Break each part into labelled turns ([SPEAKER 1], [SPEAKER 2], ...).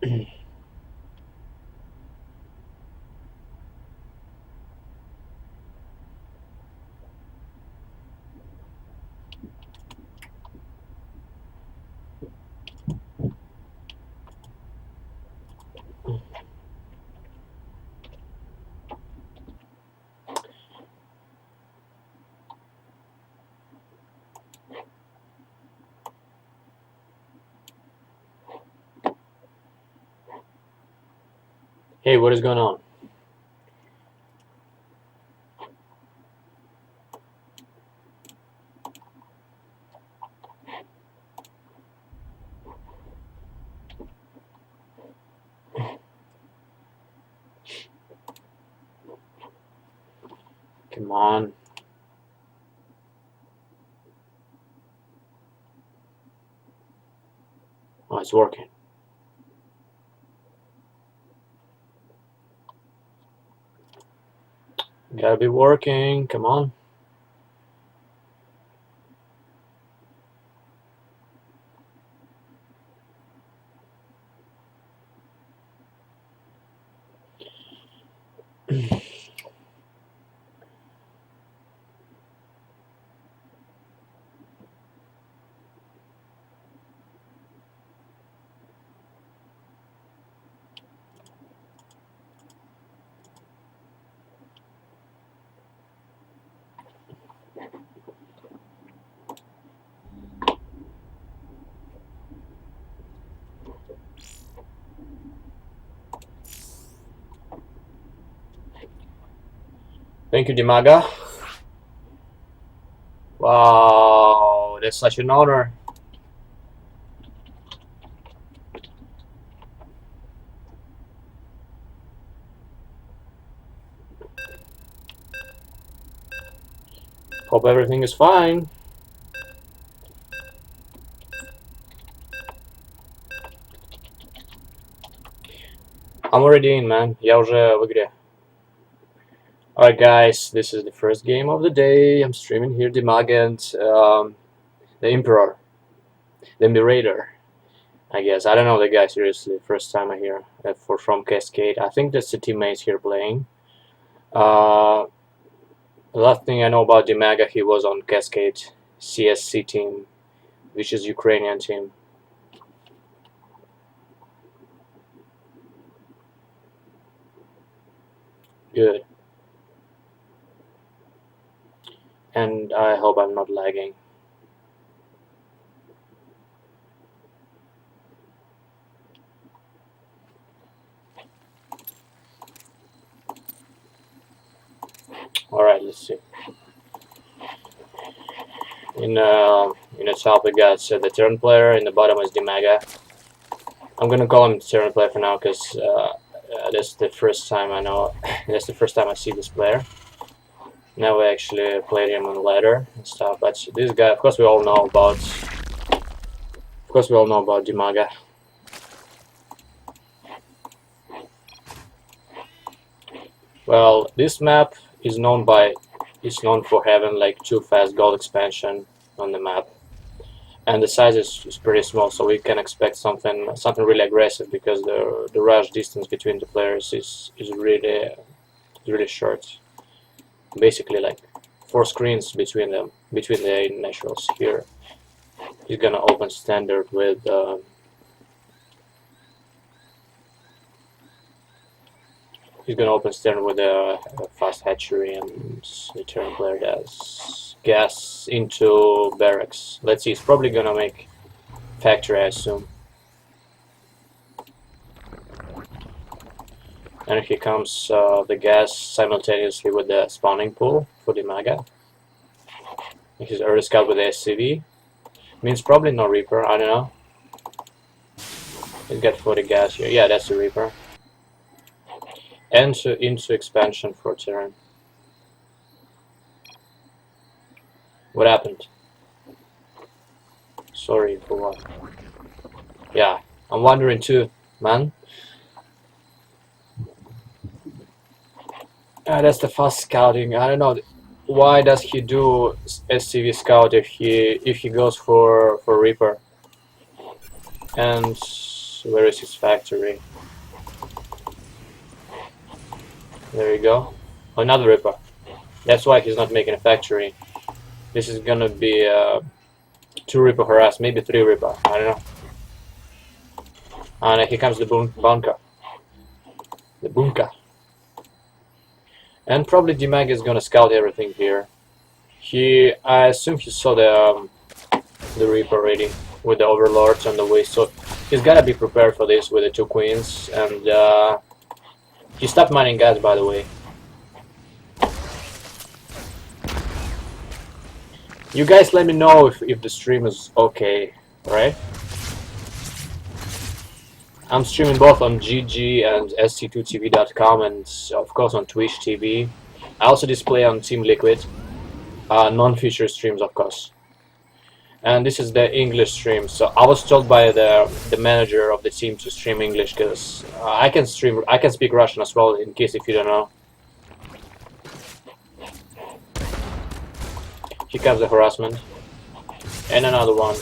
[SPEAKER 1] Hey, what is going on? Come on. Oh, it's working. Gotta be working. Come on. Thank you, Dimaga. Wow, that's such an honor. Hope everything is fine. I'm already in, man. Я уже в игре. Alright, guys, this is the first game of the day. I'm streaming here, Dimaga and the Emperor, the Imperator. I guess I don't know the guy seriously. First time I hear from Cascade. I think that's the teammates here playing. The last thing I know about Dimaga, he was on Cascade CSC team, which is Ukrainian team. Good. And I hope I'm not lagging. Alright, let's see. In the top we got the Terran player, in the bottom is Dimaga. I'm gonna call him Terran player for now because that's the first time I know. That's the first time I see this player. Never actually played him on ladder and stuff, but this guy, of course, we all know about. Of course, we all know about Dimaga. Well, this map is known for having like 2 fast gold expansion on the map, and the size is pretty small, so we can expect something really aggressive because the rush distance between the players is really short. Basically, like 4 screens between them, between the naturals. Here, he's gonna open standard with. He's gonna open standard with a fast hatchery, and the Terran player does gas into barracks. Let's see, he's probably gonna make factory, I assume. And here comes the gas simultaneously with the spawning pool for Dimaga. He's early scout with the SCV. Means probably no Reaper, I don't know. He's got 40 gas here. Yeah, that's the Reaper. And into expansion for Terran. What happened? Sorry for what? Yeah, I'm wondering too, man. That's the fast scouting. I don't know why does he do SCV scout if he goes for Reaper. And Where is his factory? There you go. Another Reaper. That's why he's not making a factory. This is gonna be 2 Reaper harass, maybe 3 Reaper. I don't know. And here comes the bunker. The bunker. And probably Dimag is gonna scout everything here. I assume he saw the Reaper already with the Overlords on the way, so he's gotta be prepared for this with the 2 Queens. And he stopped mining gas, by the way. You guys let me know if the stream is okay, right? I'm streaming both on GG and st2tv.com and of course on Twitch TV. I also display on Team Liquid, non-feature streams of course. And this is the English stream. So I was told by the manager of the team to stream English because I can speak Russian as well, in case if you don't know. Here comes the harassment. And another one.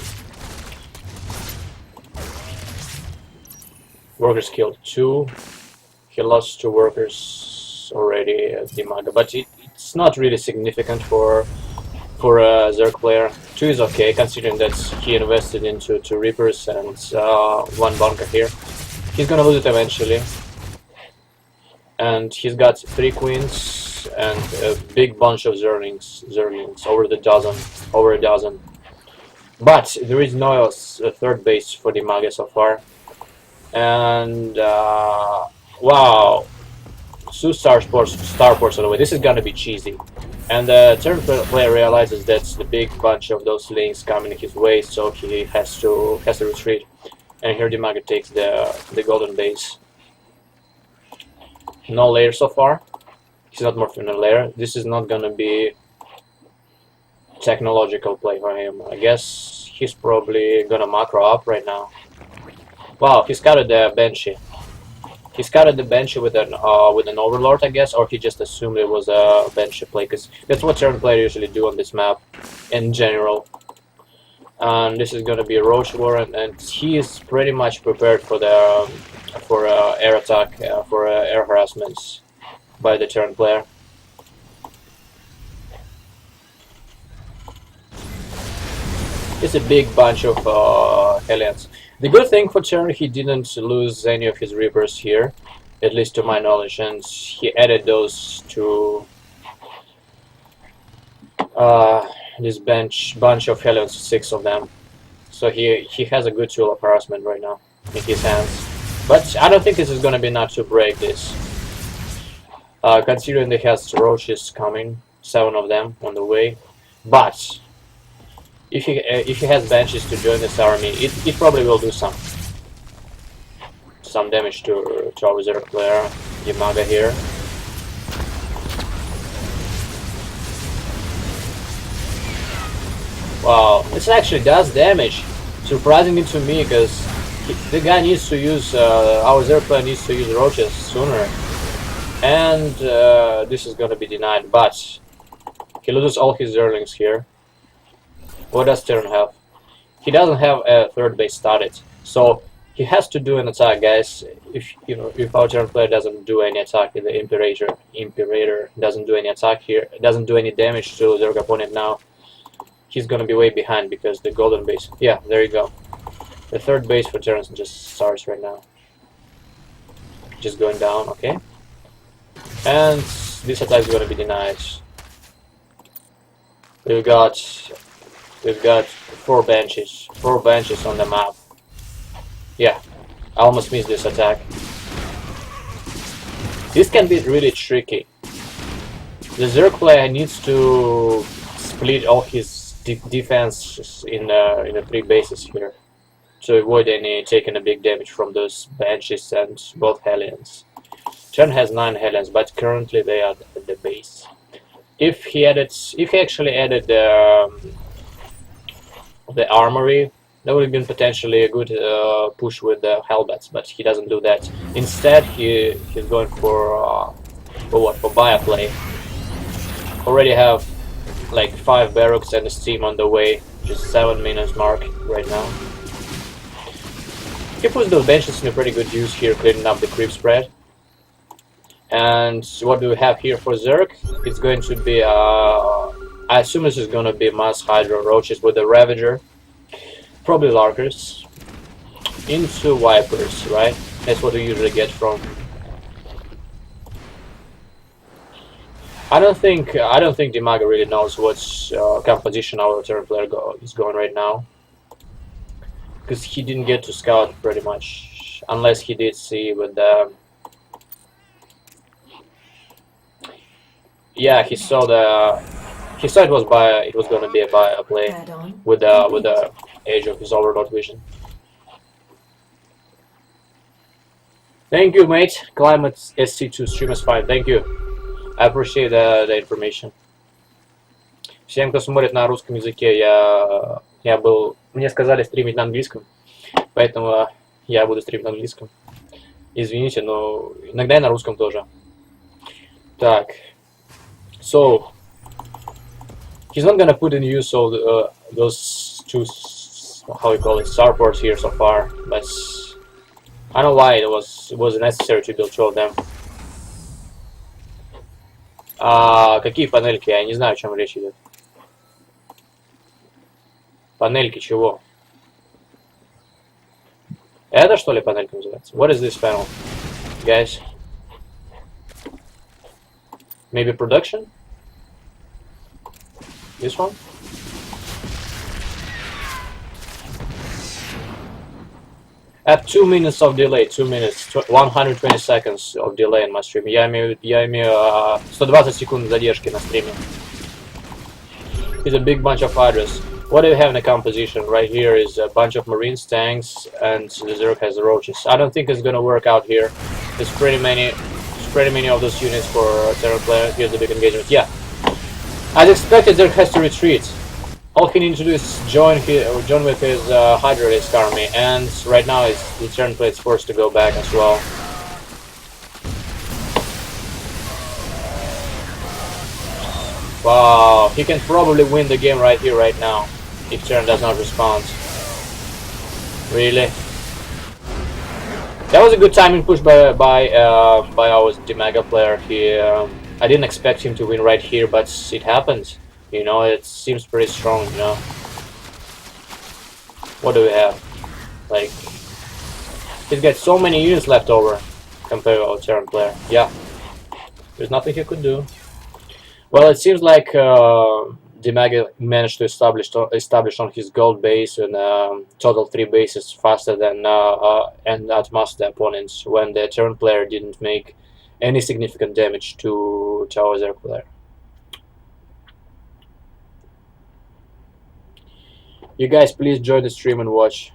[SPEAKER 1] Workers killed 2. He lost 2 workers already at Dimaga, but it's not really significant for a Zerg player. 2 is okay, considering that he invested into 2 Reapers and 1 bunker here. He's gonna lose it eventually. And he's got 3 Queens and a big bunch of Zerlings, over a dozen. But there is no 3rd base for Dimaga so far. And wow, 2 starports on the way. This is gonna be cheesy. And the third player realizes that's the big bunch of those links coming his way, so he has to retreat. And here Dimaga takes the golden base. No layer so far. He's not morphing a layer. This is not gonna be technological play for him. I guess he's probably gonna macro up right now. Wow, he scouted the Banshee. He scouted the Banshee with an Overlord, I guess, or he just assumed it was a Banshee play, because that's what certain players usually do on this map, in general. And this is gonna be a Roach War, and he is pretty much prepared for the air attack, for air harassments by the Terran player. It's a big bunch of Hellions. The good thing for Terran, he didn't lose any of his Reapers here, at least to my knowledge, and he added those to this bunch of Hellions, 6 of them. So he has a good tool of harassment right now in his hands. But I don't think this is gonna be enough to break this. Considering he has Roaches coming, 7 of them on the way. But if he has Banshees to join this army, it probably will do some damage to our Zerg player, Dimaga here. Wow, this actually does damage, surprisingly to me, because the guy needs to use, our Zerg player needs to use Roaches sooner. And this is gonna be denied, but he loses all his Zerlings here. What does Terran have? He doesn't have a 3rd base started, so he has to do an attack, guys. If our Terran player doesn't do any attack, the Imperator doesn't do any attack here, doesn't do any damage to their opponent now, he's gonna be way behind because the golden base. Yeah, there you go. The 3rd base for Terrans just starts right now. Just going down, okay. And this attack is gonna be denied. We've got 4 Banshees on the map. Yeah, I almost missed this attack. This can be really tricky. The Zerg player needs to split all his defense in the 3 bases here to avoid taking a big damage from those Banshees and both Hellions. Terran has 9 Hellions, but currently they are at the base. If he actually added the armory, that would have been potentially a good push with the Hellbats, but he doesn't do that. Instead, he's going for Baya play. Already have like 5 barracks and a steam on the way, just 7 minutes mark right now. He puts those benches in a pretty good use here, cleaning up the creep spread. And what do we have here for Zerg? It's going to be, I assume this is going to be Mass Hydra Roaches with the Ravager. Probably Larkers. Into Vipers, right? That's what we usually get from... I don't think Dimaga really knows what composition our turn player is going right now. Because he didn't get to scout pretty much. Unless he did see with the... Yeah, he saw the... He saw it was going to be a play with the age of his Overlord vision. Thank you, mate. Climate SC2 stream is fine. Thank you. I appreciate the information. Всем, кто смотрит на русском языке, мне сказали стримить на английском, поэтому я буду стримить на английском. Извините, но иногда и на русском тоже. Так. So, he's not gonna put in use all those two, how you call it, starports here so far, but I don't know why it was necessary to build two of them. Какие панельки? Я не знаю, о чем речь идет. Панельки чего? Это что ли панелька называется? What is this panel, guys? Maybe production? This one? At 2 minutes of delay, 2 minutes, 120 seconds of delay in my stream. Я имею 120 секунд задержки на стриме. It's a big bunch of hydras. What do you have in the composition? Right here is a bunch of marines, tanks, and the Zerg has the roaches. I don't think it's gonna work out here. There's pretty many of those units for Terran player. Here's the big engagement. Yeah, as expected, Zerg has to retreat. All he needs to do is join with his Hydra Risk army, and right now the Terran player is forced to go back as well. Wow, he can probably win the game right here, right now, if Terran does not respond. Really? That was a good timing push by our Dimaga player. I didn't expect him to win right here, but it happened. You know, it seems pretty strong, you know. What do we have? Like, he's got so many units left over compared to our Terran player. Yeah, there's nothing he could do. Well, it seems like Dimaga managed to establish on his gold base and total 3 bases faster than and outmaster the opponents when the Terran player didn't make any significant damage to our Zerg player. You guys please join the stream and watch.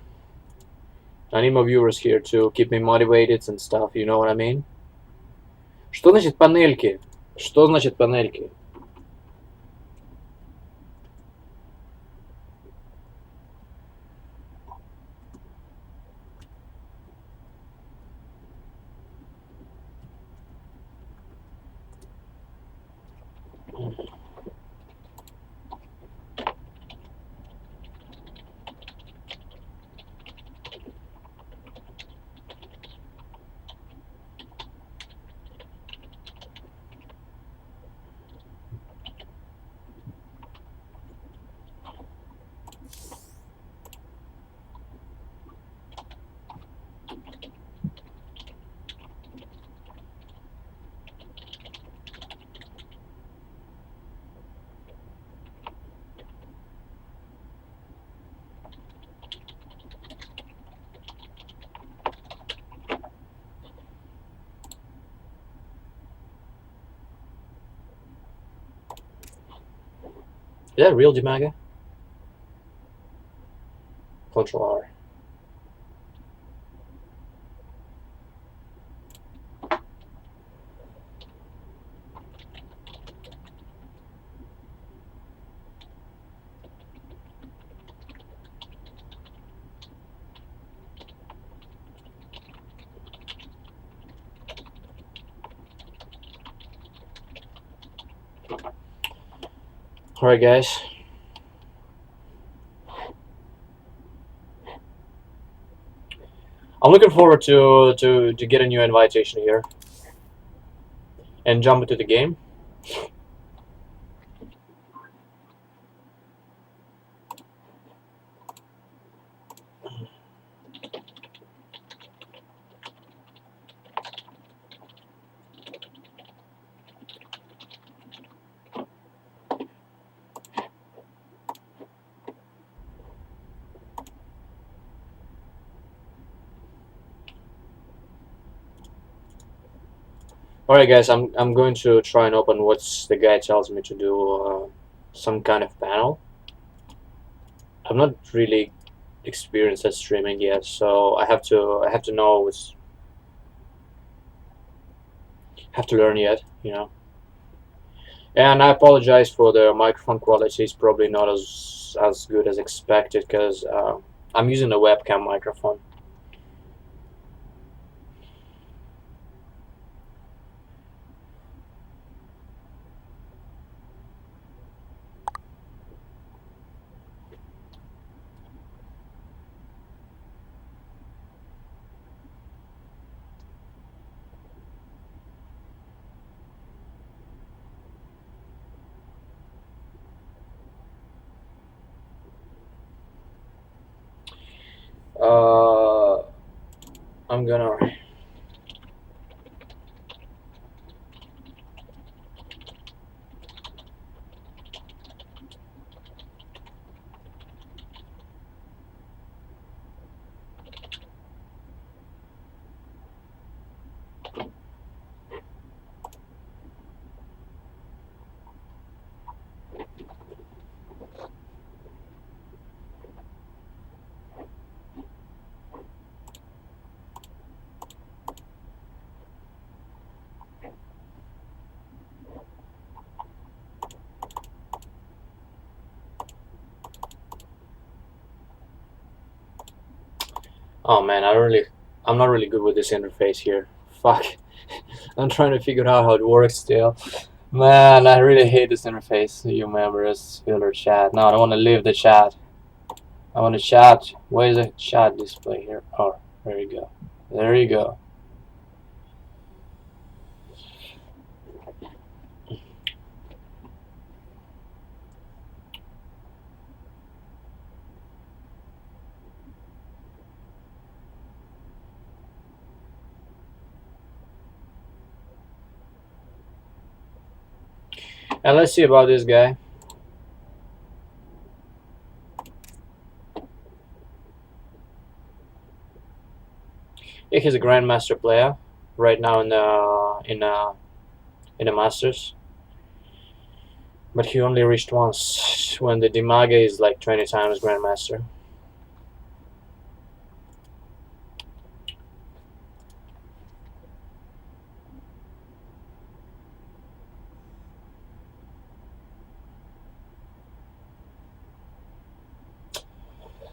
[SPEAKER 1] I need more viewers here to keep me motivated and stuff, you know what I mean? Что значит панельки? Что значит панельки? Is that real Dimaga? Control R. Alright guys. I'm looking forward to get a new invitation here and jump into the game. All right, guys, I'm going to try and open what's the guy tells me to do. Some kind of panel. I'm not really experienced at streaming yet, so I have to know what's have to learn yet, you know. And I apologize for the microphone quality. It's probably not as good as expected because I'm using a webcam microphone. Uh, I'm gonna. Oh man, I'm not really good with this interface here. Fuck. I'm trying to figure out how it works still. Man, I really hate this interface. You members, filler chat. No, I don't want to leave the chat. I want to chat. Where is the chat display here? Oh, there you go. There you go. And let's see about this guy. Yeah, he's a grandmaster player right now in the Masters, but he only reached once when the Dimage is like 20 times grandmaster.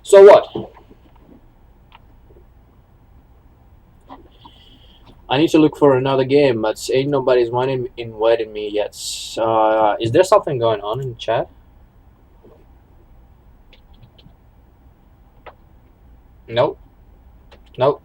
[SPEAKER 1] So what? I need to look for another game, but ain't nobody's invited me yet. Is there something going on in the chat? Nope. Nope.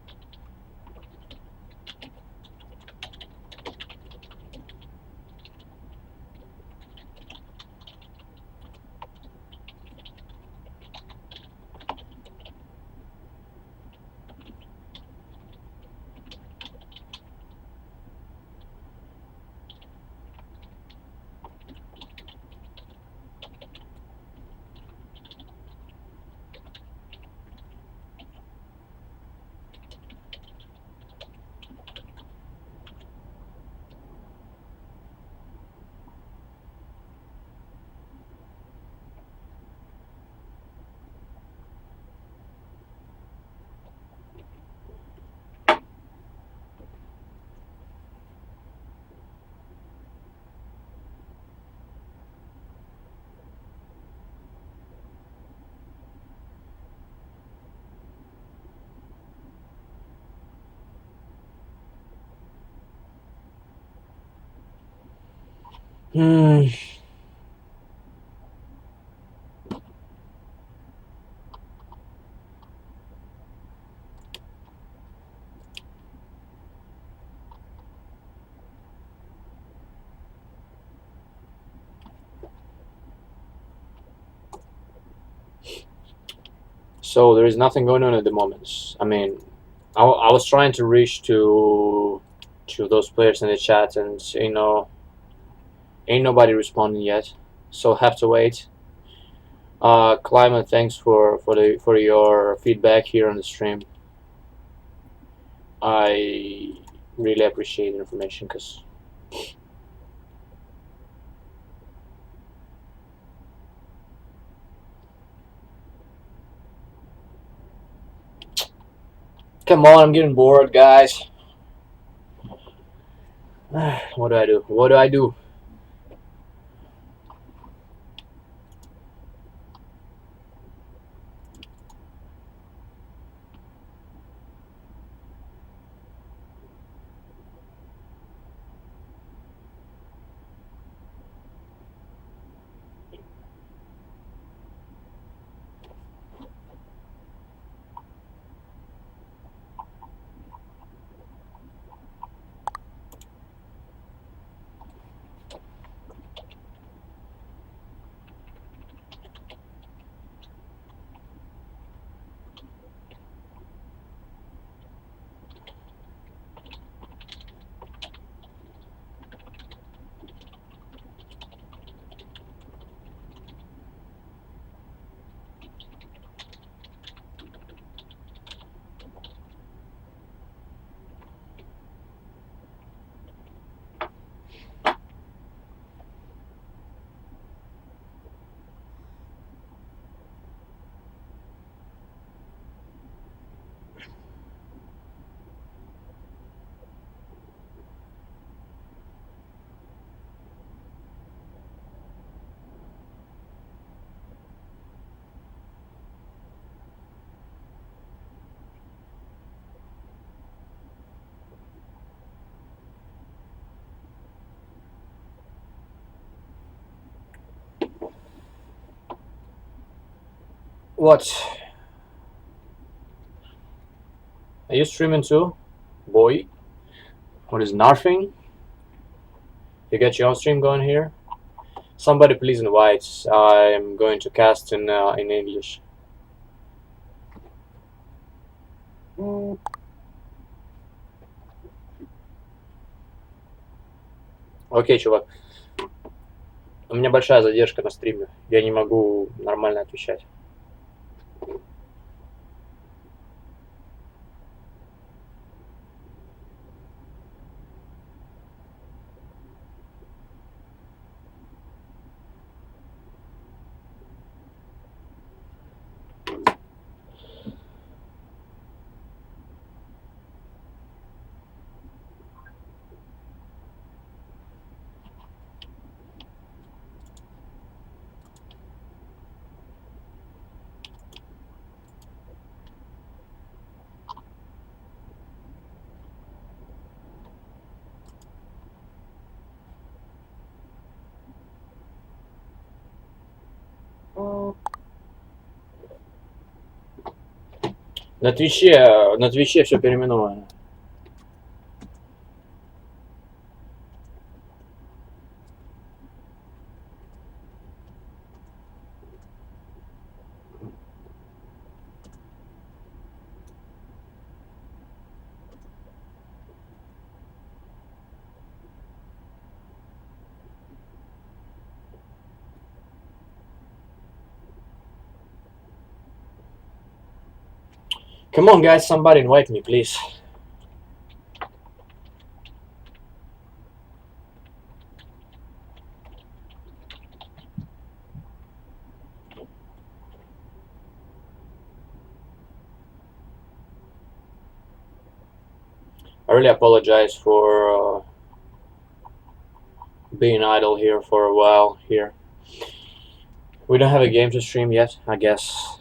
[SPEAKER 1] Hmm. So there is nothing going on at the moment. I mean, I was trying to reach to those players in the chat, and ain't nobody responding yet. So have to wait. Climate, thanks for your feedback here on the stream. I really appreciate the information because. Come on, I'm getting bored, guys. What do I do? What do I do? What? Are you streaming too, boy? What is narfing? You get your own stream going here? Somebody please invite. I'm going to cast in English. Окей, чувак. У меня большая задержка на стриме. Я не могу нормально отвечать. На Твиче все переименовано. Come on, guys, somebody invite me, please. I really apologize for being idle here for a while here. We don't have a game to stream yet, I guess.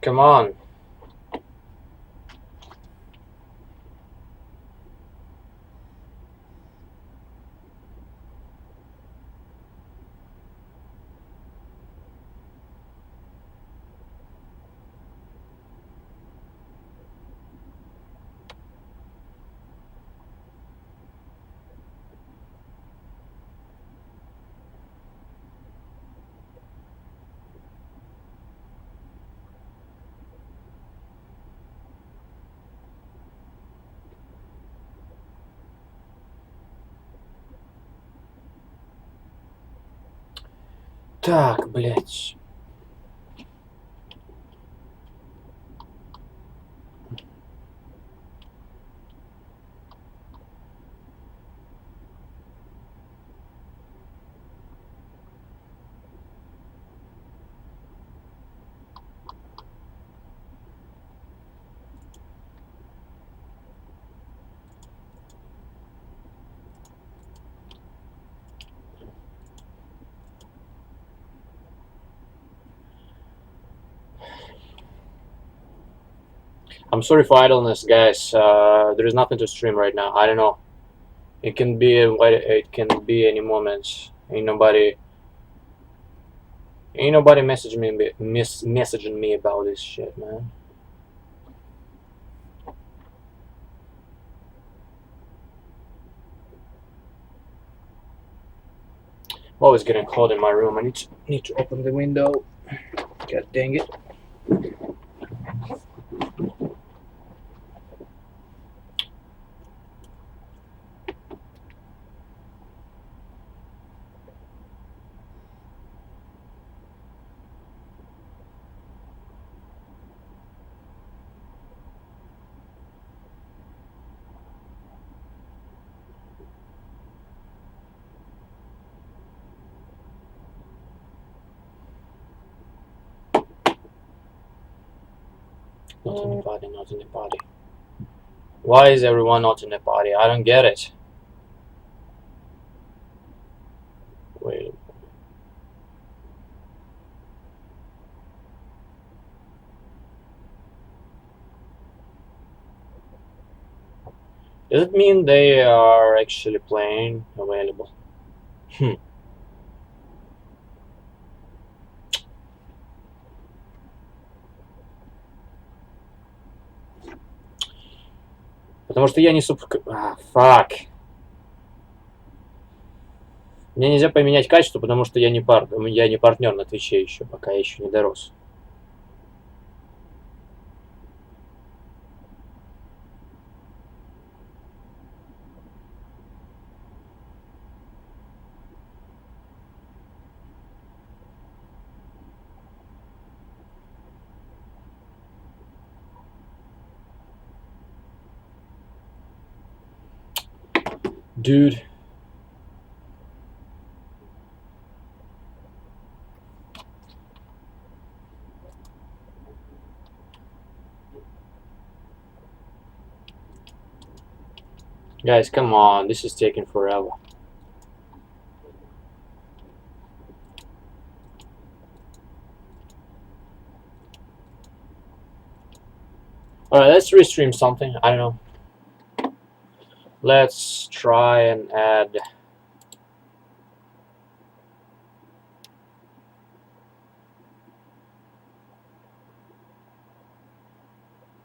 [SPEAKER 1] Come on. Так, блядь. I'm sorry for idleness, guys. There is nothing to stream right now. I don't know. It can be any moment. Ain't nobody messaging me about this shit, man. I'm always getting cold in my room. I need to open the window. God dang it. Not in the party, not in the party. Why is everyone not in the party? I don't get it. Wait. Does it mean they are actually playing available? Потому что я не fuck. Мне нельзя поменять качество, потому что я не партнер на Твиче еще, пока я еще не дорос. Dude. Guys, come on, this is taking forever. Alright, let's restream something. I don't know. Let's try and add.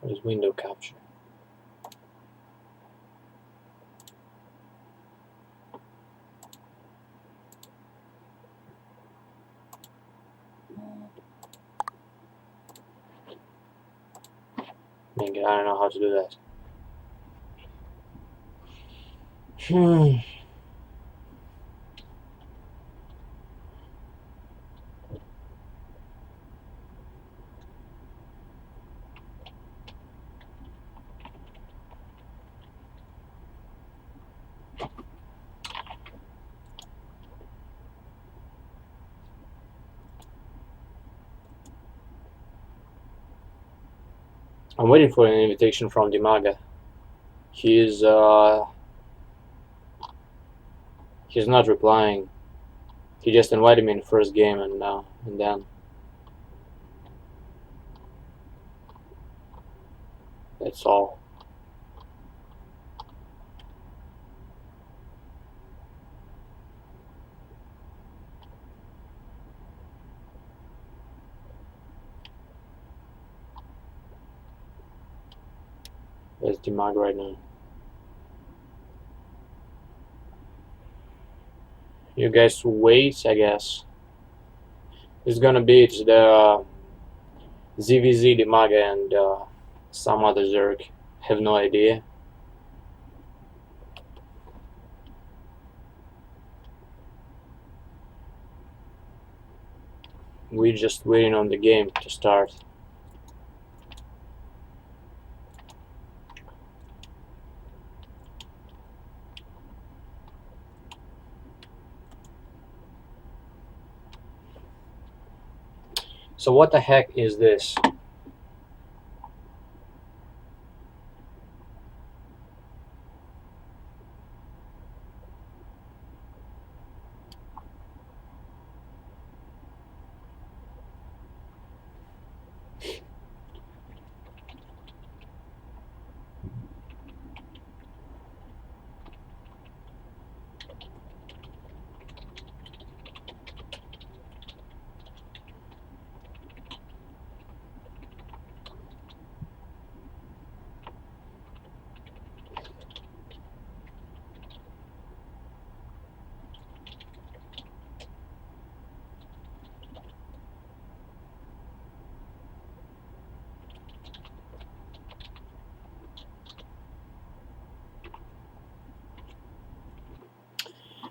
[SPEAKER 1] What is window capture? Dang it, I don't know how to do that. Hmm. I'm waiting for an invitation from Dimaga. He's he's not replying. He just invited me in the first game and then that's all. That's Dimaga right now. You guys wait, I guess. It's gonna be the ZVZ, Dimaga, and some other Zerg. Have no idea. We're just waiting on the game to start. So what the heck is this?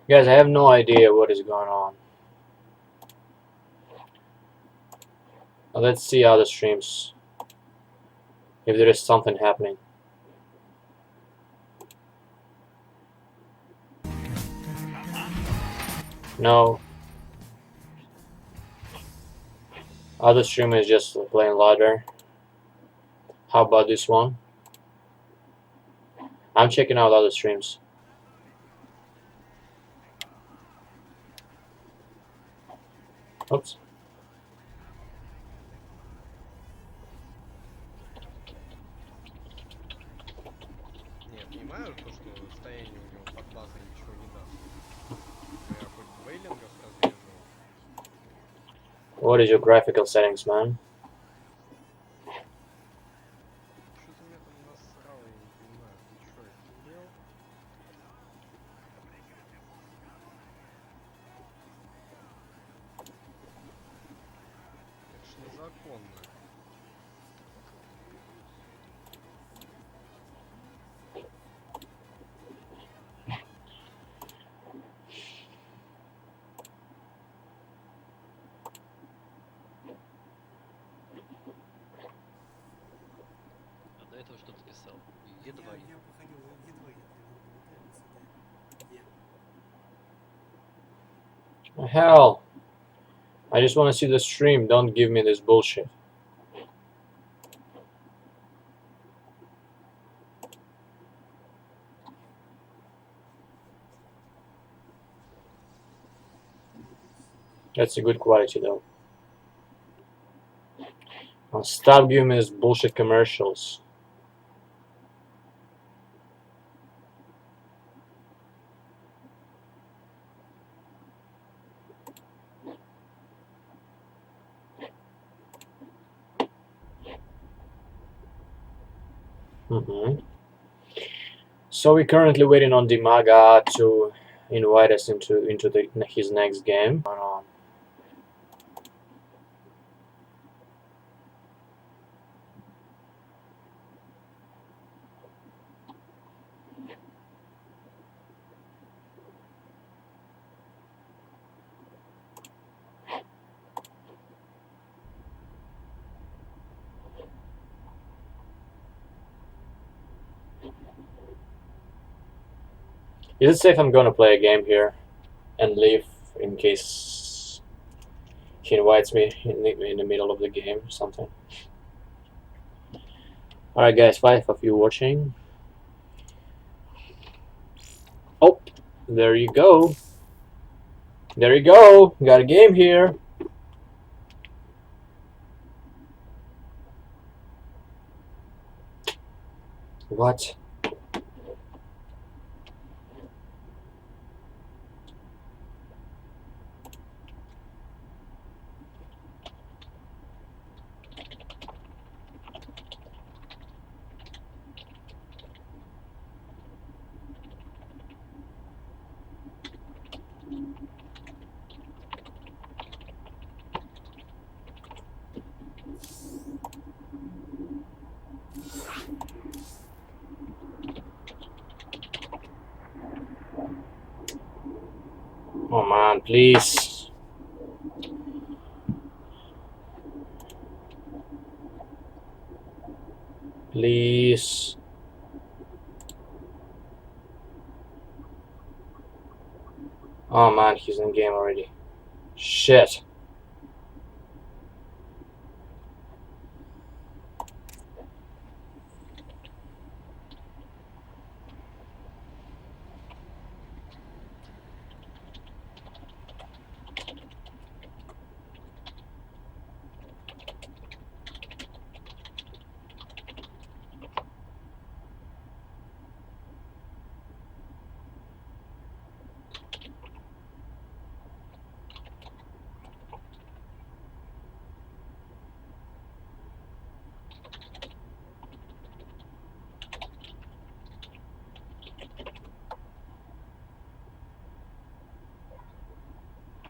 [SPEAKER 1] Guys, I have no idea what is going on. Now let's see other streams. If there is something happening. No. Other stream is just playing louder. How about this one? I'm checking out other streams. Oops.
[SPEAKER 2] Не, понимаю то, что состояние у него под базой ничего не даст. Я хоть вейлингов разрежу.
[SPEAKER 1] What is your graphical settings, man?
[SPEAKER 2] Что ты меня там насрал, я не понимаю. Ты что, офигел? Это ж незаконно.
[SPEAKER 3] А до этого что ты писал? Едва
[SPEAKER 4] Я походил едва
[SPEAKER 1] Hell. I just want to see the stream. Don't give me this bullshit. That's a good quality though. Stop giving me this bullshit commercials. So we're currently waiting on Dimaga to invite us into his next game. Is it safe I'm gonna play a game here and leave in case he invites me in the middle of the game or something? Alright guys, 5 of you watching. Oh, there you go. There you go. Got a game here. What? Oh man, please. Please. Oh man, he's in game already. Shit.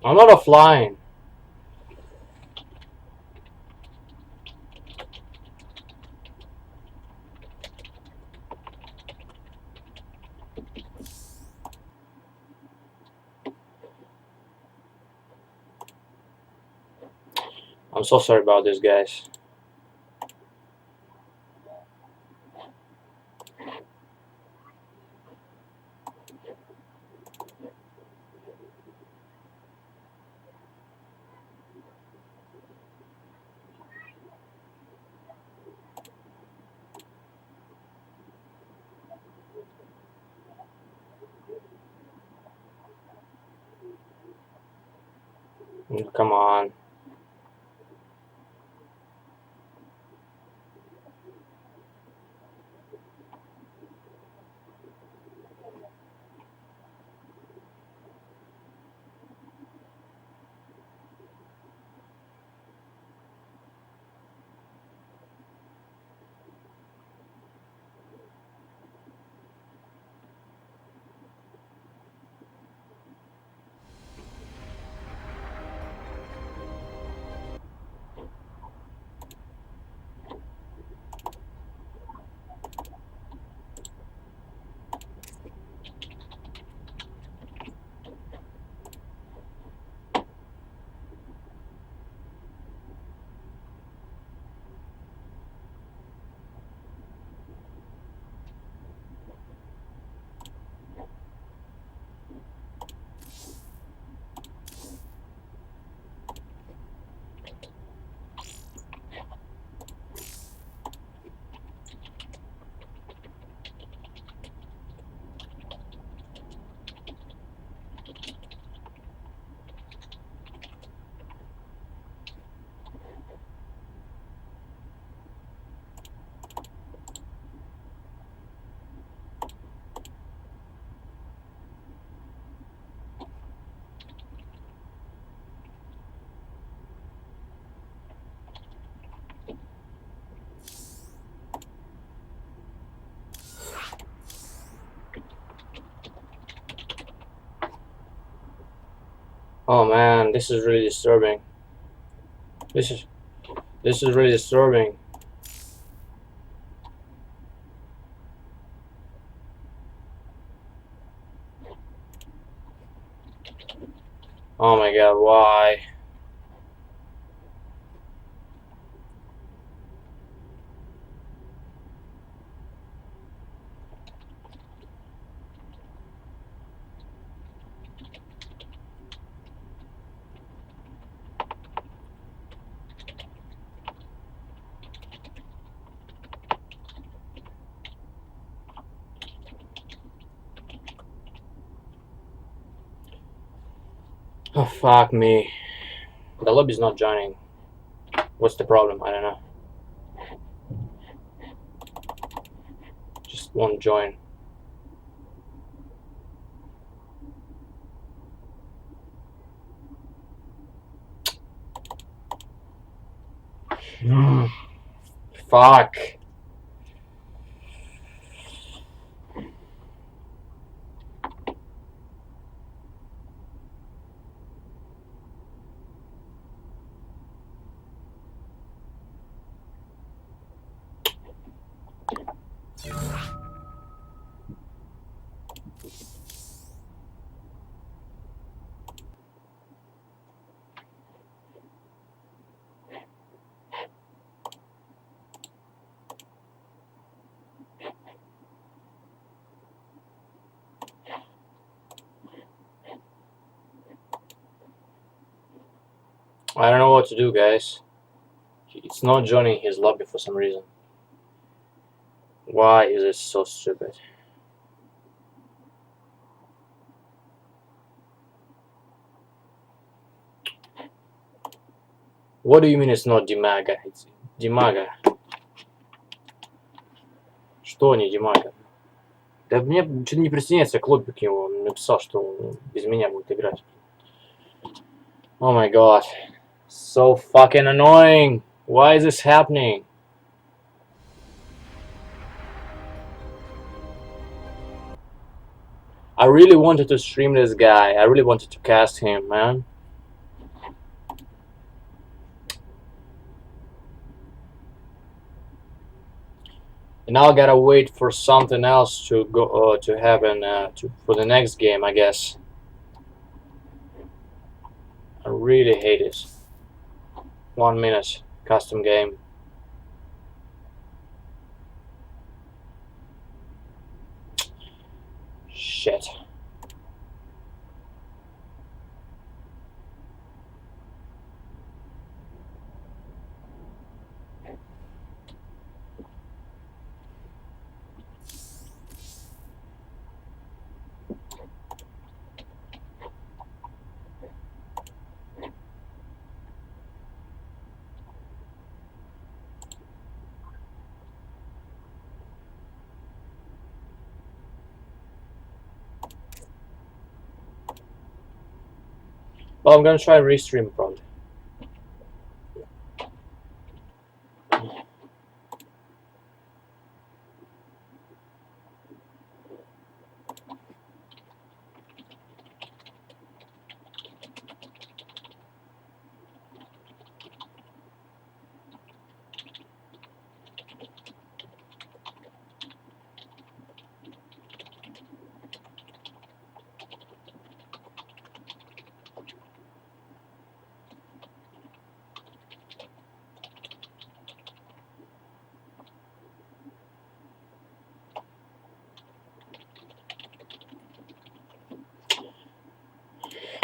[SPEAKER 1] I'm not offline. I'm so sorry about this, guys. Come on. Oh man, this is really disturbing. This is really disturbing. Oh my god, why? Oh, fuck me. The lobby's not joining. What's the problem? I don't know. Just won't join. Fuck. I don't know what to do, guys. It's not joining his lobby for some reason. Why is it so stupid? What do you mean it's not Dimaga? It's Dimaga. Что не Димага? Да мне что-то не присоединяется к лобби к нему. Он написал, что он без меня будет играть. Oh my god. So fucking annoying. Why is this happening? I really wanted to stream this guy. I really wanted to cast him, man. And now I gotta wait for something else to go to happen for the next game, I guess. I really hate it. 1 minute custom game. Shit. Well, I'm gonna try restream probably.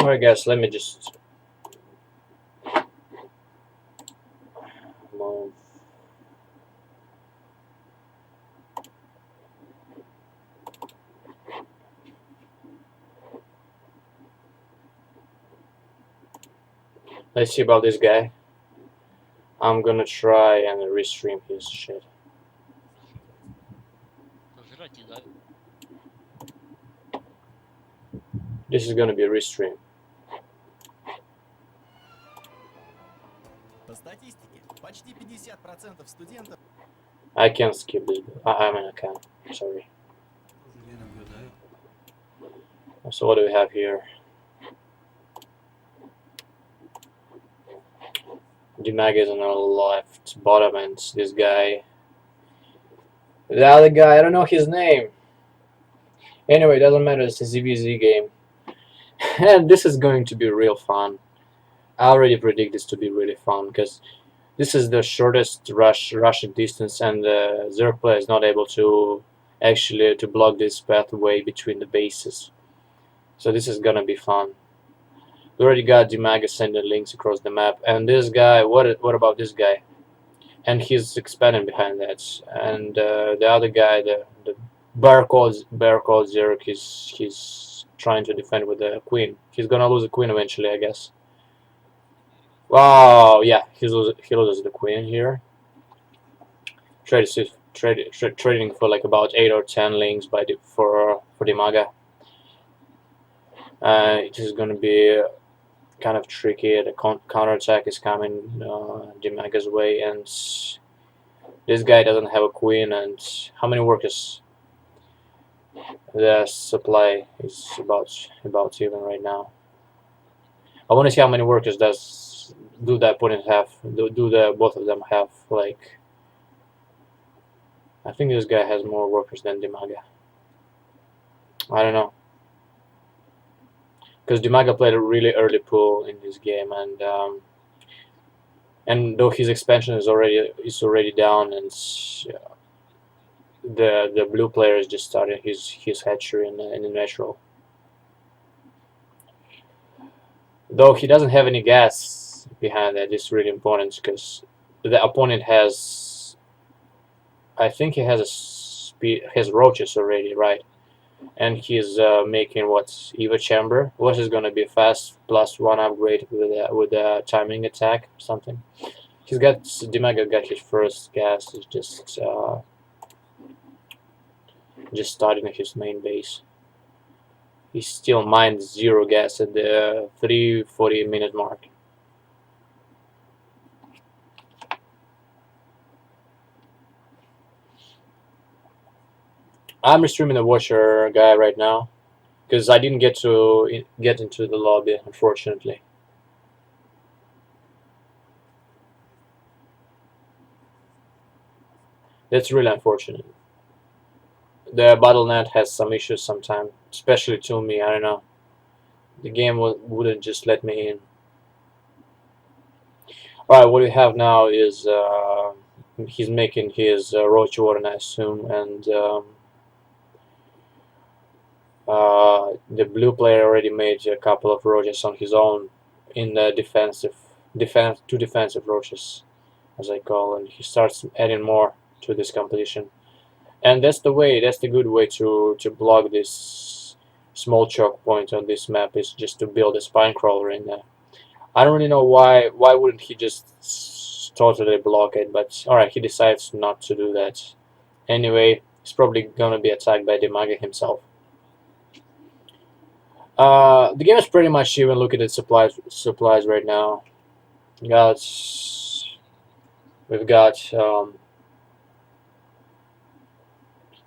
[SPEAKER 1] Alright guys, let me just move. Let's see about this guy. I'm gonna try and restream his shit.
[SPEAKER 3] Пожиратель, да?
[SPEAKER 1] This is gonna be a restream.
[SPEAKER 4] По статистике, почти 50% студентов...
[SPEAKER 1] I can skip this. I mean, I can. Sorry.
[SPEAKER 4] Я наблюдаю.
[SPEAKER 1] So what do we have here? Dimag is on the left bottom, and this guy. The other guy, I don't know his name. Anyway, it doesn't matter. It's a ZVZ game, and this is going to be real fun. I already predict this to be really fun because this is the shortest rushing distance, and the Zero player is not able to actually to block this pathway between the bases. So this is gonna be fun. We already got Dimaga sending links across the map, and this guy. What about this guy? And he's expanding behind that. And the other guy, the barcode Zero, he's trying to defend with the queen. He's gonna lose the queen eventually, I guess. Wow, yeah, he loses the queen here. Trading for like about 8 or 10 links for Dimaga. It is gonna be kind of tricky. The counterattack is coming Dimaga's way, and this guy doesn't have a queen. And how many workers? The supply is about even right now. I want to see how many workers do the opponent have. Do the both of them have, like? I think this guy has more workers than Dimaga. I don't know, because Dimaga played a really early pool in this game, and though his expansion is already down, and the blue player is just starting his hatchery in the natural. Though he doesn't have any gas behind that, it's really important because the opponent has, I think he has roaches already, right? And he's making what, Eva Chamber, what is gonna be fast +1 upgrade with a timing attack or something. Dimaga got his first gas. He's just starting his main base. He still mined 0 gas at the 3:40-minute mark. I'm streaming the Watcher guy right now because I didn't get into the lobby, unfortunately. That's really unfortunate. The Battle.net has some issues sometimes, especially to me. I don't know. The game wouldn't just let me in. Alright, what we have now is he's making his Roach Warden, I assume, and the blue player already made a couple of roaches on his own in the two defensive roaches, as I call, and he starts adding more to this competition. And that's the good way to block this small choke point on this map, is just to build a spine crawler in there. I don't really know why wouldn't he just totally block it, but alright, he decides not to do that. Anyway, he's probably gonna be attacked by Dimaga himself. The game is pretty much even. Look at its supplies right now. We've got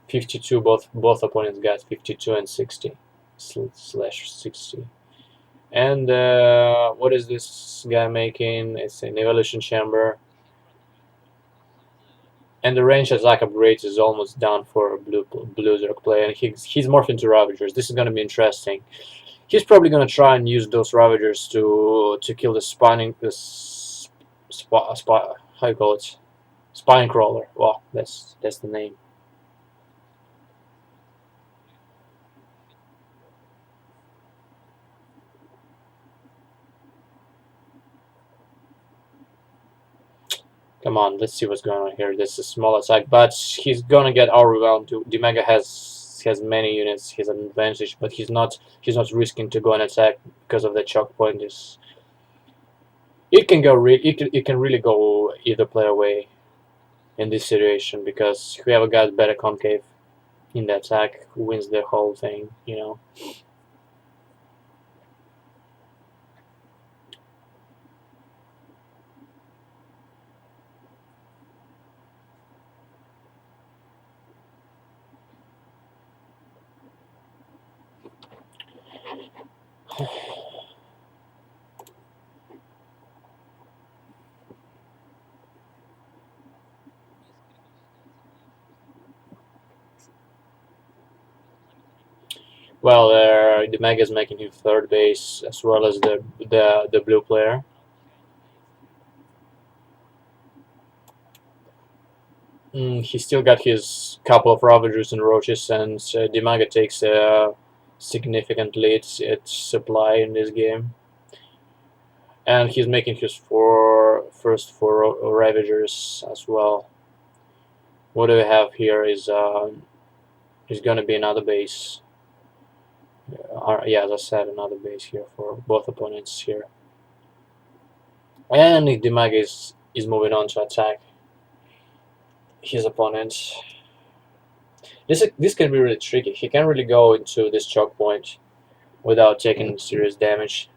[SPEAKER 1] 52. Both opponents got 52 and 60/60. And what is this guy making? It's an evolution chamber. And the range attack upgrades is almost done for a blue Zerg player, and he's morphed into Ravagers. This is gonna be interesting. He's probably gonna try and use those Ravagers to kill the how you call it? Spine crawler. Wow, that's the name. Come on, let's see what's going on here. This is a small attack, but he's gonna get overwhelmed too. Dimaga has many units, he's an advantage, but he's not risking to go and attack because of the choke point. It can really go either player way in this situation, because whoever got better concave in the attack wins the whole thing, you know. Well, Dimaga is making his third base, as well as the blue player. He still got his couple of Ravagers and Roaches, and Dimaga takes a significant lead at supply in this game. And he's making his first four Ravagers as well. What do we have here is going to be another base. Yeah, as I said, another base here for both opponents here. And Dimag is moving on to attack his opponent. This can be really tricky. He can't really go into this choke point without taking serious damage.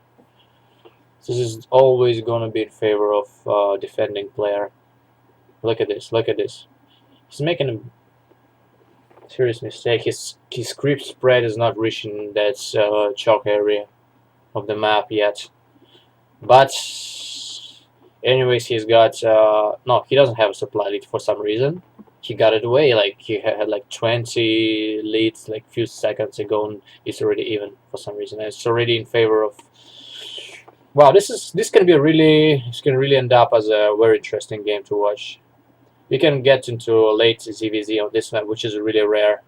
[SPEAKER 1] This is always gonna be in favor of defending player. Look at this. Look at this. He's making a serious mistake. His creep spread is not reaching that choke area of the map yet. But anyways, he's got no. He doesn't have a supply lead for some reason. He got it away. Like he had like 20 leads like few seconds ago, and it's already even for some reason. And it's already in favor of. Wow, this can really end up as a very interesting game to watch. You can get into a late ZVZ on this map, which is really rare.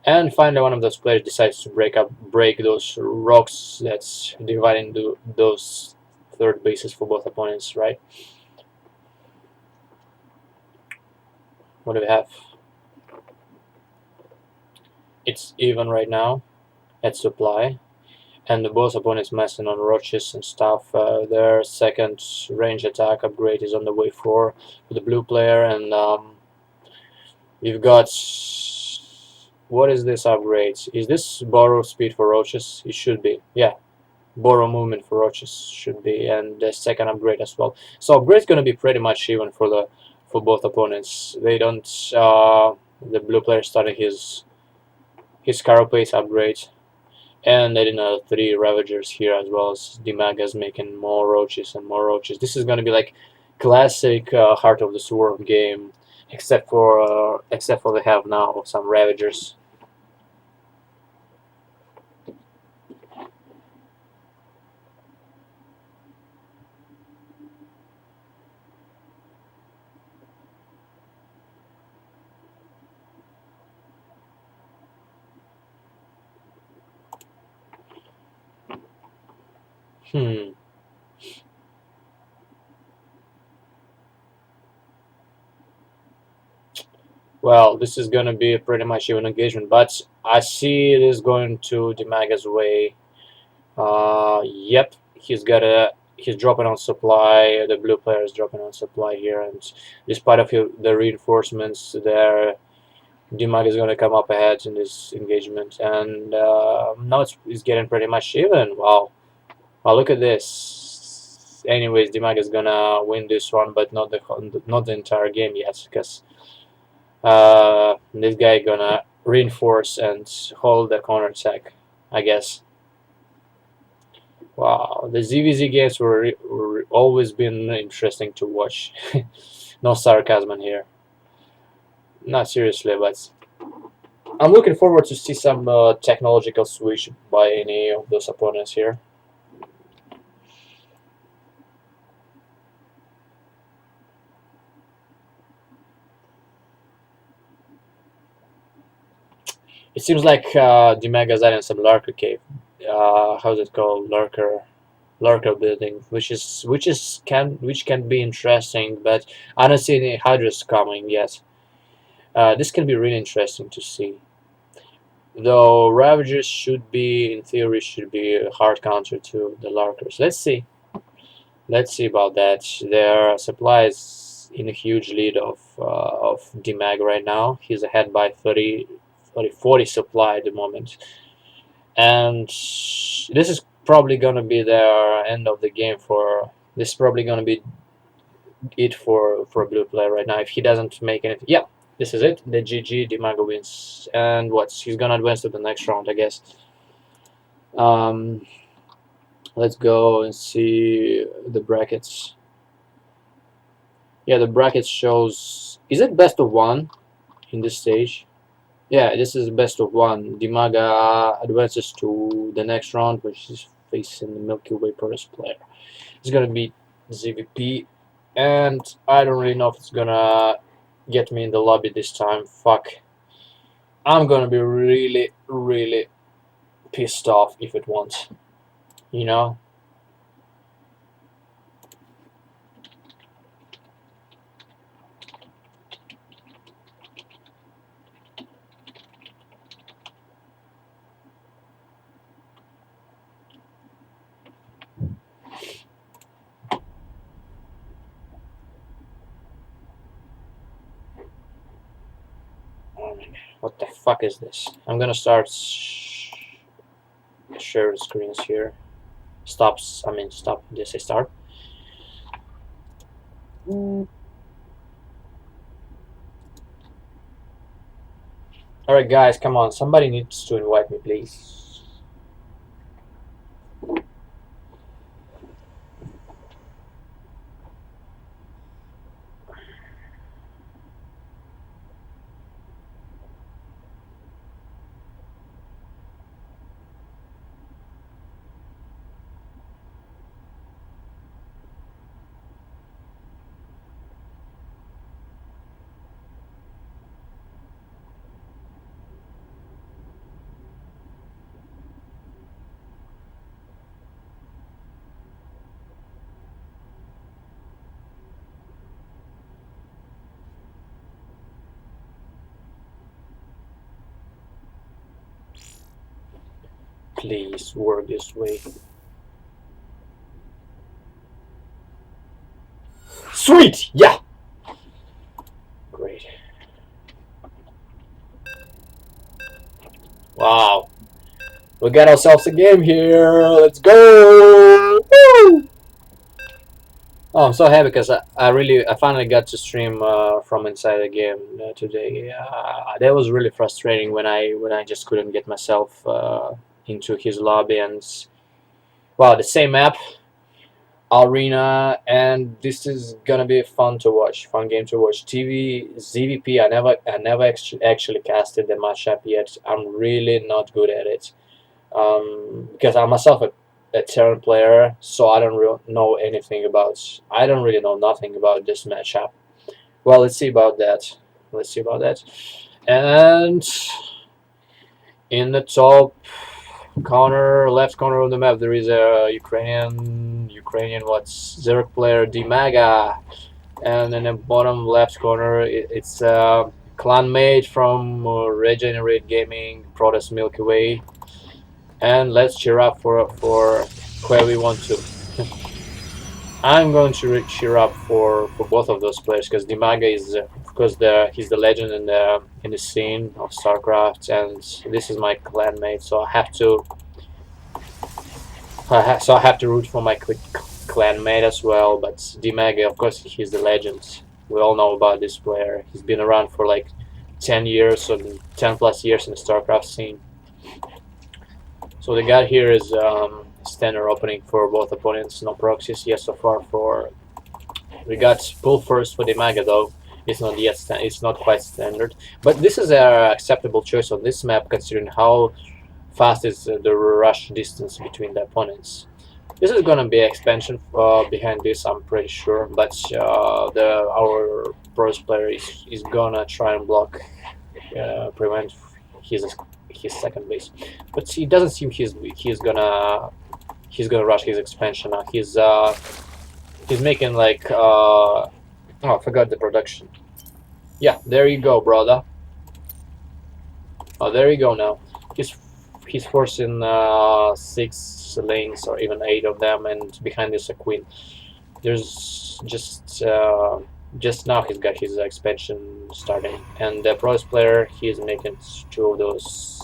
[SPEAKER 1] And finally, one of those players decides to break those rocks that's dividing those third bases for both opponents, right? What do we have? It's even right now at supply, and both opponents messing on roaches and stuff. Their second range attack upgrade is on the way for the blue player, and you've got. What is this upgrade? Is this borrow speed for roaches? It should be. Yeah, borrow movement for roaches should be, and the second upgrade as well. So upgrade's gonna be pretty much even for both opponents. They don't. The blue player started his carapace upgrade, and adding 3 ravagers here as well as Dimaga's making more roaches and more roaches. This is gonna be like classic Heart of the Swarm game, except for they have now some ravagers. Well, this is gonna be a pretty much even engagement, but I see it is going to Dimaga's way. Yep, he's dropping on supply. The blue player is dropping on supply here, and despite of the reinforcements there, Dimag is gonna come up ahead in this engagement, and now it's getting pretty much even. Wow, wow, look at this. Anyways, Dimag is gonna win this one, but not the entire game yet, because this guy gonna reinforce and hold the counter attack, I guess. Wow, the ZVZ games were always been interesting to watch. No sarcasm in here. Not seriously, but I'm looking forward to see some technological switch by any of those opponents here. It seems like Dimaga's adding some lurker cave. How's it called? Lurker building, which can be interesting, but I don't see any Hydras coming yet. This can be really interesting to see. Though Ravagers in theory, should be a hard counter to the Lurkers. Let's see. Let's see about that. Their supply is in a huge lead of Dimag right now. He's ahead by 40 supply at the moment. And this is probably gonna be their end of the game for. This is probably gonna be it for a blue player right now if he doesn't make anything. Yeah, this is it. The GG Dimago wins, and he's gonna advance to the next round, I guess. Let's go and see the brackets. Yeah, the brackets shows. Is it best of 1 in this stage? Yeah, this is best of 1. Dimaga advances to the next round, which is facing the Milky Way Protest player. It's gonna be ZVP, and I don't really know if it's gonna get me in the lobby this time. Fuck. I'm gonna be really, really pissed off if it won't. You know? What the fuck is this? I'm gonna start share screens here. Stop. Did I say start? Alright, guys, come on. Somebody needs to invite me, please. Please work this way. Sweet! Yeah! Great. Wow. We got ourselves a game here. Let's go! Woo! Oh, I'm so happy because I finally got to stream from inside the game today. That was really frustrating when I just couldn't get myself into his lobby, and wow, the same map, arena, and this is gonna be fun game to watch. TV ZVP. I never actually casted the matchup yet. I'm really not good at it because I'm myself a Terran player, so I don't really know anything about. I don't really know nothing about this matchup. Well, let's see about that. And in the top corner, left corner of the map, there is a Ukrainian Zerg player Dimaga, and in the bottom left corner, it's a clanmate from Regenerate Gaming, Protoss Milky Way. And let's cheer up for where we want to. I'm going to cheer up for both of those players because Dimaga is, of course, he's the legend in the scene of StarCraft, and this is my clanmate, so I have to root for my clanmate as well. But Dimaga, of course, he's the legend. We all know about this player. He's been around for like 10 years or 10 plus years in the StarCraft scene. So the guy here is standard opening for both opponents, no proxies yet so far. We got pull first for Dimaga though. It's not yet it's not quite standard, but this is an acceptable choice on this map considering how fast is the rush distance between the opponents. This is gonna be expansion behind this, I'm pretty sure, but our Protoss player is gonna try and block, prevent his second base, but he doesn't seem he's gonna rush his expansion now. He's making like oh, I forgot the production. Yeah, there you go, brother. Oh, there you go now. He's forcing 6 lanes or even 8 of them, and behind is a queen. There's just now he's got his expansion starting, and the Protoss player, he's making two of those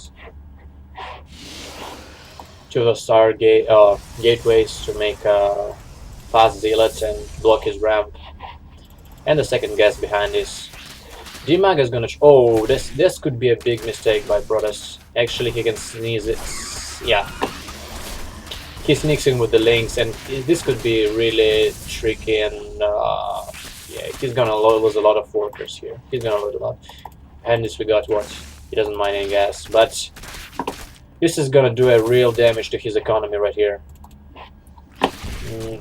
[SPEAKER 1] star gateways to make fast zealots and block his ramp. And the second guess behind this, Dimaga is gonna. Oh, this could be a big mistake by Protoss. Actually, he can sneeze it. Yeah, he sneaks in with the links, and this could be really tricky. And yeah, he's gonna lose a lot of workers here. He's gonna lose a lot. And this we got what? He doesn't mind any gas, but this is gonna do a real damage to his economy right here.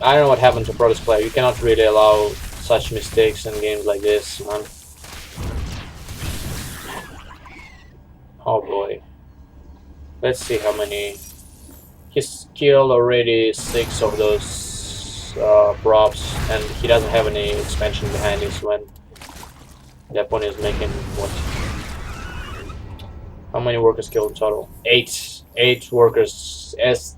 [SPEAKER 1] I don't know what happened to Protoss player. You cannot really allow such mistakes in games like this, man. Oh boy. Let's see how many. He's killed already 6 of those props, and he doesn't have any expansion behind this when the opponent is making what? How many workers killed in total? 8 workers,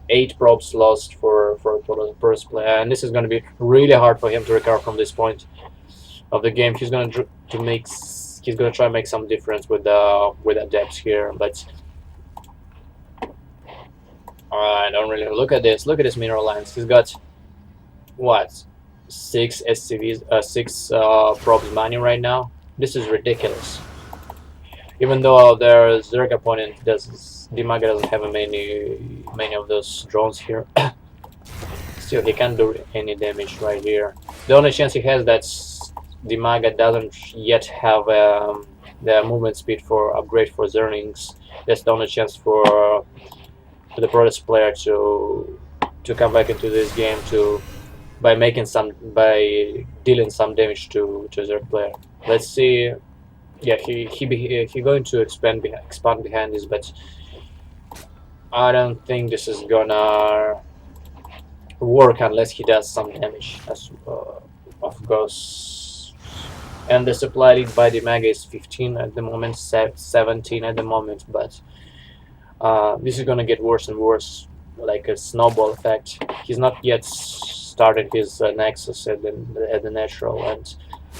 [SPEAKER 1] 8 props lost for Protoss player, and this is going to be really hard for him to recover from this point of the game. He's going to make he's gonna try and make some difference with the depths here, but I don't really look at this. Look at his mineral lines. He's got what, 6 SCVs, 6 probes mining right now. This is ridiculous. Even though their Zerg opponent Dimaga doesn't have many of those drones here. Still, he can't do any damage right here. The only chance he has that Dimaga doesn't yet have the movement speed for upgrade for Zerlings. That's the only chance for the Protoss player to come back into this game by dealing some damage to Zerg player. Let's see. Yeah, he going to expand behind this, but I don't think this is gonna work unless he does some damage. Of course. And the supply lead by Dimaga is 15 at the moment, 17 at the moment, but this is gonna get worse and worse, like a snowball effect. He's not yet started his Nexus at the natural, and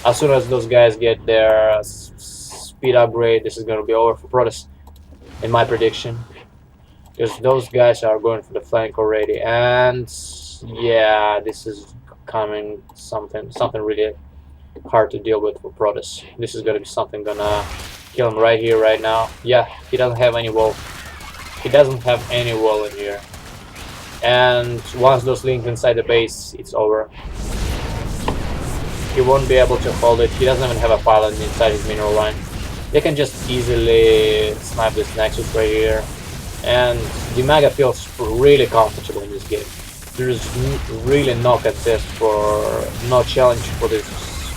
[SPEAKER 1] as soon as those guys get their speed upgrade, this is gonna be over for Protoss, in my prediction, because those guys are going for the flank already, and yeah, this is coming something really hard to deal with for Protoss. This is gonna be something gonna kill him right here, right now. Yeah, he doesn't have any wall. He doesn't have any wall in here. And once those link inside the base, it's over. He won't be able to hold it. He doesn't even have a pilot inside his mineral line. They can just easily snipe this Nexus right here. And Dimaga feels really comfortable in this game. There's really no contest no challenge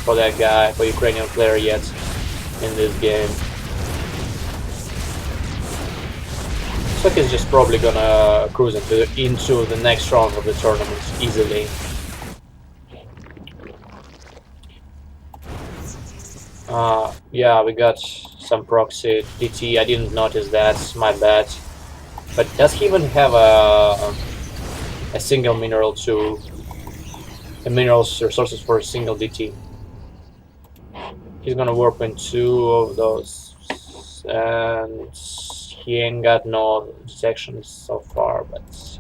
[SPEAKER 1] for that guy, for Ukrainian player yet in this game. So he's just probably gonna cruise into the next round of the tournament easily. Yeah, we got some proxy DT. I didn't notice that. My bad. But does he even have a single mineral minerals resources for a single DT? He's gonna warp in 2 of those, and he ain't got no detections so far. But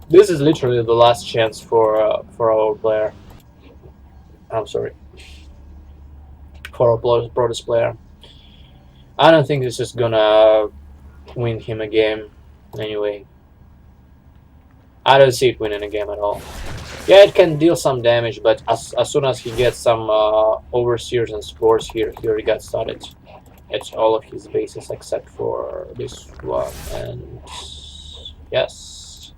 [SPEAKER 1] this is literally the last chance for our player. I'm sorry. For a Protoss player. I don't think this is gonna win him a game anyway. I don't see it winning a game at all. Yeah, it can deal some damage, but as soon as he gets some overseers and spores here, he already got started. It's all of his bases except for this one, and yes.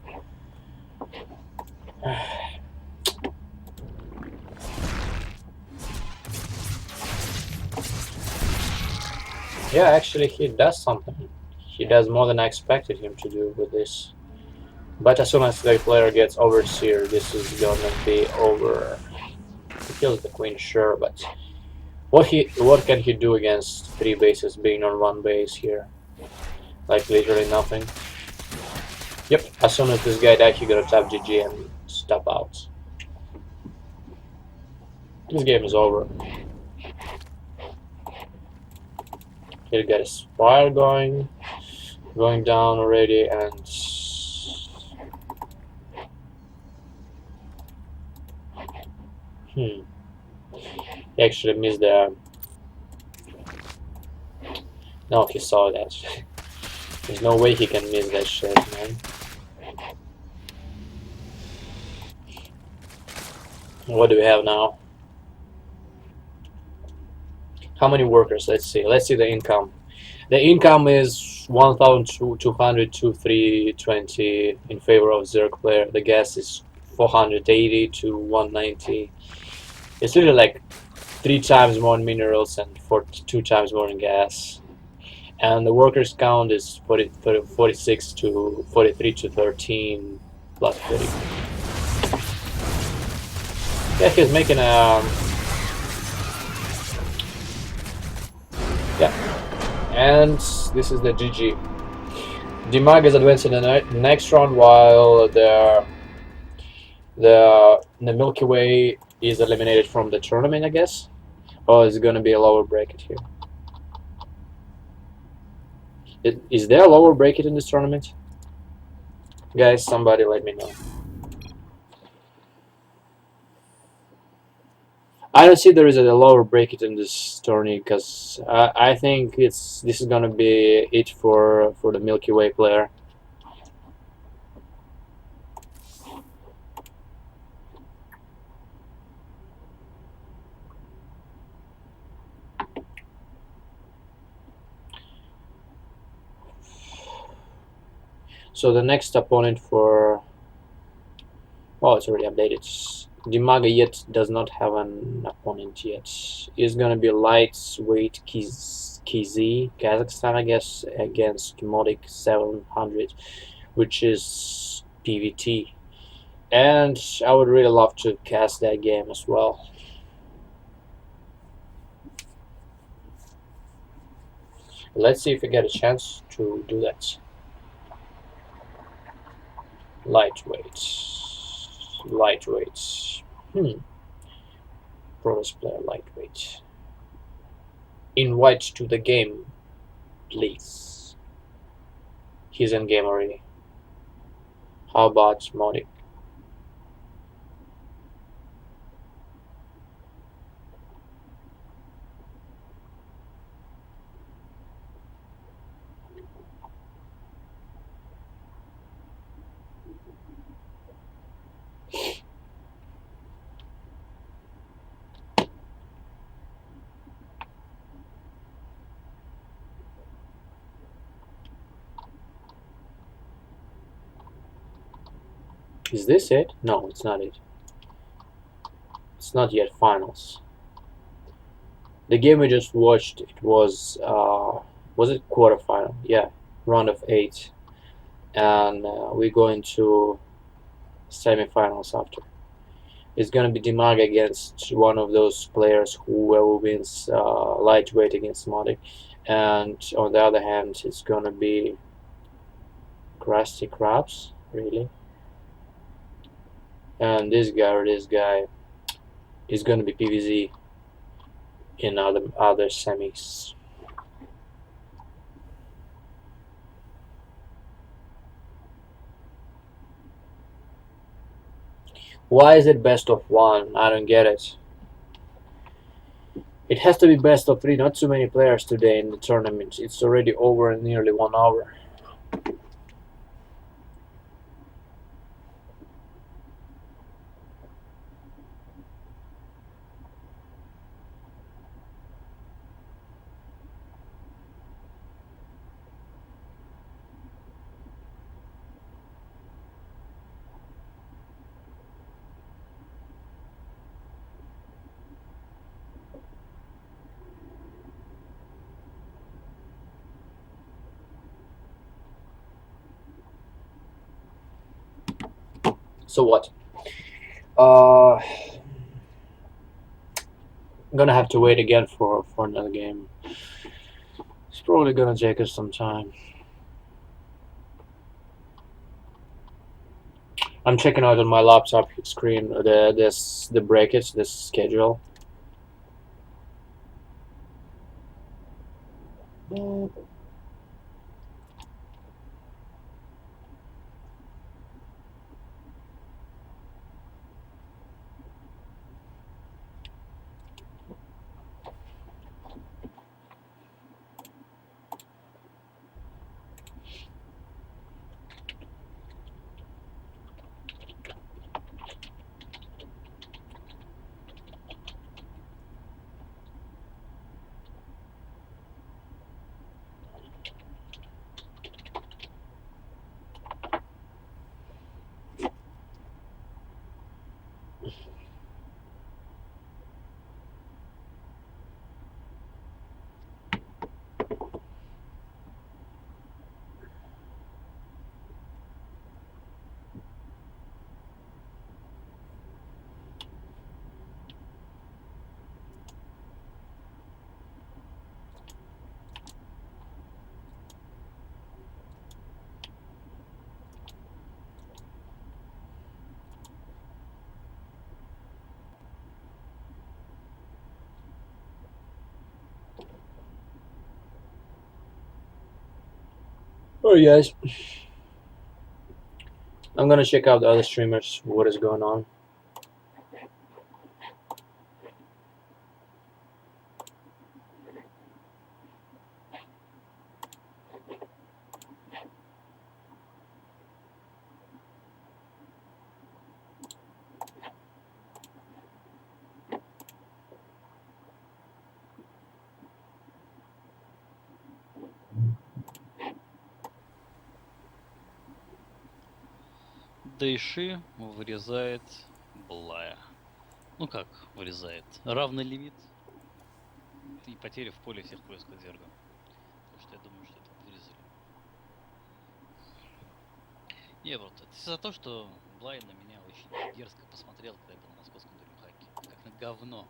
[SPEAKER 1] Yeah, actually he does something. He does more than I expected him to do with this. But as soon as the player gets overseer, this is gonna be over. He kills the queen, sure, but what can he do against 3 bases being on 1 base here? Like literally nothing. Yep, as soon as this guy died, he gotta tap GG and step out. This game is over. He'll get a spire going down already, and he actually missed the. No, he saw that. There's no way he can miss that shit, man. What do we have now? How many workers? Let's see the income. The income is 1,200 to 320 in favor of Zerg player. The gas is 480 to 190. It's really like 3 times more in minerals and 2 times more in gas. And the workers count is 46 to 43 to 13 plus 30. Yeah, he's making a. Yeah, and this is the GG. Dimaga is advancing in the next round, while the Milky Way is eliminated from the tournament, I guess. Or is it gonna be a lower bracket here? Is there a lower bracket in this tournament? Guys, somebody let me know. I don't see there is a lower bracket in this tourney because I think this is gonna be it for the Milky Way player. So the next opponent for it's already updated. Dimaga yet does not have an opponent yet. It's gonna be lightweight KZ Kazakhstan, I guess, against Modic 700, which is PVT. And I would really love to cast that game as well. Let's see if we get a chance to do that. Lightweight. Pros player lightweight. Invite to the game, please. He's in game already. How about Modic? Is this it? No, it's not it. It's not yet finals. The game we just watched, it was it quarterfinal? Yeah, round of 8, and we're going to semifinals after. It's gonna be Dimaga against one of those players who wins lightweight against Modic, and on the other hand, it's gonna be Krusty Krabs, really. And this guy is gonna be PVZ in other semis. Why is it best of 1? I don't get it. It has to be best of 3. Not too many players today in the tournament. It's already over in nearly 1 hour. So what? I'm gonna have to wait again for another game. It's probably gonna take us some time. I'm checking out on my laptop screen the brackets, this schedule. Alright, guys. I'm gonna check out the other streamers, what is going on.
[SPEAKER 3] Дайши вырезает Блая. Ну как вырезает? Равный лимит и потери в поле всех поисков Зерга. Так что я думаю, что это вырезали. Не, вот это за то, что Блай на меня очень дерзко посмотрел, когда я был на московском дурюхаке. Как на говно.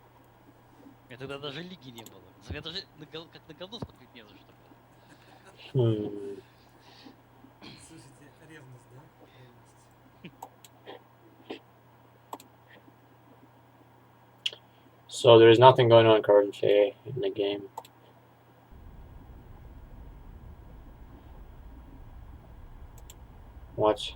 [SPEAKER 3] Это тогда даже лиги не было. За меня даже как на говно смотреть не за что было.
[SPEAKER 5] Слушайте, ревность, да? Ревность.
[SPEAKER 1] So there is nothing going on currently in the game. What?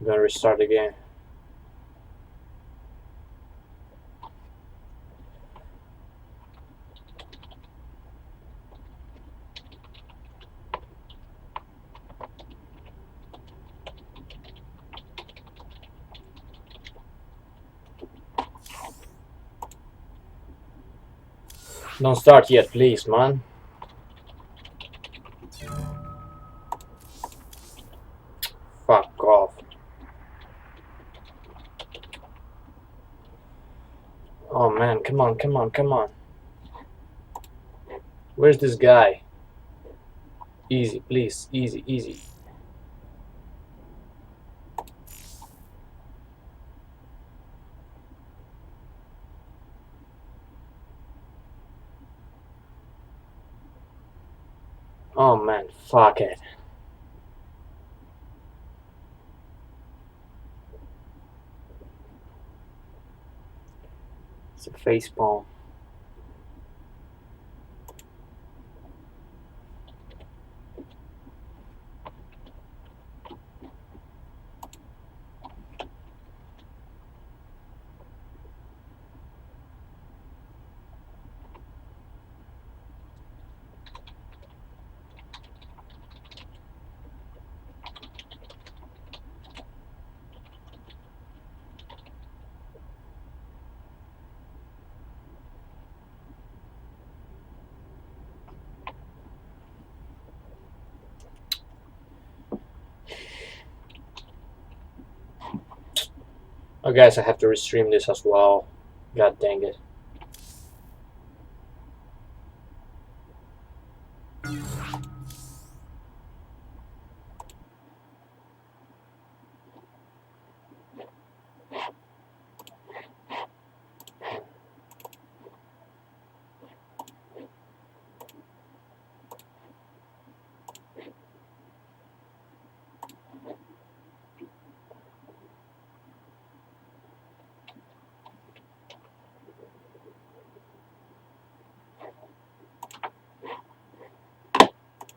[SPEAKER 1] I'm gonna restart the game. Don't start yet, please, man. Fuck off. Oh man, come on, come on, come on. Where's this guy? Easy, please, easy, easy. Oh man, fuck it. It's a facepalm. Oh guys, I have to restream this as well. God dang it.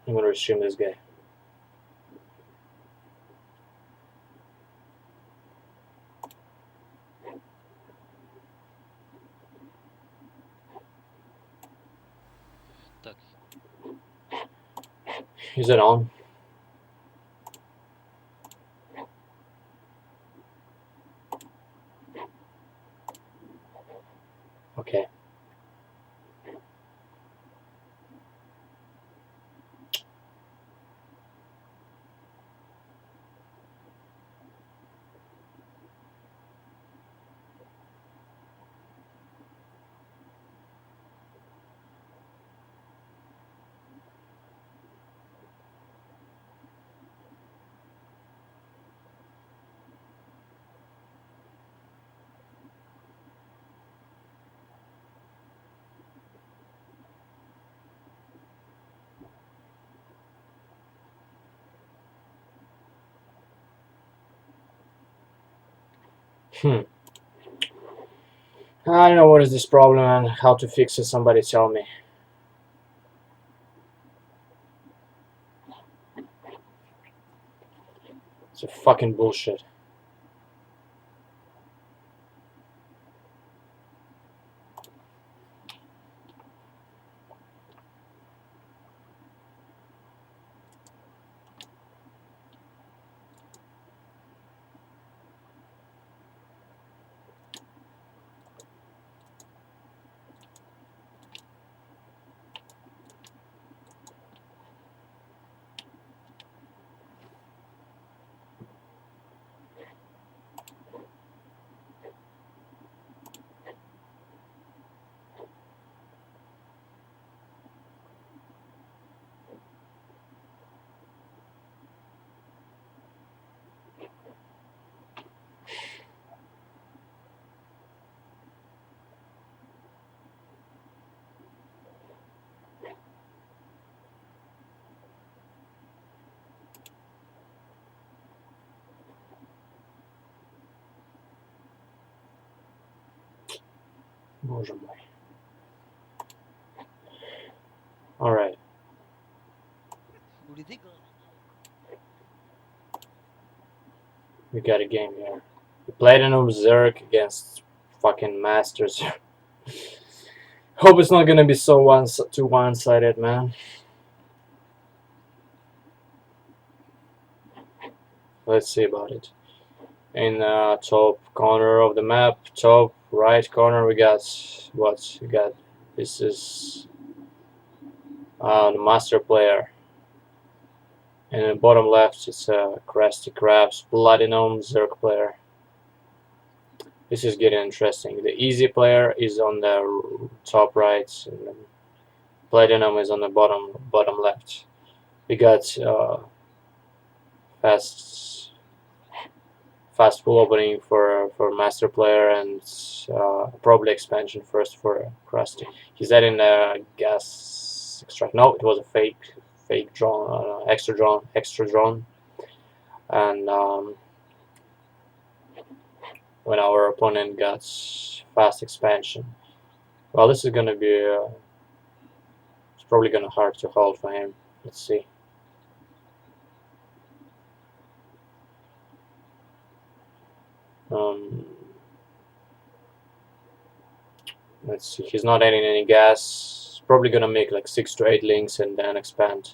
[SPEAKER 1] I'm gonna restream this guy.
[SPEAKER 3] Так,
[SPEAKER 1] Is it on? Okay. I don't know what is this problem and how to fix it. Somebody tell me. It's a fucking bullshit. Боже мой. Alright. We got a game here. Platinum Zerg against fucking Masters. Hope it's not gonna be so too one-sided, man. Let's see about it. In top corner of the map, top right corner, we got what? We got this is the master player. And in the bottom left, it's Krusty Krabs, Platinum Zerg player. This is getting interesting. The easy player is on the top right, and the Platinum is on the bottom left. We got fast pool opening for master player, and probably expansion first for Krusty. He's adding a gas extract. No, it was a fake drone, extra drone, and when our opponent got fast expansion. Well, this is gonna be it's probably gonna hard to hold for him. Let's see. Let's see. He's not adding any gas. Probably gonna make like 6 to 8 links and then expand.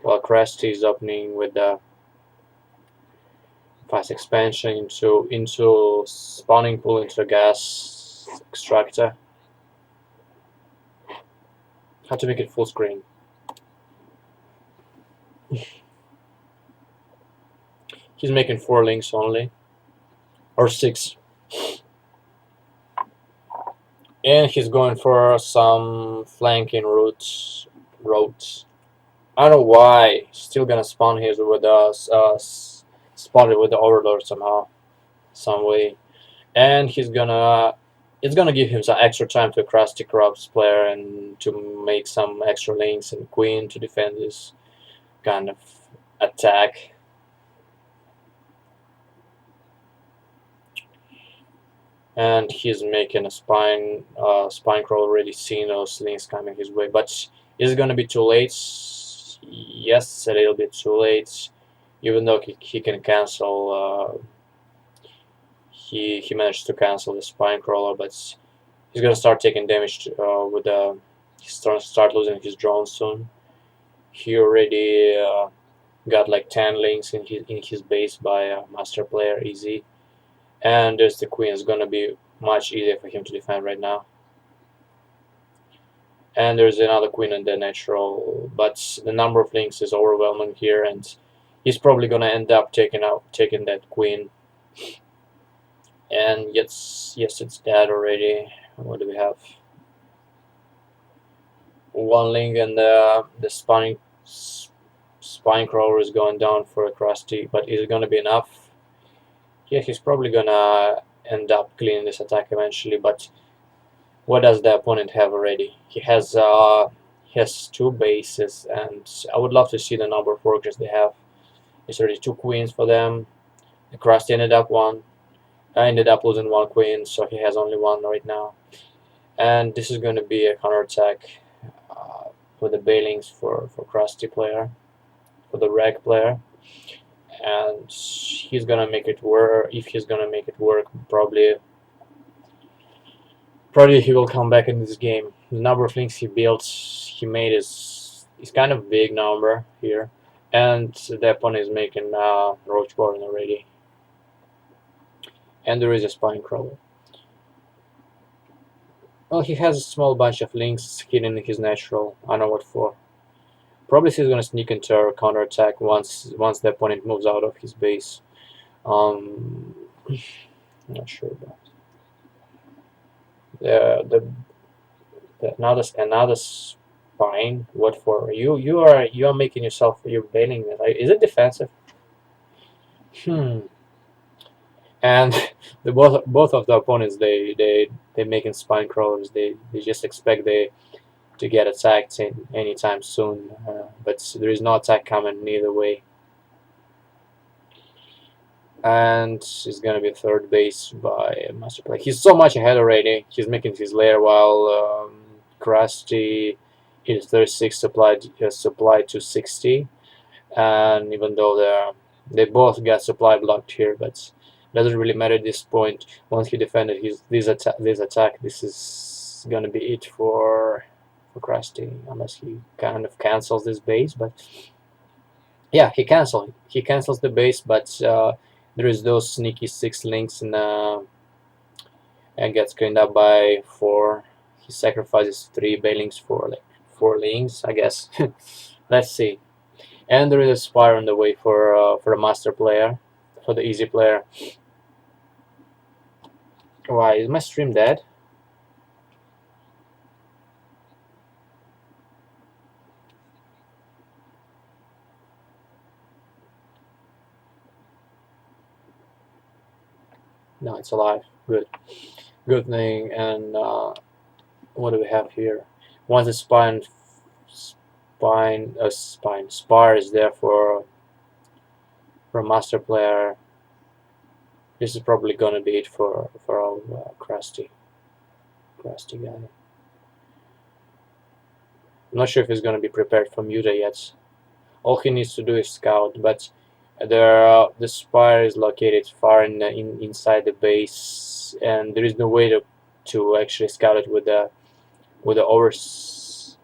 [SPEAKER 1] While Krusty is opening with the fast expansion into spawning pool into a gas extractor. How to make it full screen. He's making 4 links only, or 6, and he's going for some flanking routes. I don't know why. Still gonna spawn here with us. Spotted with the Overlord somehow, some way, and it's gonna give him some extra time to Krusty Krabs player and to make some extra links and Queen to defend this kind of attack. And he's making a spine crawl. Already seeing those links coming his way, but is it gonna be too late? Yes, a little bit too late. Even though he can cancel, he managed to cancel the spine crawler, but he's gonna start taking damage with the. He's start losing his drone soon. He already got like 10 links in his base by master player easy, and there's the Queen. Is gonna be much easier for him to defend right now. And there's another queen in the natural, but the number of links is overwhelming here, and he's probably gonna end up taking that queen. And yes, it's dead already. What do we have? One link, and the spine crawler is going down for a crusty, but is it gonna be enough? Yeah, he's probably gonna end up cleaning this attack eventually, but what does the opponent have already? He has 2 bases, and I would love to see the number of workers they have. It's already 2 queens for them. The crusty ended up losing 1 queen, so he has only 1 right now. And this is going to be a counterattack for the bailings for crusty player, for the reg player, and he's gonna make it work. If he's gonna make it work, probably he will come back in this game. The number of links he made is kind of big number here, and the opponent is making roach born already, and there is a spine crawler. Well, he has a small bunch of links hidden in his natural. I don't know what for. Probably he's gonna sneak into a counterattack once the opponent moves out of his base. I'm not sure about another spine. What for? You are making yourself, you're bailing it. Is it defensive? And both of the opponents, they making spine crawlers. They just expect to get attacked anytime soon, but there is no attack coming either way. And it's gonna be third base by Master Play. He's so much ahead already. He's making his lair while Crusty is 36 supplied to 60, and even though they both got supply blocked here, but doesn't really matter at this point. Once he defended this attack, this is gonna be it for Crusty, unless he kind of cancels this base. But yeah, he cancels the base, but there is those sneaky 6 links and gets cleaned up by 4. He sacrifices 3 bailings for like 4 links, I guess. Let's see. And there is a spire on the way for a master player, for the easy player. Why is my stream dead? No, it's alive. Good thing. And what do we have here? Once the spire is there for a master player, this is probably gonna be it for our crusty guy. I'm not sure if he's gonna be prepared for Muta yet. All he needs to do is scout, but the spire is located far inside the base, and there is no way to actually scout it with the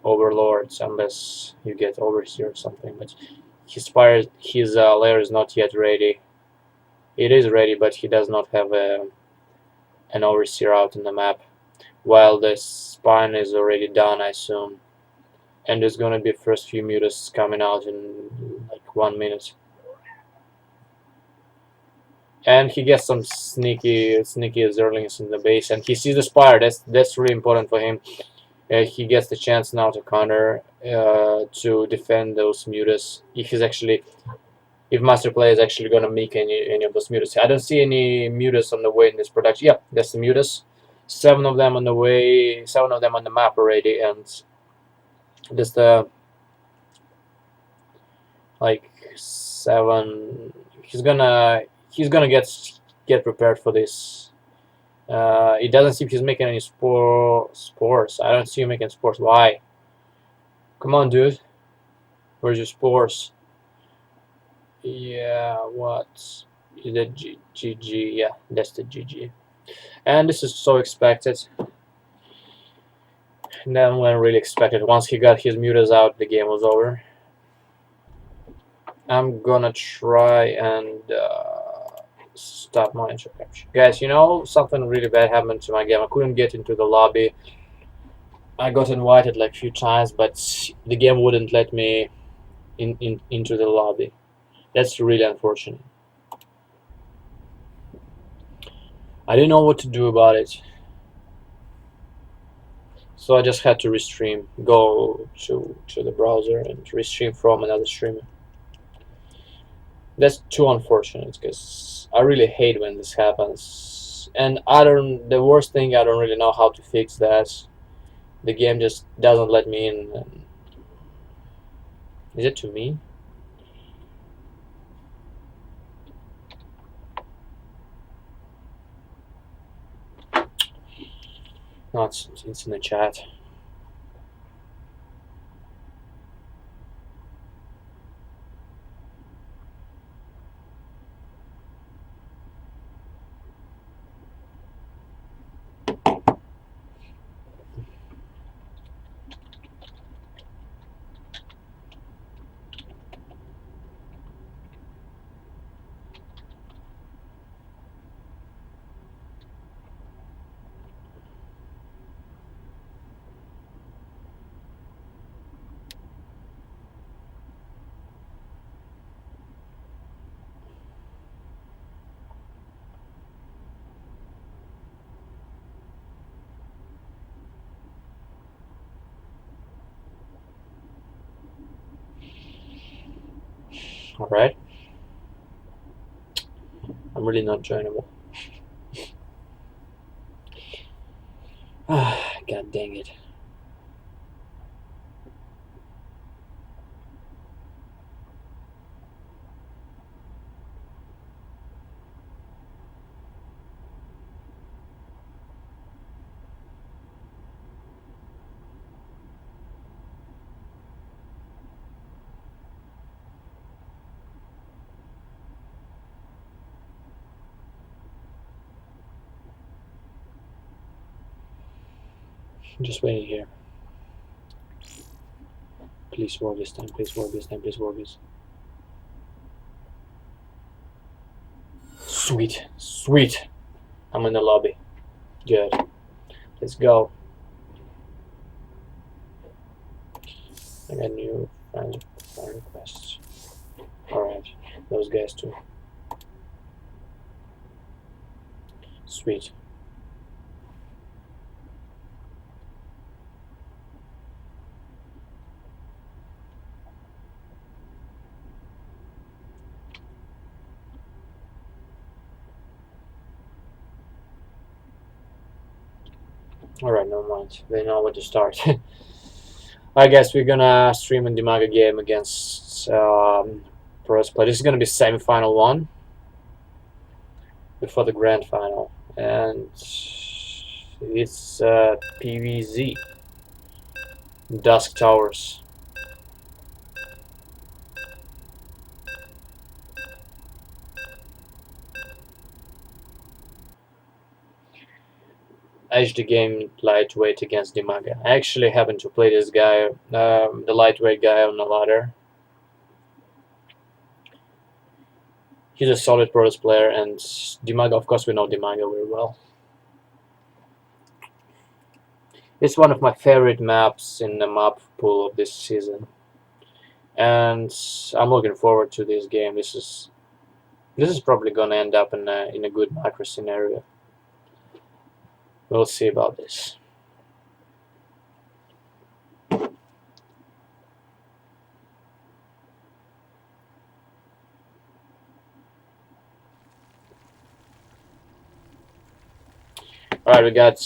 [SPEAKER 1] overlords, unless you get overseer or something. But his lair is not yet ready. It is ready, but he does not have an overseer out in the map, while the spine is already done, I assume. And there's gonna be first few mutas coming out in like 1 minute. And he gets some sneaky Zerlings in the base, and he sees the spire. That's really important for him. He gets the chance now to counter, to defend those mutas. If Master Play is actually gonna make any of those mutas. I don't see any mutas on the way in this production. Yeah, that's the mutas. 7 of them on the way. 7 of them on the map already, and just like 7. He's gonna get prepared for this. It doesn't seem he's making any spores. I don't see him making spores. Why? Come on, dude. Where's your spores? Yeah, what? Is that GG? Yeah, that's the GG. And this is so expected. And then when really expected, once he got his mutas out, the game was over. I'm gonna try and Stop monitor capture. Guys, you know, something really bad happened to my game. I couldn't get into the lobby. I got invited like a few times, but the game wouldn't let me into the lobby. That's really unfortunate. I didn't know what to do about it. So I just had to restream, go to the browser and restream from another streamer. That's too unfortunate because I really hate when this happens. And the worst thing, I don't really know how to fix that. The game just doesn't let me in. Is it to me? No, it's in the chat. Alright. I'm really not joinable. God dang it. I'm just waiting here. Please work this time, please work this time, please work this. Sweet, sweet. I'm in the lobby. Good. Let's go. I got new friend requests. Alright, those guys too. Sweet. Alright, no mind. They know where to start. I guess we're gonna stream a Dimaga game against Prosper. This is gonna be semi-final one before the grand final, and it's PVZ Dusk Towers. HD game lightweight against Dimaga. I actually happen to play this guy, the lightweight guy on the ladder. He's a solid Protoss player, and Dimaga, of course we know Dimaga very well. It's one of my favorite maps in the map pool of this season. And I'm looking forward to this game. This is probably gonna end up in a good macro scenario. We'll see about this. Alright, we got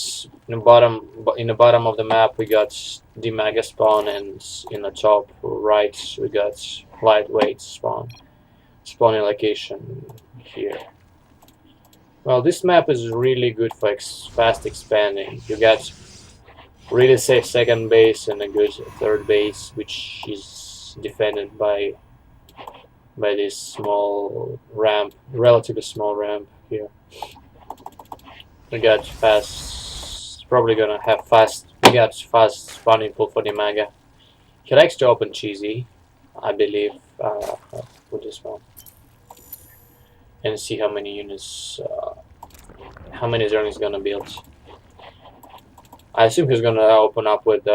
[SPEAKER 1] in the bottom of the map we got Dimaga spawn, and in the top right we got lightweight spawning location here. Well, this map is really good for fast expanding. You got really safe second base and a good third base, which is defended by this small ramp, relatively small ramp here. We got fast, probably gonna have fast. We got fast spawning pool for Dimaga. He likes to open cheesy, I believe, with this one. and see how many units, how many Zerg he's gonna build. I assume he's gonna open up with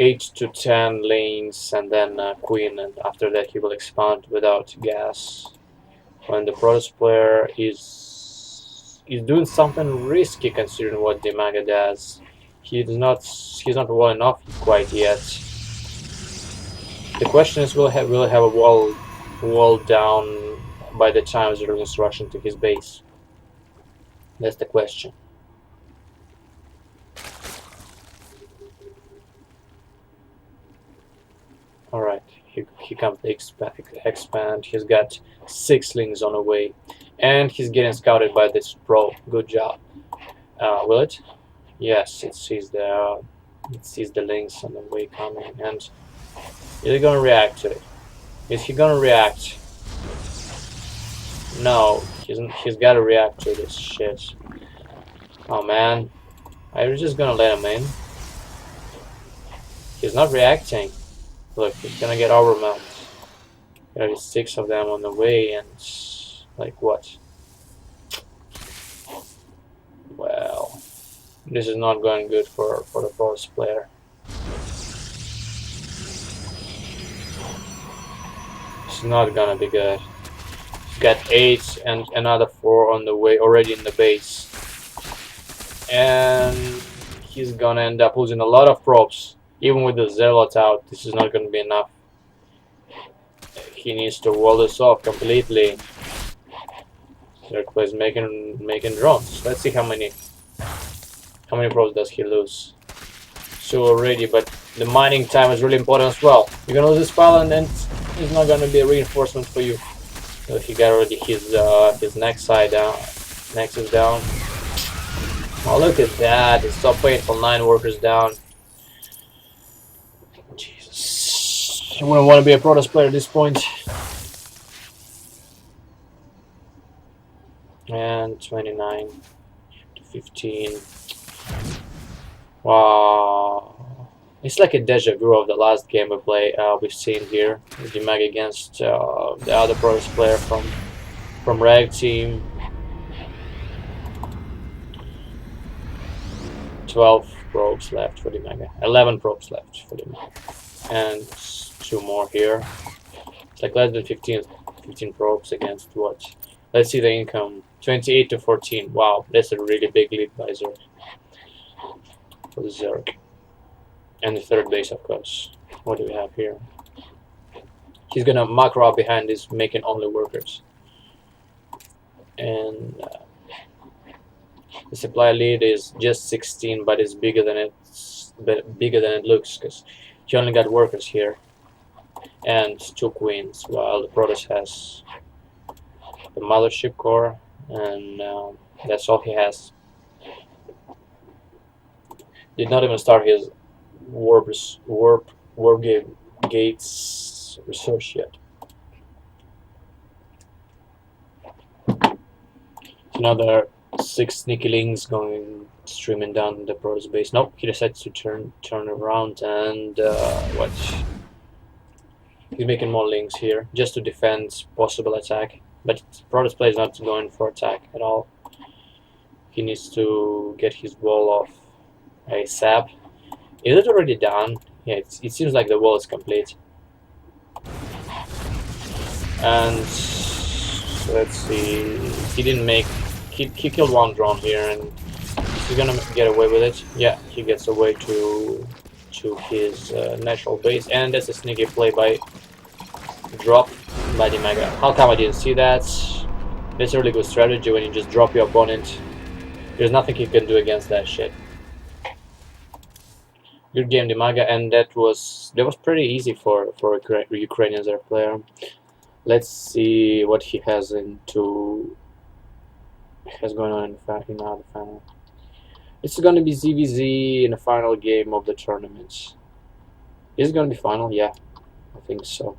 [SPEAKER 1] 8 to 10 lanes and then Queen, and after that he will expand without gas. When the Protoss player is doing something risky considering what Dimaga does. He's not well enough quite yet. The question is, will he have a wall down by the time Zerg is rushing to his base? That's the question. Alright, he comes to expand. He's got 6 lings on the way. And he's getting scouted by this pro. Good job. Will it? Yes, it sees the links on the way coming. And is he gonna react to it? Is he gonna react? No, he's gotta react to this shit. Oh man. I'm just gonna let him in. He's not reacting. Look, he's gonna get overwhelmed. There is 6 of them on the way, and like what? Well, this is not going good for the Protoss player. It's not gonna be good. He's got 8 and another 4 on the way already in the base, and he's gonna end up losing a lot of probes. Even with the Zealot out, this is not gonna be enough. He needs to wall this off completely. Zerg is making drones. Let's see how many probes does he lose. 2 already, but the mining time is really important as well. You're gonna lose this pile, and then it's not gonna be a reinforcement for you. So he got already his next side down. Next is down. Oh, look at that! It's so painful. 9 workers down. Jesus, I wouldn't want to be a Protoss player at this point. And 29 to 15. Wow. It's like a deja vu of the last game we've seen here. Dimaga against the other Protoss player from Rag Team. 12 probes left for Dimaga. 11 probes left for Dimaga. And 2 more here. It's like less than 15 probes against what? Let's see the income. 28 to 14. Wow, that's a really big lead by Zerg. For the Zerg. And the third base, of course. What do we have here? He's gonna macro up behind this, making only workers. And the supply lead is just 16, but it's bigger than it looks, because he only got workers here and 2 queens, while the Protoss has the mothership core, and that's all he has. Did not even start his warp gates research yet. So now there are 6 sneaky links going streaming down the Protoss base. Nope, he decides to turn around and what? He's making more links here just to defend possible attack. But Protoss player is not going for attack at all. He needs to get his wall off ASAP. Is it already done? Yeah, it seems like the wall is complete. And let's see. He didn't make. He killed 1 drone here, and he's gonna get away with it. Yeah, he gets away to his natural base, and that's a sneaky play by drop by Dimaga. How come I didn't see that? That's a really good strategy when you just drop your opponent. There's nothing you can do against that shit. Good game, Dimaga, and that was pretty easy for a Ukrainian Zerg player. Let's see what he has going on in the final. It's gonna be ZVZ in the final game of the tournament. Is it gonna be final? Yeah, I think so.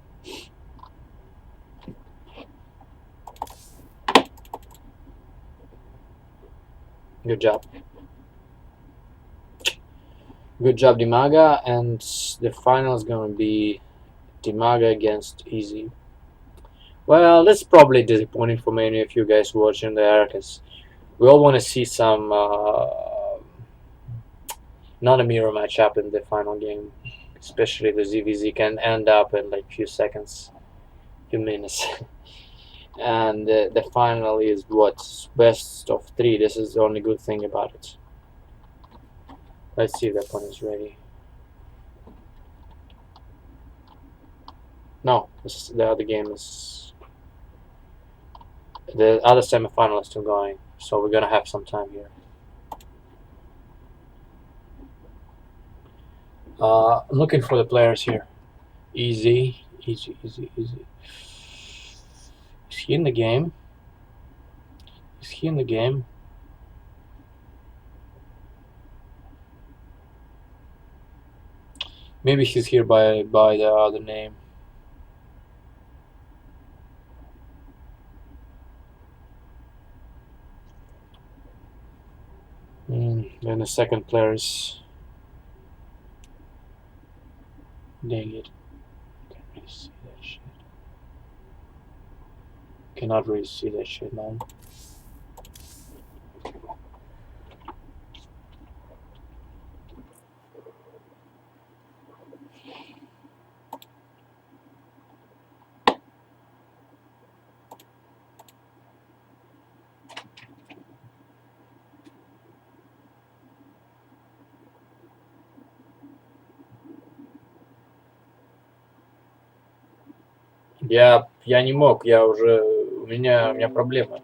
[SPEAKER 1] Good job. Good job, Dimaga, and the final is gonna be Dimaga against Easy. Well, that's probably disappointing for many of you guys watching there, because we all want to see some not a mirror matchup in the final game, especially the ZVZ can end up in like few seconds, few minutes. And the final is what, best of 3. This is the only good thing about it. Let's see if the opponent is ready. No, the other game is, the other semifinal is still going, so we're gonna have some time here. I'm looking for the players here. Easy. Is he in the game? Is he in the game? Maybe he's here by the other name. Then the second player is. Dang it. Can't really see that shit. Cannot really see that shit, man. Я не мог, я уже, у меня проблема.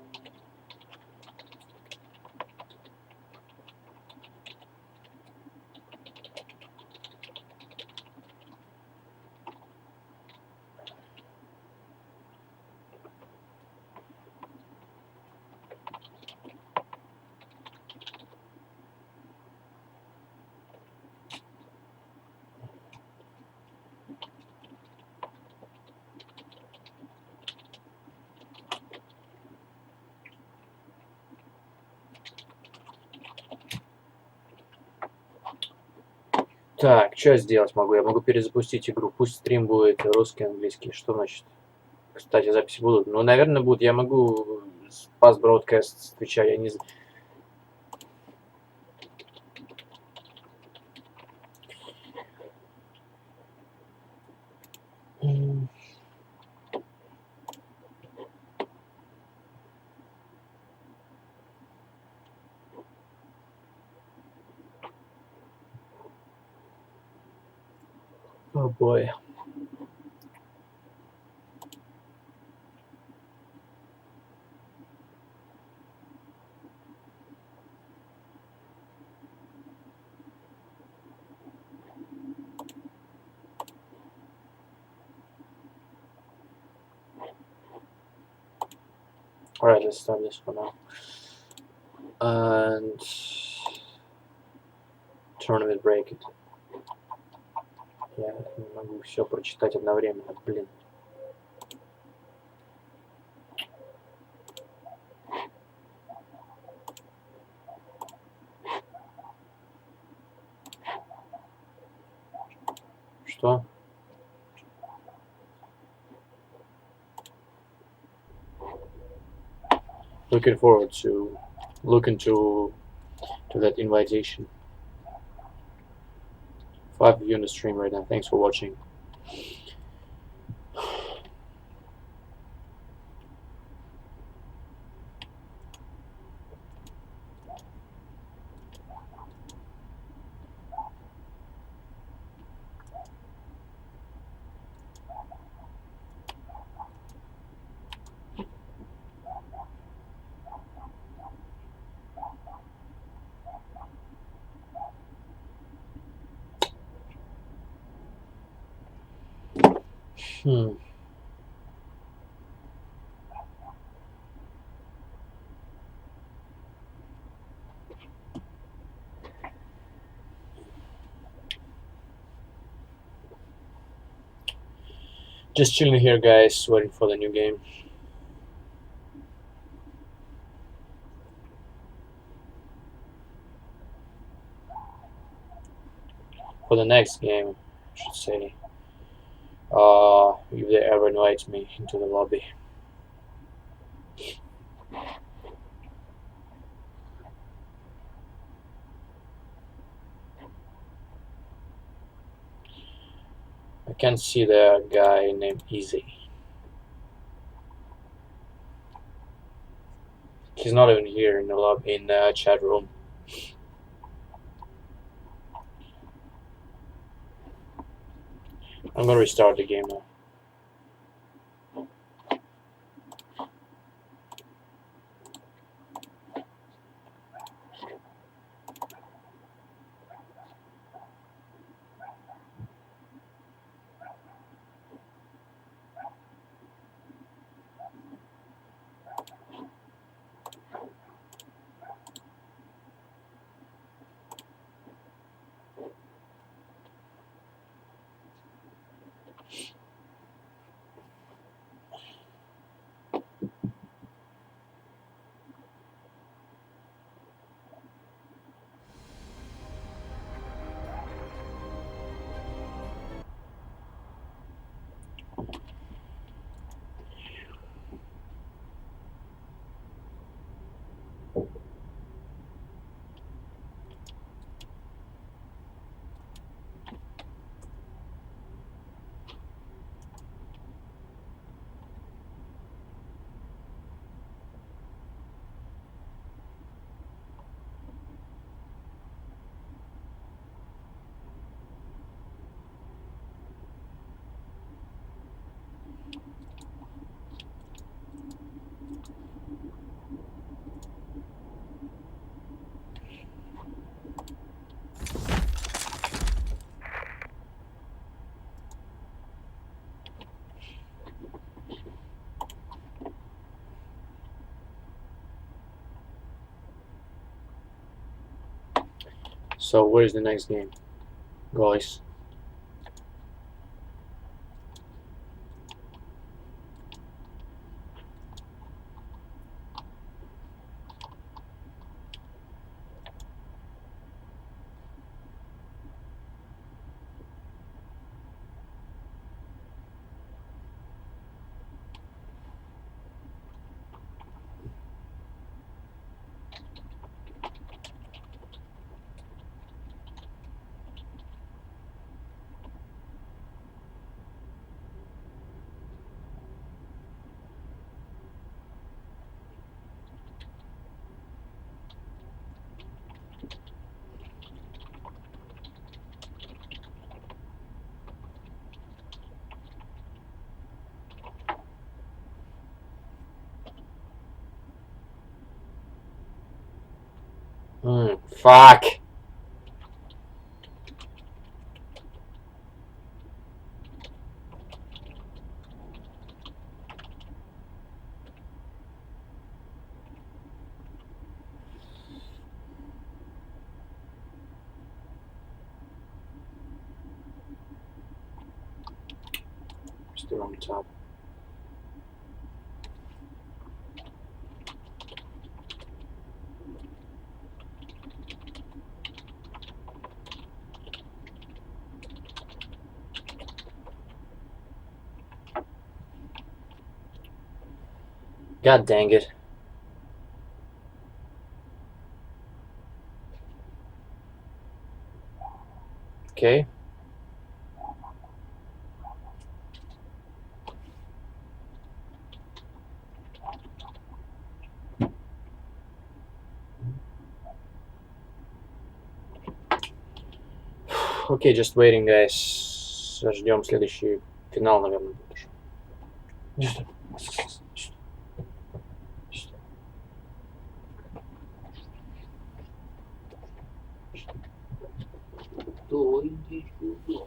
[SPEAKER 1] Так, что я сделать могу? Я могу перезапустить игру. Пусть стрим будет русский, английский. Что значит? Кстати, записи будут. Ну, наверное, будут. Я могу пас бродкаст с Твича, я не знаю. Oh boy. Alright, let's start this for now. And tournament break it. Я не могу все прочитать одновременно, блин. Что? Looking forward to look into that invitation. 5 of you on the stream right now. Thanks for watching. Just chilling here, guys, waiting for the new game. For the next game, I should say. If they ever invite me into the lobby. can't see the guy named Easy. He's not even here in the chat room. I'm gonna restart the game now. So where's the next game, guys? Fuck. It's the wrong tab. God dang it. Okay. Окей, just waiting, guys. Ждем следующий финал, наверное, будет уже. Иди сюда.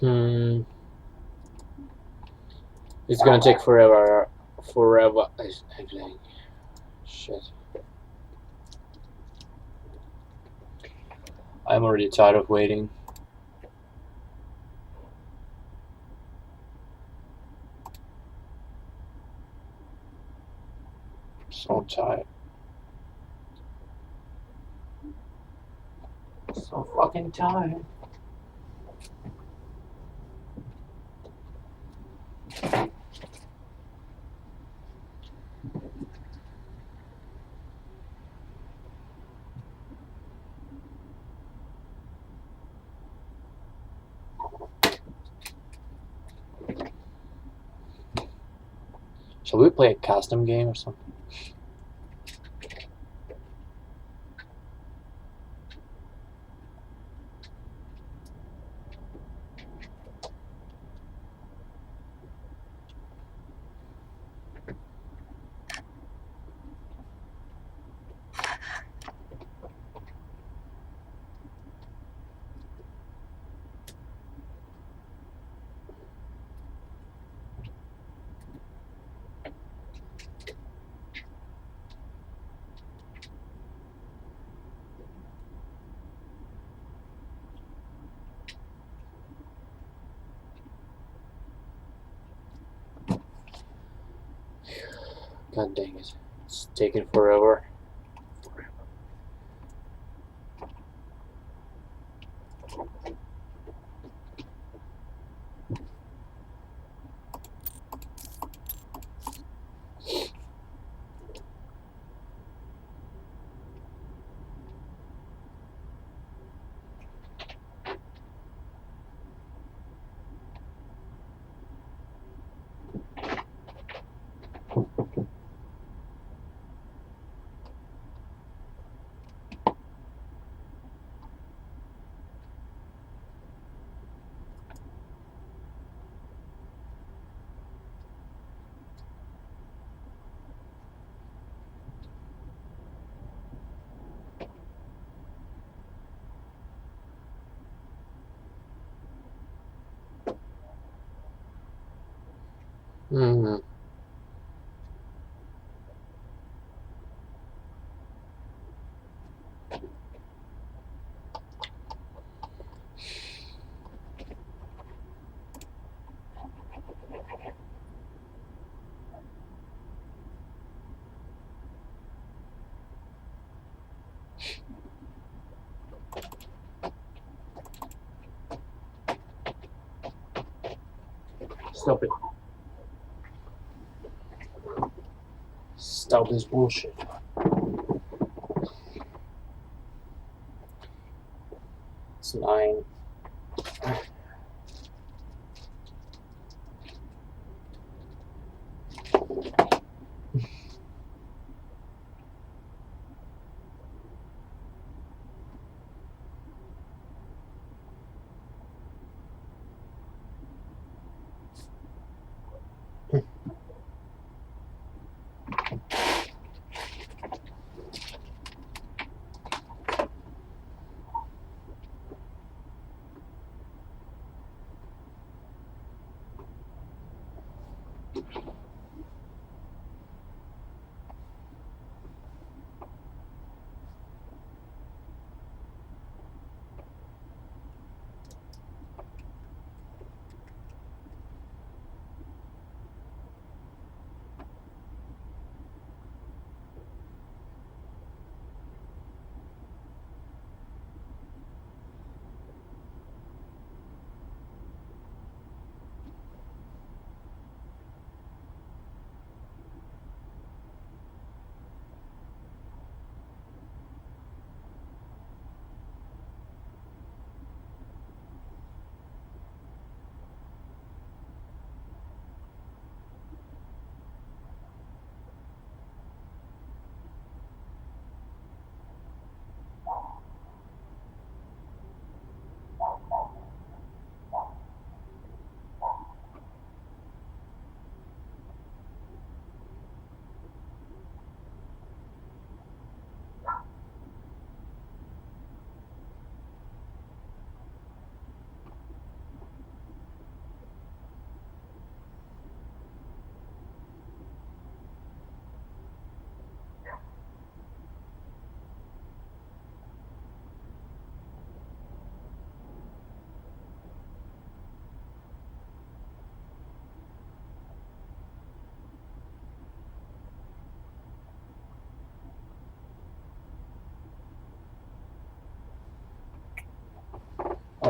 [SPEAKER 1] Hmm. It's gonna take forever. Forever. Shit. I'm already tired of waiting. So tired. So fucking tired. Shall we play a custom game or something? God dang it. It's taking forever. Hmm. Stop it. Stop this bullshit. It's 9.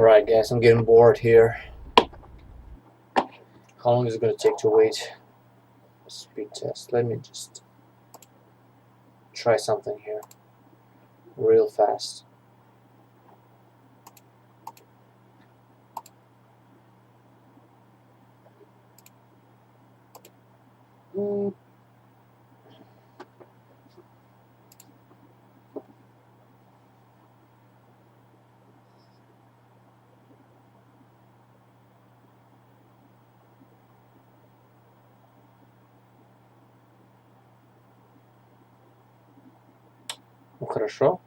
[SPEAKER 1] Alright, guys, I'm getting bored here. How long is it going to take to wait? Speed test. Let me just try something here real fast. Ну, хорошо.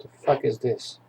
[SPEAKER 1] The fuck is this?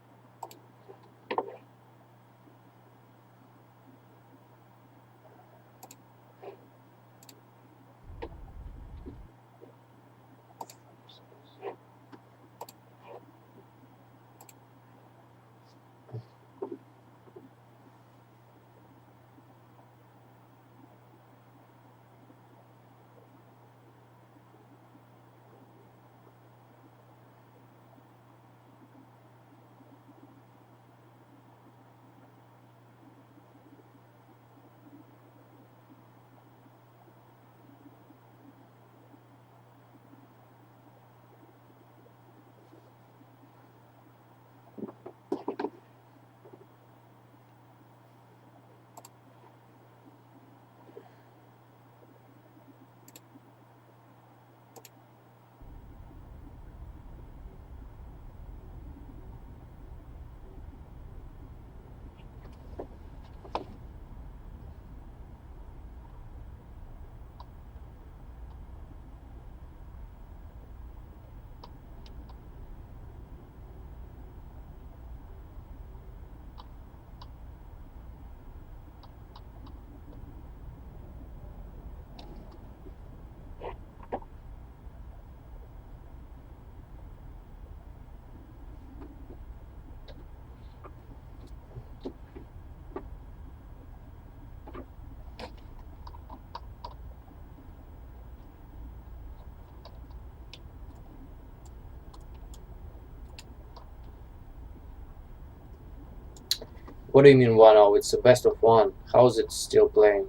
[SPEAKER 1] What do you mean 1-0? It's the best of one. How is it still playing?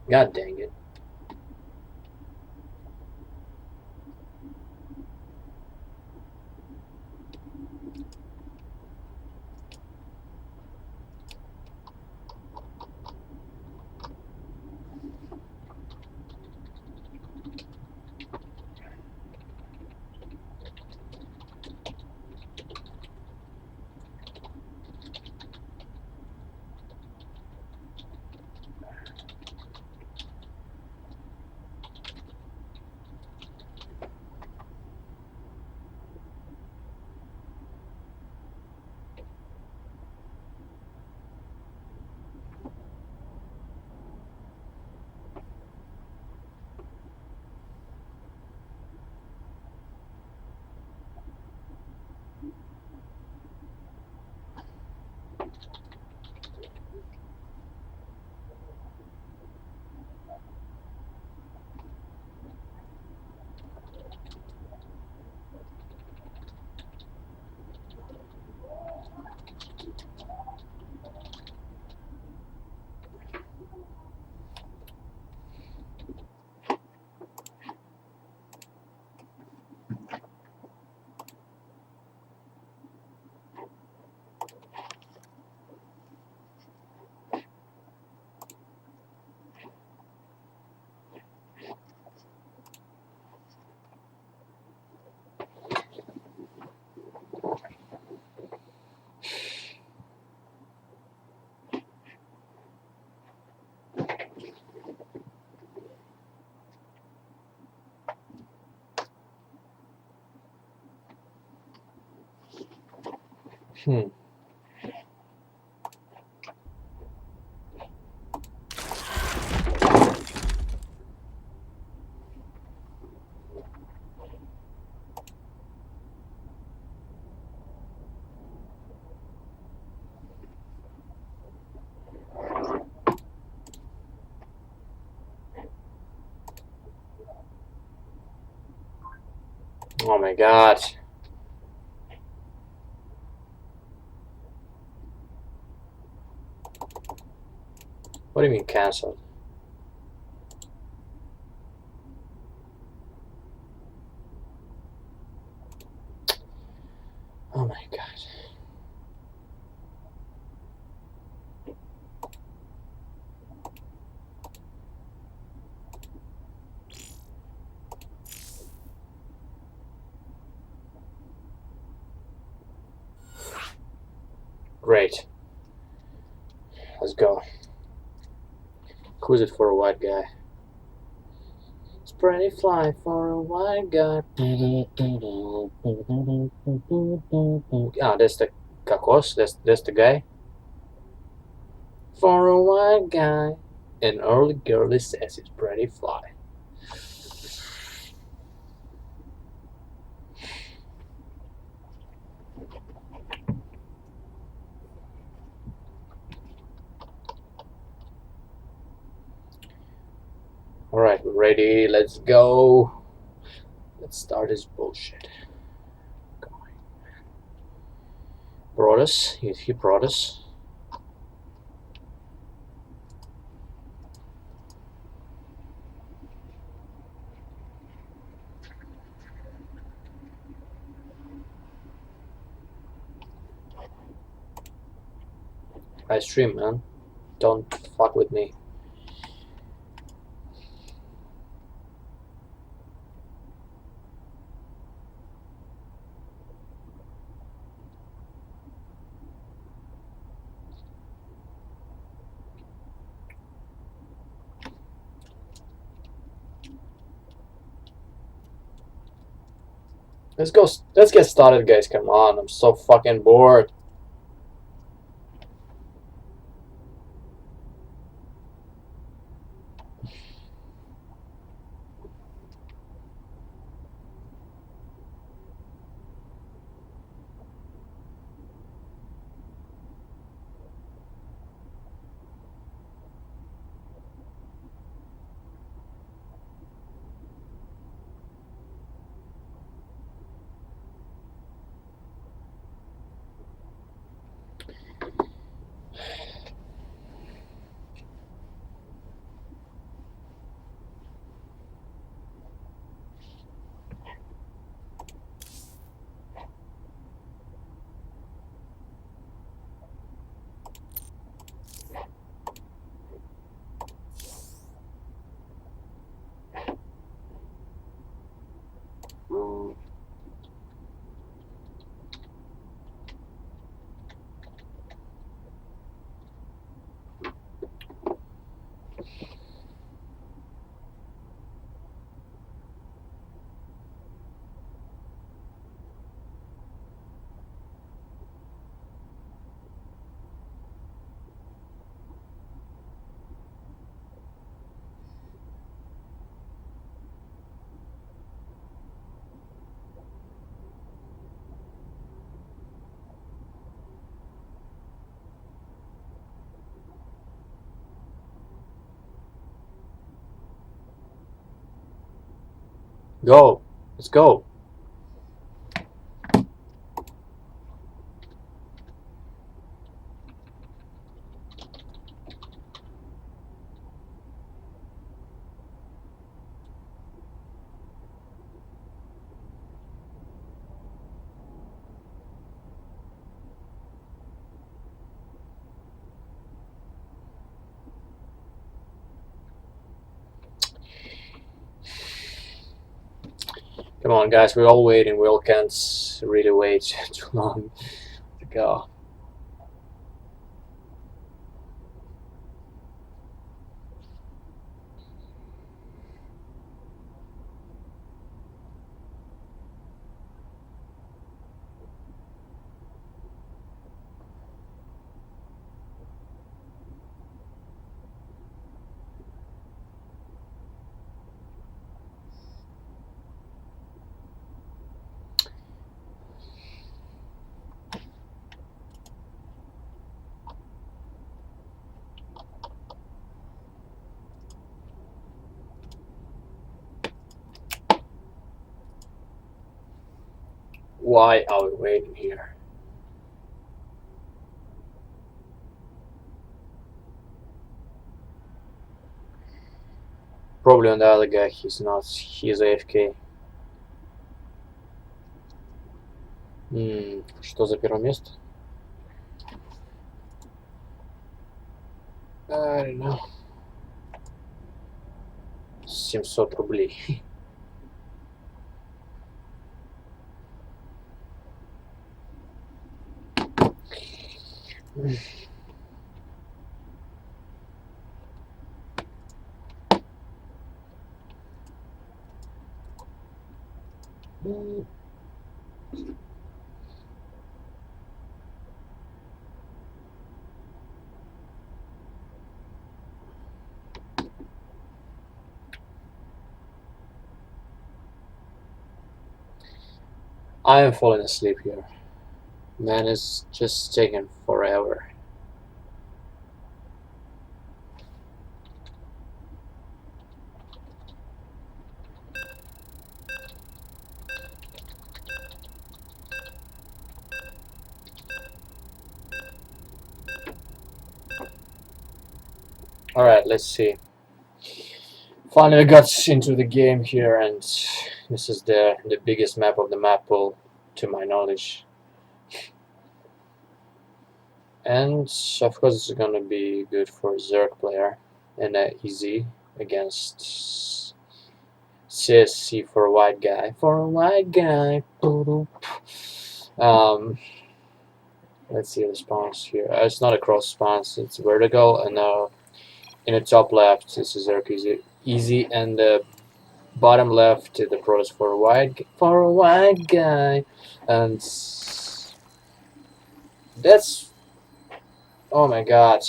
[SPEAKER 1] God dang it. Hmm. Oh my god. What do you mean cancelled? Oh my god. Great. Let's go. Who's it for a white guy? It's pretty fly for a white guy. Ah, that's the Kakos. That's the guy. For a white guy, an early girlie says it's pretty fly. Alright, we're ready. Let's go. Let's start this bullshit. Brought us. He brought us. I stream, man. Don't fuck with me. Let's go. Let's get started, guys. Come on. I'm so fucking bored. Go. Let's go. Come on, guys. We're all waiting. We all can't really wait too long to go. Why are we waiting here? Probably on the other guy, he's not, he's AFK. Что за первое место? I don't know. 700 рублей. I am falling asleep here. Man, it's just taking forever. Alright, let's see. Finally got into the game here, and this is the biggest map of the map pool, to my knowledge. And of course it's gonna be good for Zerg player and easy against CSC for a white guy. For a white guy. Let's see the spawns here. It's not a cross spawns, it's vertical, and in the top left this is Zerg easy, and the bottom left the pros for a white guy, and that's, oh my god.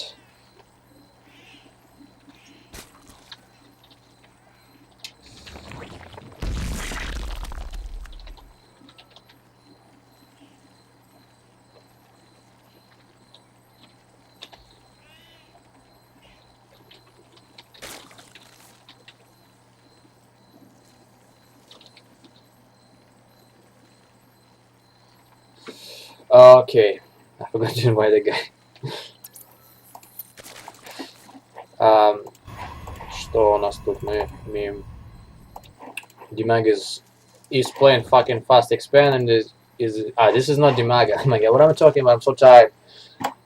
[SPEAKER 1] Okay, I forgot to invite the guy. Что у нас тут мы имеем? Dimag is playing fucking fast expand, and this is not Dimag. Oh my god, what am I talking about? I'm so tired.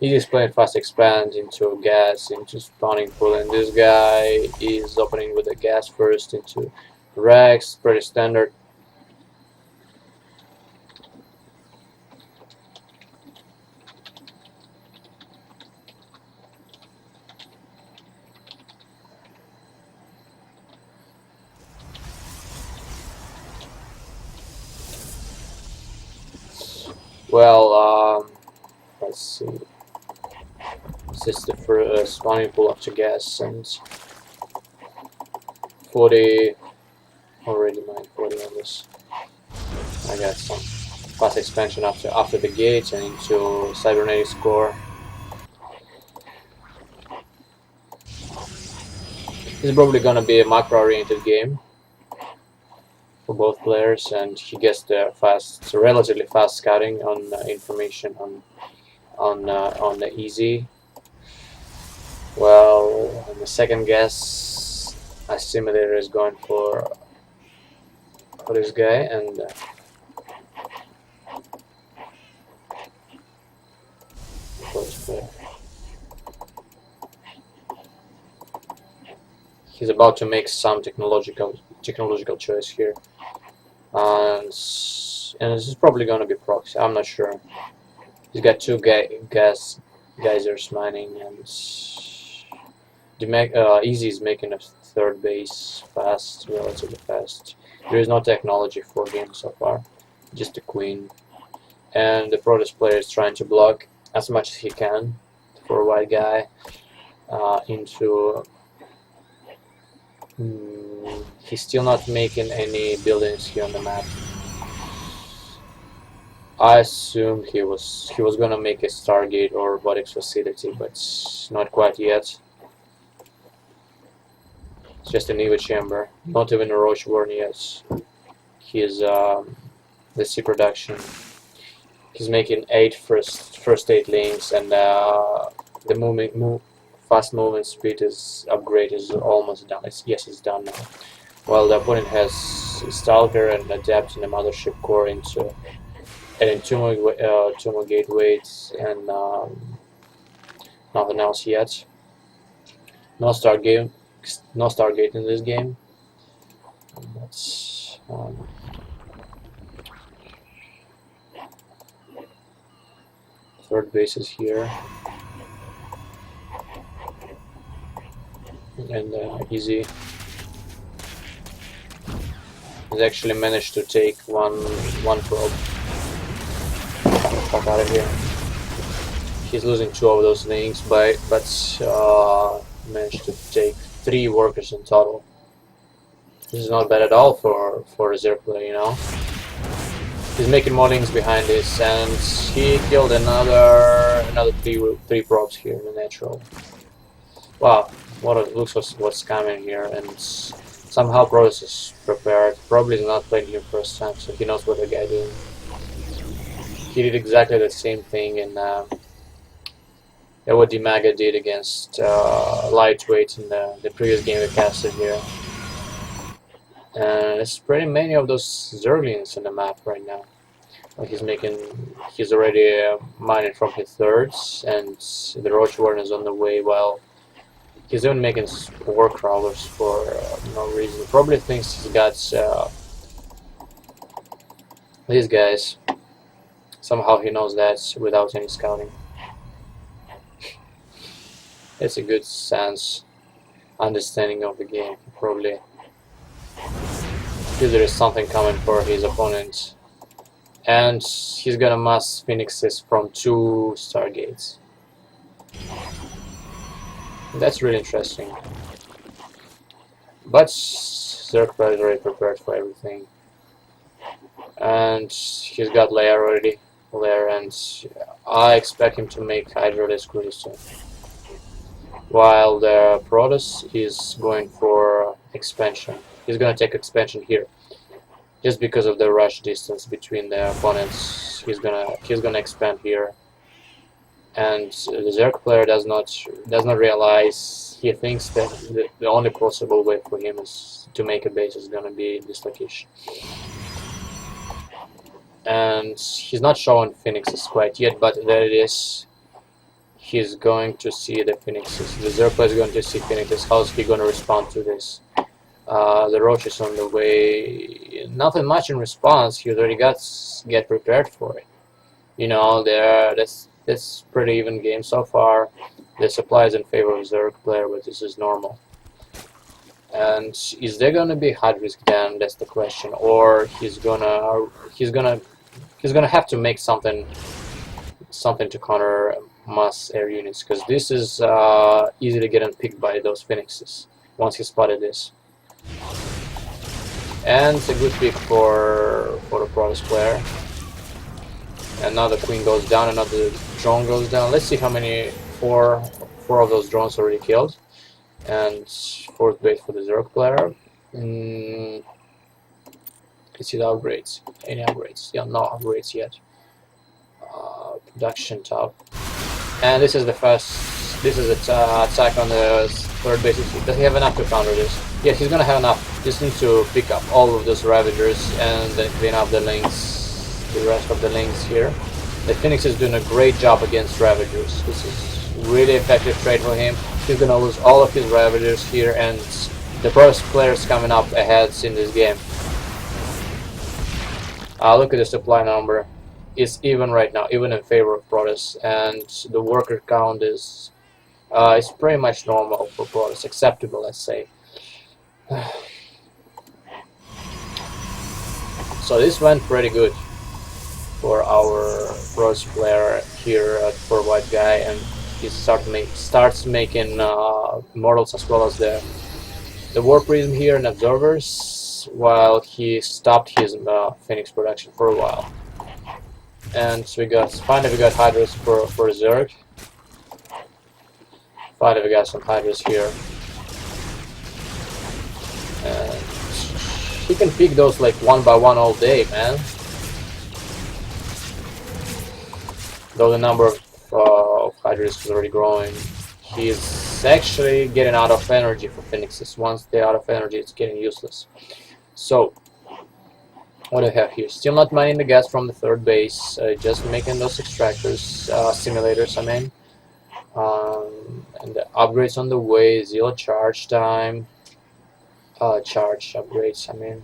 [SPEAKER 1] He is playing fast expand into gas, into spawning pool, and this guy is opening with the gas first into Rex, pretty standard. Well, let's see. This is the first spawning pool after gas, and 40 already mined 40 on this. I got some fast expansion after the gate and into cybernetics core. This is probably gonna be a macro-oriented game for both players, and he gets the relatively fast scouting on information on the easy. Well, on the second guess, Assimilator is going for this guy, and first player. He's about to make some technological choice here, and this is probably gonna be proxy. I'm not sure. He's got two geysers mining, and Easy is making a third base fast, relatively fast. There is no technology for him so far, just a queen, and the Protoss player is trying to block as much as he can for a white guy into. He's still not making any buildings here on the map. I assumed he was gonna make a Stargate or robotics facility, but not quite yet. It's just an EVA chamber, not even a Roach Warren yet. He's the C production He's making first 8 links, and the fast movement speed is upgrade is almost done. Yes, it's done now. While the opponent has Stalker and adapting the Mothership Core into adding 2 more gateways and nothing else yet. No Stargate in this game. Let's third base is here, and Easy has actually managed to take one probe. Fuck out of here. He's losing 2 of those links, but managed to take 3 workers in total. This is not bad at all for a Zerg player, you know. He's making more links behind this, and he killed another 3 probes here in the natural. Wow, looks what's coming here, and somehow Protoss is prepared. Probably is not playing here first time, so he knows what the guy doing. He did exactly the same thing in what Dimaga did against Lightweight in the previous game we casted here. And there's pretty many of those Zerglings in the map right now. He's already mining from his thirds, and the Roach Warden is on the way. While he's even making Spore Crawlers for no reason. Probably thinks he's got these guys. Somehow he knows that without any scouting. It's a good sense understanding of the game. Probably feels there is something coming for his opponent, and he's gonna mass Phoenixes from 2 Stargates. That's really interesting. But Zerg is already prepared for everything, and he's got Lair already. And I expect him to make Hydra Disc really soon. While the Protoss is going for expansion. He's gonna take expansion here, just because of the rush distance between the opponents. He's gonna expand here, and the Zerg player does not realize. He thinks that the only possible way for him is to make a base is gonna be Dislocation. And he's not showing Phoenixes quite yet, but there it is. He's going to see the Phoenixes. The Zerg player is going to see Phoenixes. How's he going to respond to this? The Roach is on the way. Nothing much in response. He already get prepared for it. You know, that's pretty even game so far. The supply is in favor of Zerg player, but this is normal. And is there gonna be hard risk then? That's the question. Or he's gonna have to make something to counter mass air units, because this is easily getting picked by those Phoenixes once he spotted this. And it's a good pick for the Protoss player. Another Queen goes down, another drone goes down. Let's see how many, 4 of those drones already killed. And 4th base for the Zerg player. Let's see the upgrades. Any upgrades? Yeah, no upgrades yet. Production top. And this is the first. This is an attack on the 3rd base. Does he have enough to counter this? Yes, he's gonna have enough. Just need to pick up all of those Ravagers and then clean up the links, the rest of the links here. The Phoenix is doing a great job against Ravagers. This is really effective trade for him. He's gonna lose all of his Ravagers here, and the Protoss players coming up ahead in this game. Look at the supply number. It's even right now, even in favor of Protoss, and the worker count is pretty much normal for Protoss, acceptable, let's say. So this went pretty good for our Protoss player here for White Guy, and he starts making mortals as well as the War Prism here and Observers, while he stopped his Phoenix production for a while. And so finally we got Hydras for Zerg. Finally we got some Hydras here. And he can pick those like one by one all day, man. Though the number of Hydras is already growing, he's actually getting out of energy for Phoenixes. Once they're out of energy, it's getting useless. So, what do I have here? Still not mining the gas from the third base, just making those extractors, simulators, I mean. And the upgrades on the way, 0 charge time. Charge upgrades, I mean.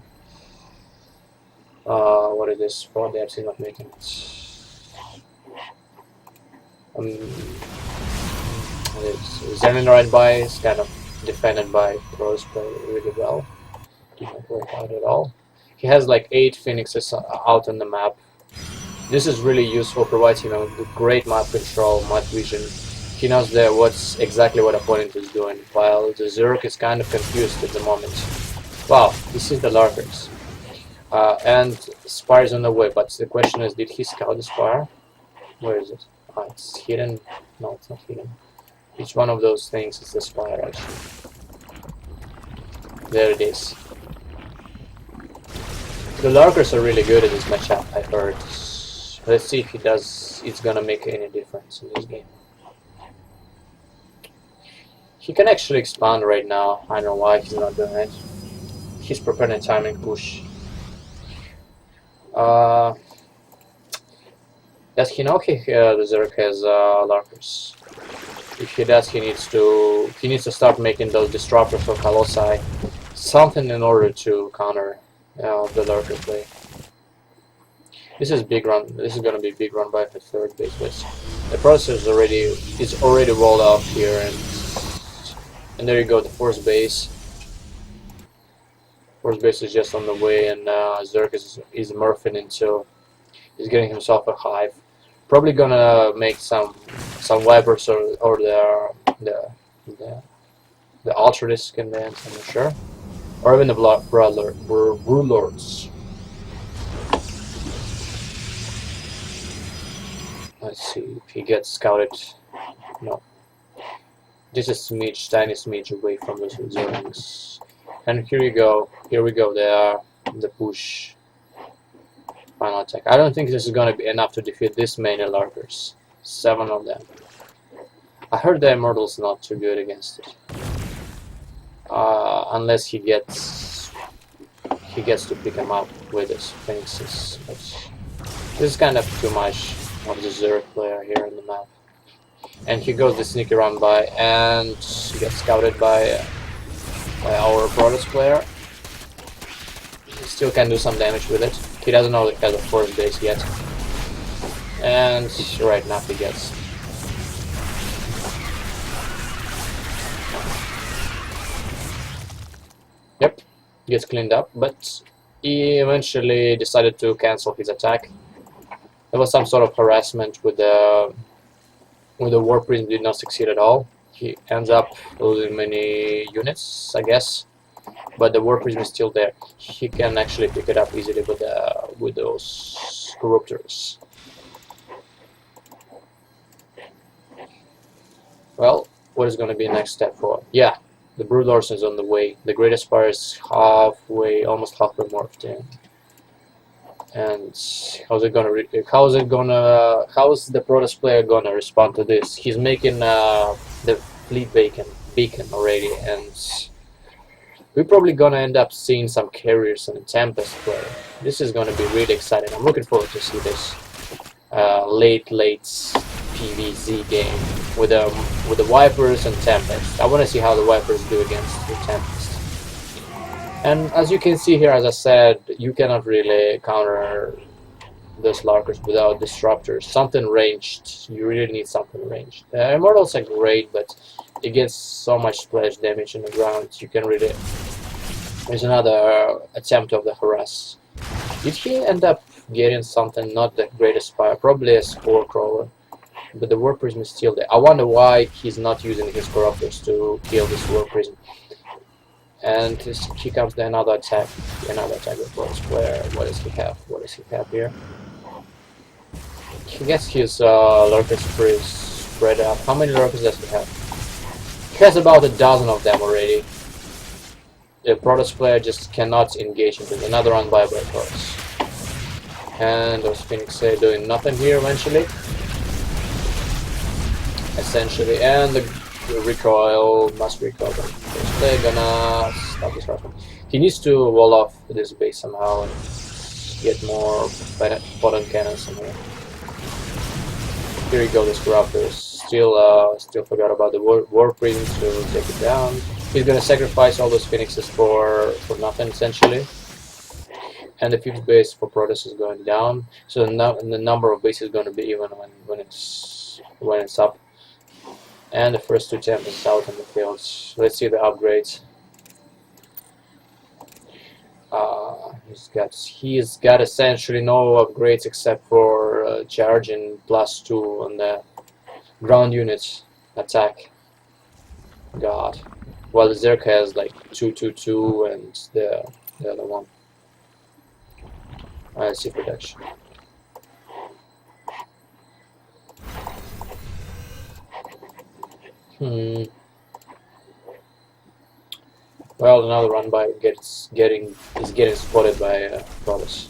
[SPEAKER 1] What is this for? They're still not making it. Zenin right by is kind of defended by Pros play really well. Did not work out at all. He has like 8 Phoenixes out on the map. This is really useful, provides him with great map control, map vision. He knows what's exactly what opponent is doing, while the Zerg is kind of confused at the moment. Wow, this is the Lurkers. And Spire's on the way, but the question is, did he scout the Spire? Where is it? It's hidden. No, it's not hidden. Each one of those things is the Spire, actually. There it is. The Lurkers are really good at this matchup, I heard. Let's see if it's gonna make any difference in this game. He can actually expand right now. I don't know why he's not doing it. He's preparing a timing push. Does he know the Zerg has Lurkers? If he does, he needs to start making those disruptors for Colossi. Something in order to counter the Lurker play. This is big run. This is gonna be big run by the third base, but the process is already rolled out here, and there you go, the fourth base. Fourth base is just on the way, and Zerg is morphing into. He's getting himself a hive. Probably gonna make some Vipers or the Ultra Disc in the end, I'm not sure. Or even the Broodlords. Let's see if he gets scouted. No. Just a smidge, tiny smidge away from those Zerglings. And here we go, they are the push. Final attack. I don't think this is gonna be enough to defeat this many Lurkers. 7 of them. I heard the Immortal's not too good against it. Unless he gets to pick him up with his Phoenixes. But this is kind of too much of the Zerg player here in the map. And he goes the sneaky run by and he gets scouted by our Protoss player. He still can do some damage with it. He doesn't know it has a force base yet. And right now he gets. Yep, gets cleaned up, but he eventually decided to cancel his attack. There was some sort of harassment with the War Prism, did not succeed at all. He ends up losing many units, I guess. But the War Prism is still there. He can actually pick it up easily with those Corruptors. Well, what is going to be the next step for? Yeah, the Broodlords is on the way. The Great Aspire is almost halfway morphed in. And how is the Protoss player gonna respond to this? He's making the fleet beacon already, and we're probably gonna end up seeing some carriers and Tempest play. This is gonna be really exciting. I'm looking forward to see this late PvZ game with the Vipers and Tempest. I want to see how the Vipers do against the Tempest. And as you can see here, as I said, you cannot really counter those Lurkers without disruptors. Something ranged. You really need something ranged. Immortals are great, but it gets so much splash damage in the ground. You can really. There's another attempt of the harass. Did he end up getting something? Not the Great Aspire, probably a Spore Crawler. But the War Prism is still there. I wonder why he's not using his Corruptors to kill this War Prism. And here comes another attack. Another attack with Protoss player. What does he have? What does he have here? He gets his Lurkers pretty spread out. How many Lurkers does he have? He has about a dozen of them already. The Protoss player just cannot engage into another unviable Protoss. And those Phoenix are doing nothing here eventually. essentially, and the recoil must recoil. They're gonna stop this rifle. He needs to wall off this base somehow and get more potent cannons somewhere. Here you go, this Raptors. Still forgot about the war prism to take it down. He's gonna sacrifice all those phoenixes for nothing essentially. And the 5th base for Protoss is going down, so the number of bases is going to be even when it's up. And the first 2 Tempests out in the fields. Let's see the upgrades. He's got essentially no upgrades except for charge and +2 on the ground units attack. God. While the Zerg has like 222 and the other one. Let's see production. Well, another run by is getting spotted by Protoss.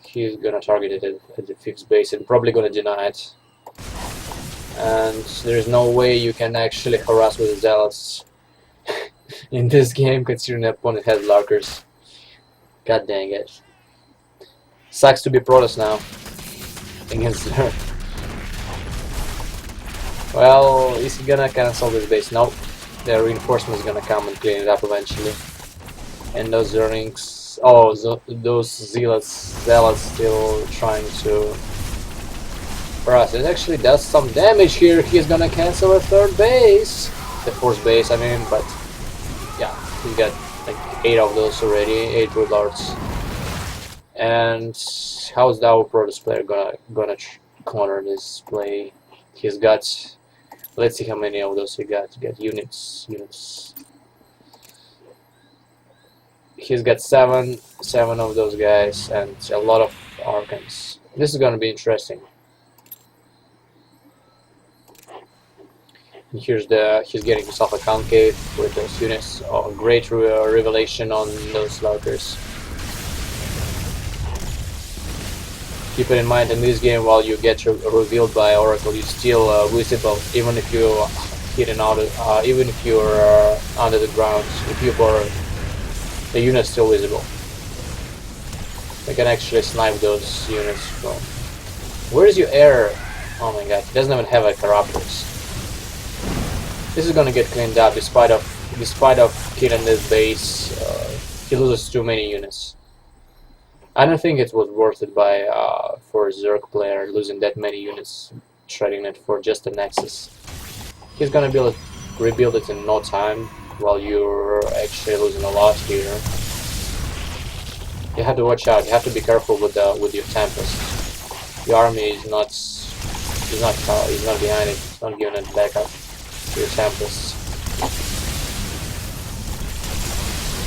[SPEAKER 1] He's gonna target it at the 5th base and probably gonna deny it. And there's no way you can actually harass with the Zealots in this game, considering the opponent has Lurkers. God dang it. Sucks to be Protoss now against her. Well, is he gonna cancel this base? Nope. The reinforcement is gonna come and clean it up eventually. And those earnings, oh, those zealots still trying to harass. It actually does some damage here. He's gonna cancel a 3rd base, the 4th base, I mean. But yeah, he got like 8 of those already, 8 Brood Lords. And how is our Protoss player gonna corner this play? He's got, let's see how many of those he got. He got units. He's got seven of those guys and a lot of Archons. This is gonna be interesting. And he's getting himself a concave with those units. Oh, great revelation on those Lurkers. Keep it in mind, in this game, while you get revealed by Oracle, you're still visible, even if you're hidden out, even if you're under the ground. If you borrow, the unit's still visible. They can actually snipe those units from. Where is your air? Oh my god, he doesn't even have a Corruptors. This is gonna get cleaned up, despite of killing this base. He loses too many units. I don't think it was worth it for a Zerg player losing that many units, trading it for just a Nexus. He's gonna rebuild it in no time, while you're actually losing a lot here. You have to watch out. You have to be careful with your Tempest. The army is not behind it. It's not giving it backup to your Tempest.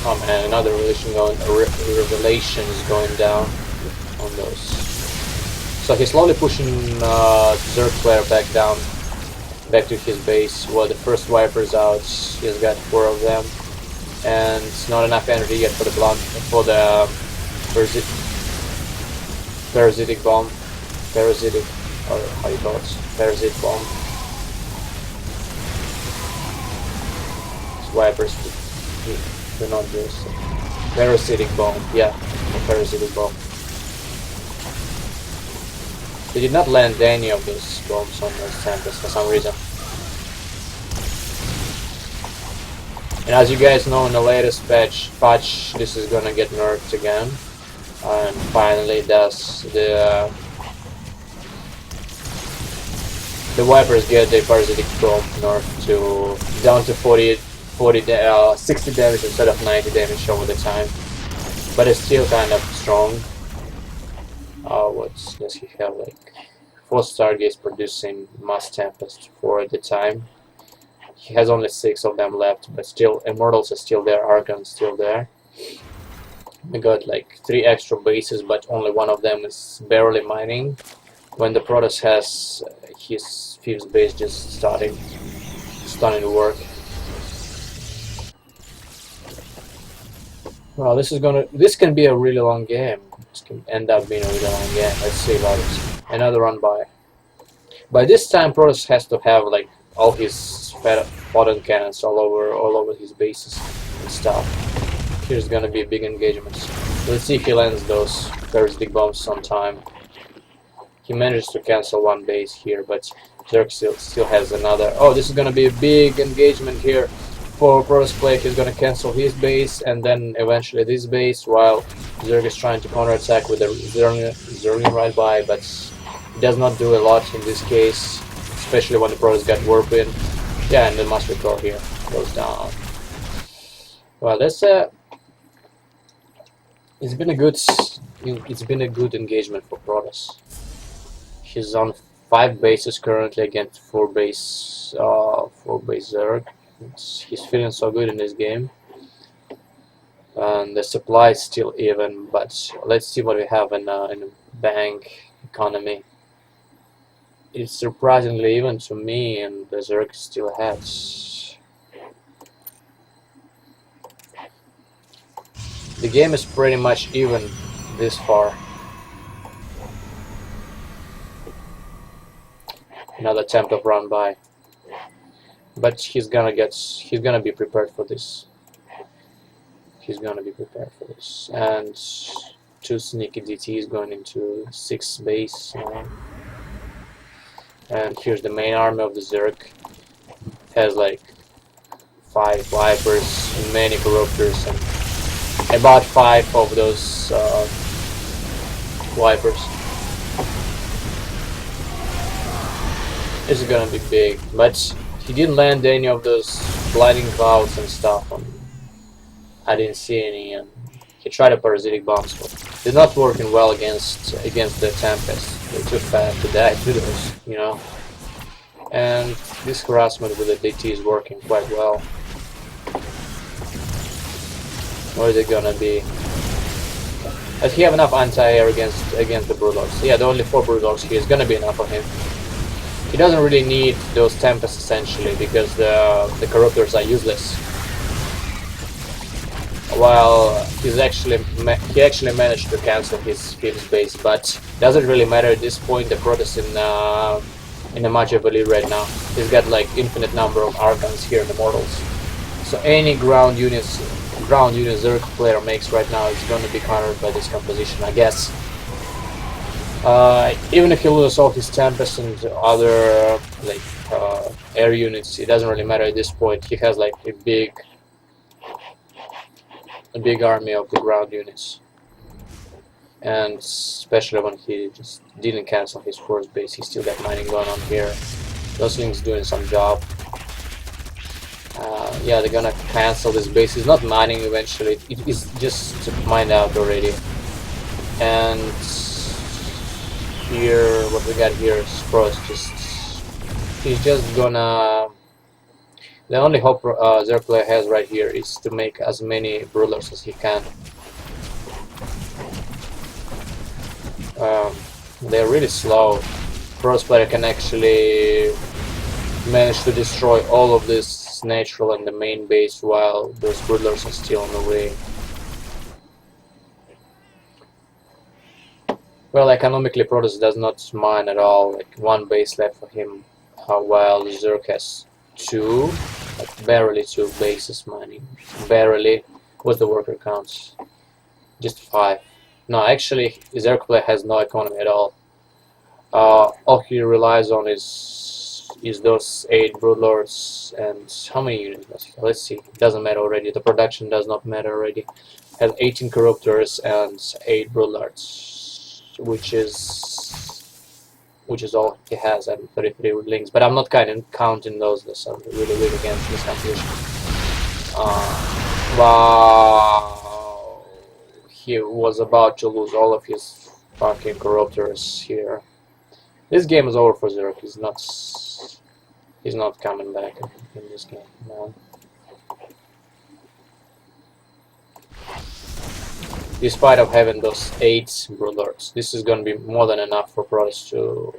[SPEAKER 1] Oh man, another revelation is going down on those. So he's slowly pushing Zerg player back to his base. Well, the first Viper's out. He's got 4 of them, and it's not enough energy yet for the parasitic bomb, or how you call it, parasite bomb. It's Vipers. They're not just parasitic bomb, yeah, a parasitic bomb. They did not land any of those bombs on those Tempest for some reason. And as you guys know, in the latest patch, this is gonna get nerfed again. And finally does the Vipers get the parasitic bomb nerfed down to 60 damage instead of 90 damage over the time, but it's still kind of strong. What does he have? Like 4 Stargates producing mass Tempest 4 at the time. He has only 6 of them left, but still, Immortals are still there, Archons still there. We got like 3 extra bases, but only one of them is barely mining. When the Protoss has his 5th base just starting to work. Well, this can be a really long game. This can end up being a really long game. Let's see about it. Another run by. By this time, Protoss has to have like all his photon cannons all over his bases and stuff. Here's gonna be big engagements. Let's see if he lands those parasitic bombs on time. He manages to cancel one base here, but Zerg still has another. Oh, this is gonna be a big engagement here for Protoss player. He's gonna cancel his base and then eventually this base, while Zerg is trying to counterattack with the Zerg right by, but he does not do a lot in this case, especially when the Protoss got warp in. Yeah, and the Master Core here goes down. Well, that's it's been a good engagement for Protoss. He's on 5 bases currently against 4 base Zerg. He's feeling so good in this game, and the supply is still even. But let's see what we have in the bank economy. It's surprisingly even to me, and the Zerg still has. The game is pretty much even this far. Another attempt of run by, but he's gonna be prepared for this. He's gonna be prepared for this, and 2 sneaky DTs going into 6 base now. And here's the main army of the Zerg. Has like 5 Vipers and many Corruptors and about 5 of those Vipers. This is gonna be big, but he didn't land any of those blinding clouds and stuff. I didn't see any, and he tried a parasitic bombs, but they're not working well against the Tempest. They're too fast to die to those, you know. And this harassment with the DT is working quite well. Where is it gonna be? Does he have enough anti-air against the Brooddogs? Yeah, the only 4 Brooddogs here is gonna be enough for him. He doesn't really need those Tempests essentially because the Corruptors are useless. While he actually managed to cancel his base, but doesn't really matter at this point. The Protoss in a match of a lead right now. He's got like infinite number of Archons here in the Mortals. So any ground unit Zerg player makes right now is going to be countered by this composition, I guess. Even if he loses all his Tempest and other air units, it doesn't really matter at this point. He has like a big army of the ground units, and especially when he just didn't cancel his first base, he still got mining going on here. Those things doing some job. Yeah, they're gonna cancel this base. He's not mining eventually. It is just mined out already. And here, what we got here is Frost. He's just gonna. The only hope Zerg player has right here is to make as many Broodlords as he can. They're really slow. Frost player can actually manage to destroy all of this natural and the main base while those Broodlords are still on the way. Well, economically Protoss does not mine at all. Like 1 base left for him, while Zerg has 2, like barely 2 bases mining. Barely. What's the worker counts? Just 5. No, actually, Zerg player has no economy at all. All he relies on is those 8 Broodlords and how many units does he have? Let's see. It doesn't matter already. The production does not matter already. Has 18 Corruptors and 8 Broodlords, which is all he has, and 33 with links. But I'm not counting those. I'm really weak against this composition. Wow, he was about to lose all of his fucking Corruptors here. This game is over for Zerg. He's not coming back in this game, man. Despite of having those 8 Broodlords, this is gonna be more than enough for Protoss to...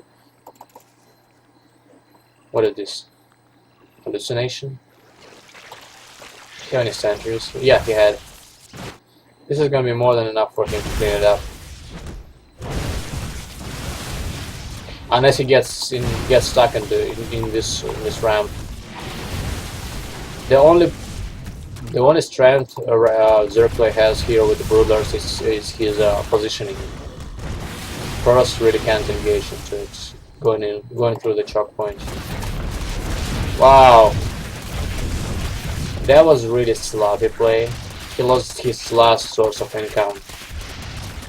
[SPEAKER 1] What is this? Hallucination? How many centuries? Yeah, he had. This is gonna be more than enough for him to clean it up. Unless he gets stuck in this ramp. The only strength Zerkle has here with the Broodlords is his positioning. Protoss really can't engage into it, going through the choke point. Wow, that was really sloppy play. He lost his last source of income,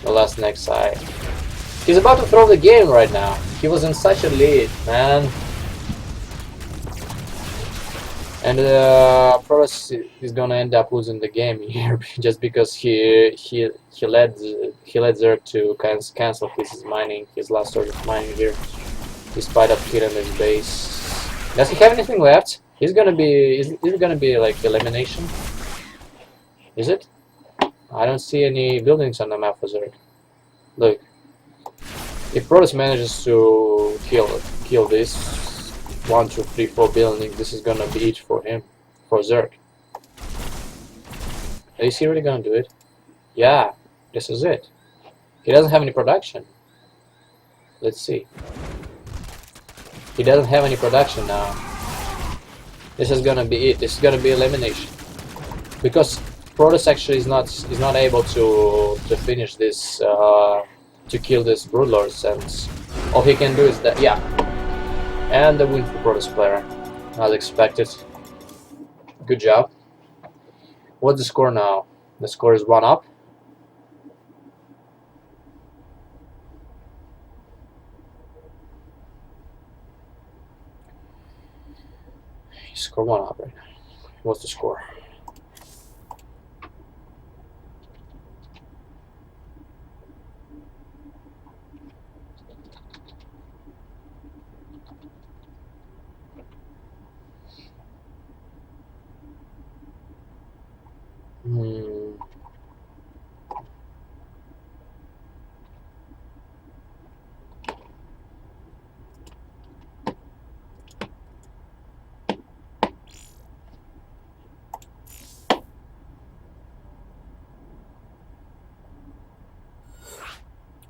[SPEAKER 1] the last next side. He's about to throw the game right now. He was in such a lead, man. And Protoss is gonna end up losing the game here just because he led Zerg to cancel his last sort of mining here, despite of hitting his base. Does he have anything left? Is it gonna be like elimination? Is it? I don't see any buildings on the map for Zerg. Look, if Protoss manages to kill this 1, 2, 3, 4 buildings, this is gonna be it for him, for Zerg. Is he really gonna do it? Yeah, this is it. He doesn't have any production. Let's see. He doesn't have any production now. This is gonna be it. This is gonna be elimination. Because Protoss actually is not able to finish this to kill this Broodlords, and all he can do is that, yeah. And the win for Protoss player, as expected. Good job. What's the score now? The score is 1 up. You score 1 up right now. What's the score?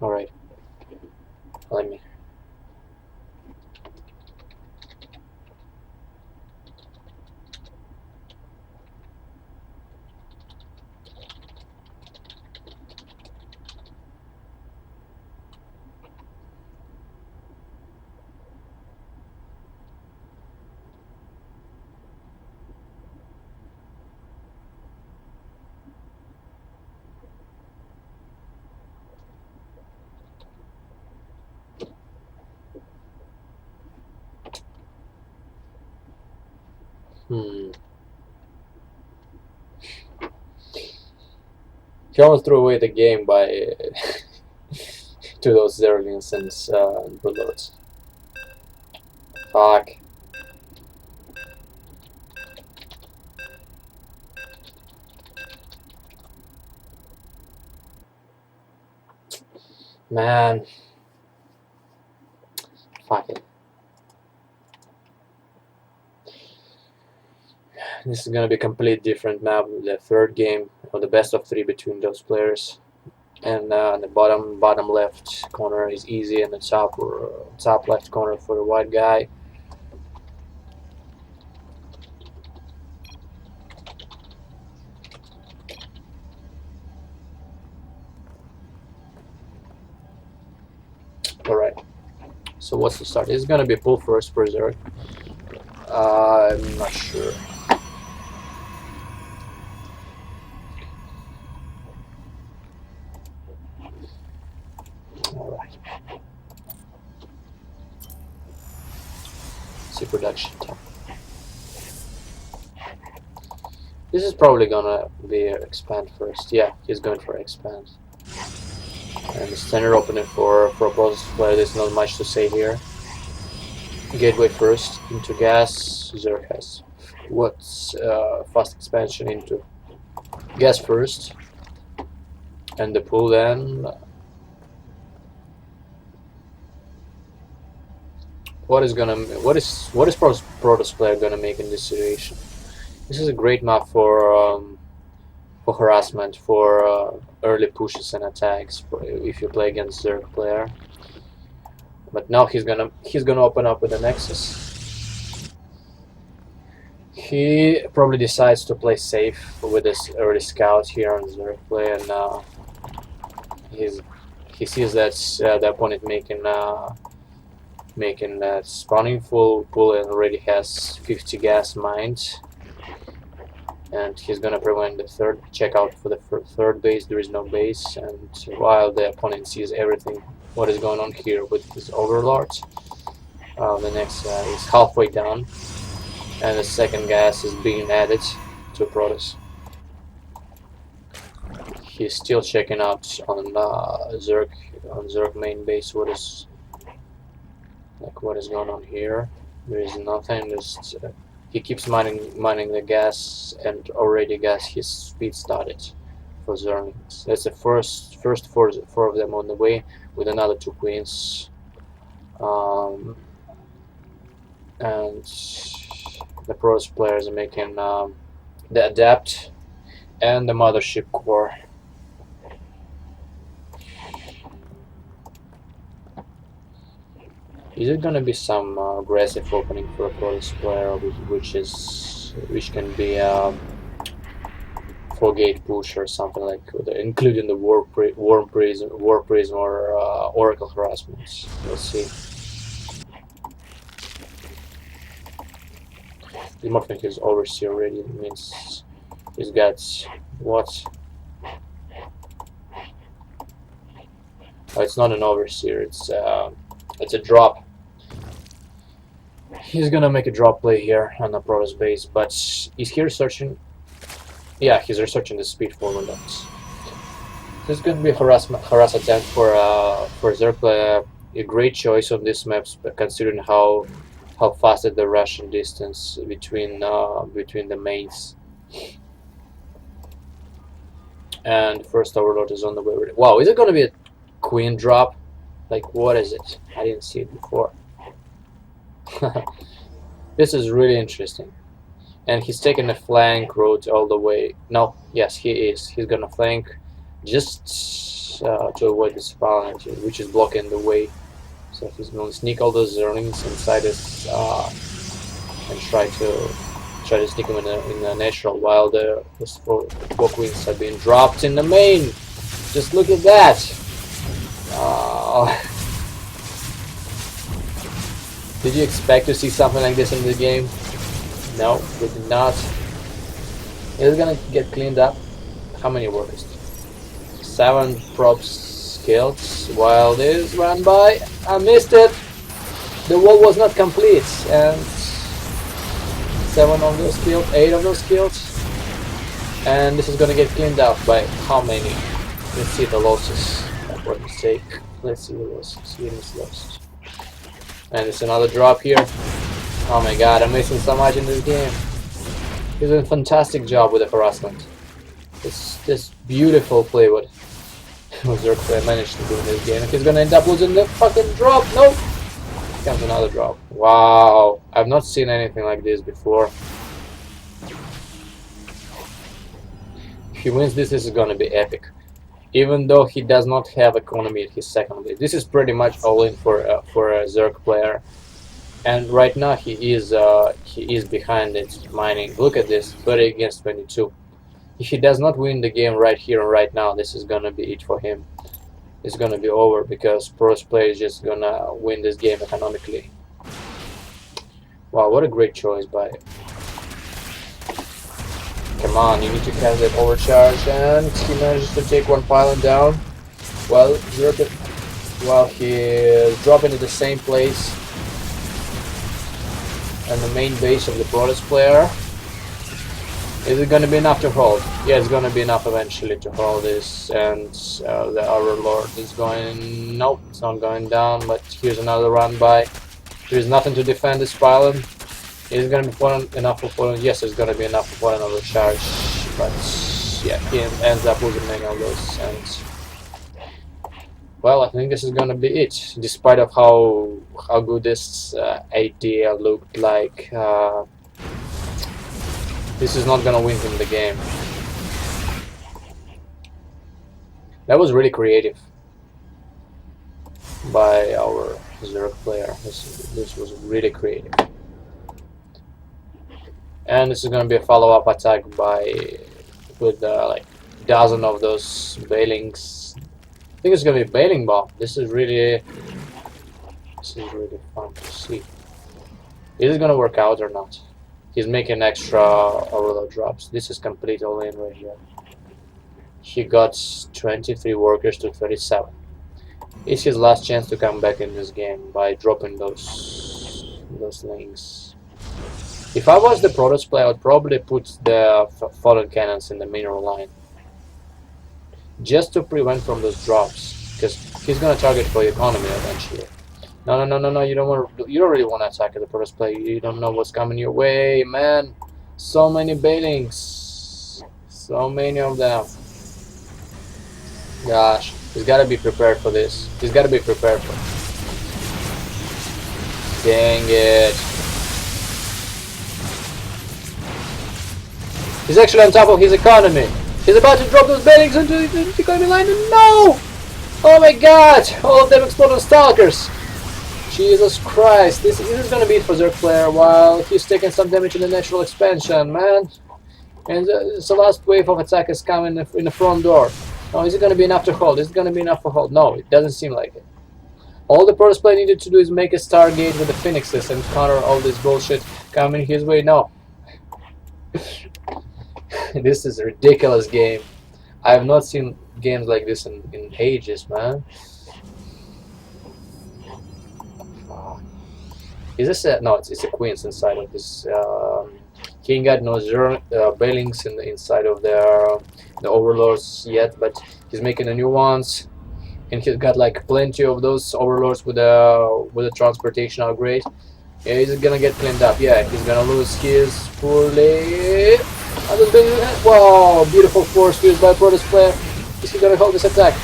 [SPEAKER 1] All right. Let me. He almost threw away the game by to those Zerglings and Broodlords. Fuck. Man. Fuck it. This is gonna be a complete different map. The third game, or the best of 3 between those players. And the bottom left corner is easy, and the top left corner for the white guy. All right. So what's the start? It's gonna be pull first for Zerg. I'm not sure. Alright. See production time. This is probably gonna be expand first. Yeah, he's going for expand. And the standard opening for Protoss player, there's not much to say here. Gateway first into gas. Zerg has what's fast expansion into gas first, and the pool then. What is Protoss player gonna make in this situation? This is a great map for for harassment, for early pushes and attacks if you play against Zerg player. But now he's gonna open up with a Nexus. He probably decides to play safe with this early scout here on Zerg play, and he sees that the opponent making that spawning full pull and already has 50 gas mined. And he's gonna prevent the third. Check out for the third base. There is no base, and while the opponent sees everything, what is going on here with his overlord, the next is halfway down, and the second gas is being added to Protoss. He's still checking out on Zerg main base. What is going on here? There is nothing. Just he keeps mining the gas, and already his speed started for Zerlings. That's the first four of them on the way with another 2 queens, and the Protoss players are making the Adapt and the Mothership core. Is it gonna be some aggressive opening for a Protoss player, which can be a 4-gate push or something like that, including the War Prism or Oracle harassments? Let's see. The Morphing is Overseer already. It means he's got what? Oh, it's not an Overseer. It's a drop. He's gonna make a drop play here on the Protoss base, but is he researching? Yeah, he's researching the speed forward dots. This is gonna be a harass attempt for Zerg. A great choice on this map, considering how fast is the Russian distance between the mains. And first overlord is on the way. Wow, is it gonna be a queen drop? Like, what is it? I didn't see it before. This is really interesting. And he's taking the flank route all the way. No, yes, he is. He's gonna flank just to avoid the spawn, which is blocking the way. So he's gonna sneak all those Zerlings inside his and try to sneak them in the natural, while the 4 queens are being dropped in the main. Just look at that. Did you expect to see something like this in the game? No, we did not. It's gonna get cleaned up. How many workers? 7 props killed, while this ran by. I missed it. The wall was not complete, and 7 of those killed, 8 of those killed, and this is gonna get cleaned up by how many? Let's see the losses. For the sake, let's see the losses. Units lost. And it's another drop here. Oh my god, I'm missing so much in this game. He's doing a fantastic job with the harassment. It's this beautiful play what Zerg managed to do in this game. He's gonna end up losing the fucking drop. Nope. Comes another drop. Wow, I've not seen anything like this before. If he wins this is gonna be epic. Even though he does not have economy at his second base. This is pretty much all in for a Zerg player. And right now he is behind it mining. Look at this, 30 against 22. If he does not win the game right here and right now, this is gonna be it for him. It's gonna be over because Protoss player is just gonna win this game economically. Wow, what a great choice by. Come on, you need to cast that overcharge, and he manages to take 1 pylon down. Well, while he is dropping to the same place and the main base of the Protoss player. Is it gonna be enough to hold? Yeah, it's gonna be enough eventually to hold this, and the Overlord is going. Nope, it's not going down. But here's another run by. There's nothing to defend this pylon. Is it gonna be enough for? Yes, it's gonna be enough for another charge. But yeah, he ends up losing many of those. And well, I think this is gonna be it. Despite of how good this idea looked like. This is not gonna win him the game. That was really creative by our Zerg player. This was really creative. And this is gonna be a follow-up attack with like dozen of those Bailings. I think it's gonna be Bailing Bomb. This is really fun to see. Is it gonna work out or not? He's making extra overload drops. This is complete all-in right here. He got 23 workers to 37. It's his last chance to come back in this game by dropping those links. If I was the Protoss player, I would probably put the Fallen Cannons in the mineral line, just to prevent from those drops, because he's gonna target for economy eventually. No, you don't really want to attack the Protoss player. You don't know what's coming your way, man. So many Bailings, so many of them. Gosh, he's gotta be prepared for this. He's gotta be prepared for it. Dang it. He's actually on top of his economy. He's about to drop those Bailings into the economy line. No! Oh my god! All of them exploded Stalkers. Jesus Christ. This is gonna be it for Zerg player while he's taking some damage in the natural expansion, man. And the last wave of attack is coming in the front door. Oh, is it gonna be enough to hold? Is it gonna be enough to hold? No, it doesn't seem like it. All the Protoss player needed to do is make a Stargate with the Phoenixes and counter all this bullshit coming his way. No. This is a ridiculous game. I have not seen games like this in ages, man. Is this a... No, it's a Queens inside of this. He ain't got no Bailings inside of the Overlords yet, but he's making the new ones. And he's got like plenty of those Overlords with a transportation upgrade. Yeah, he's gonna get cleaned up. Yeah, he's gonna lose his fully. Wow, beautiful force used by Protoss player. Is he gonna hold this attack?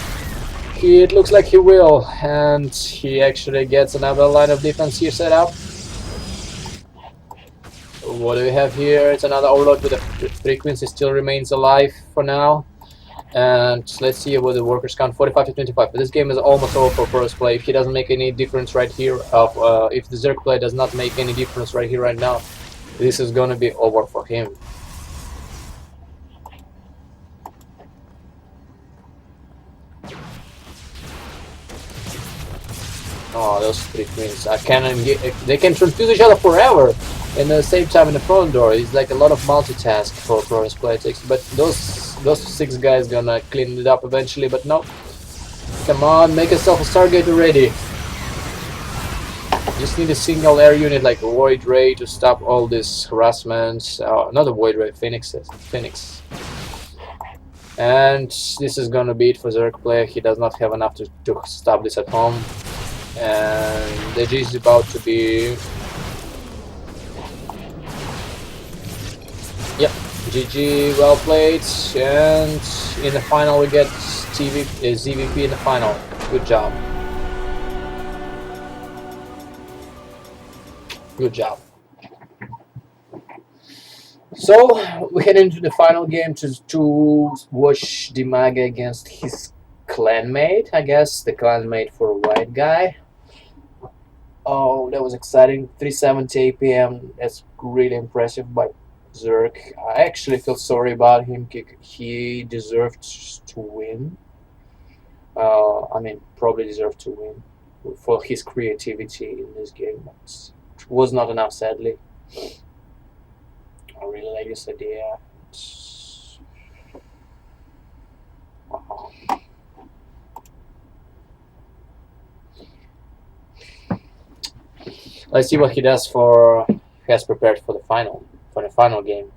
[SPEAKER 1] It looks like he will, and he actually gets another line of defense here set up. What do we have here? It's another Overlord with a frequency, still remains alive for now. And let's see what the workers count. 45 to 25. But this game is almost over for Protoss play. If he doesn't make any difference right here, if the Zerg play does not make any difference right here, right now, this is gonna be over for him. Oh, those three queens! They can confuse each other forever. And at the same time in the front door, it's like a lot of multitask for Protoss player takes. But those 6 guys gonna clean it up eventually. But no, come on, make yourself a Stargate already. Just need a single air unit like a Void Ray to stop all this harassment. Not a Void Ray, Phoenix. And this is gonna be it for Zerg player. He does not have enough to stop this at home. And the G is about to be... Yep, GG, well played. And in the final we get ZVP in the final. Good job. Good job. So we head into the final game to watch Dimaga against his clanmate. I guess the clanmate for a white guy. Oh, that was exciting. 3:70 p.m. That's really impressive by Zerg. I actually feel sorry about him. He deserved to win. I mean, probably deserved to win for his creativity in this game. But it was not enough, sadly. I really like this idea. Wow. Let's see what he does has prepared for the final game.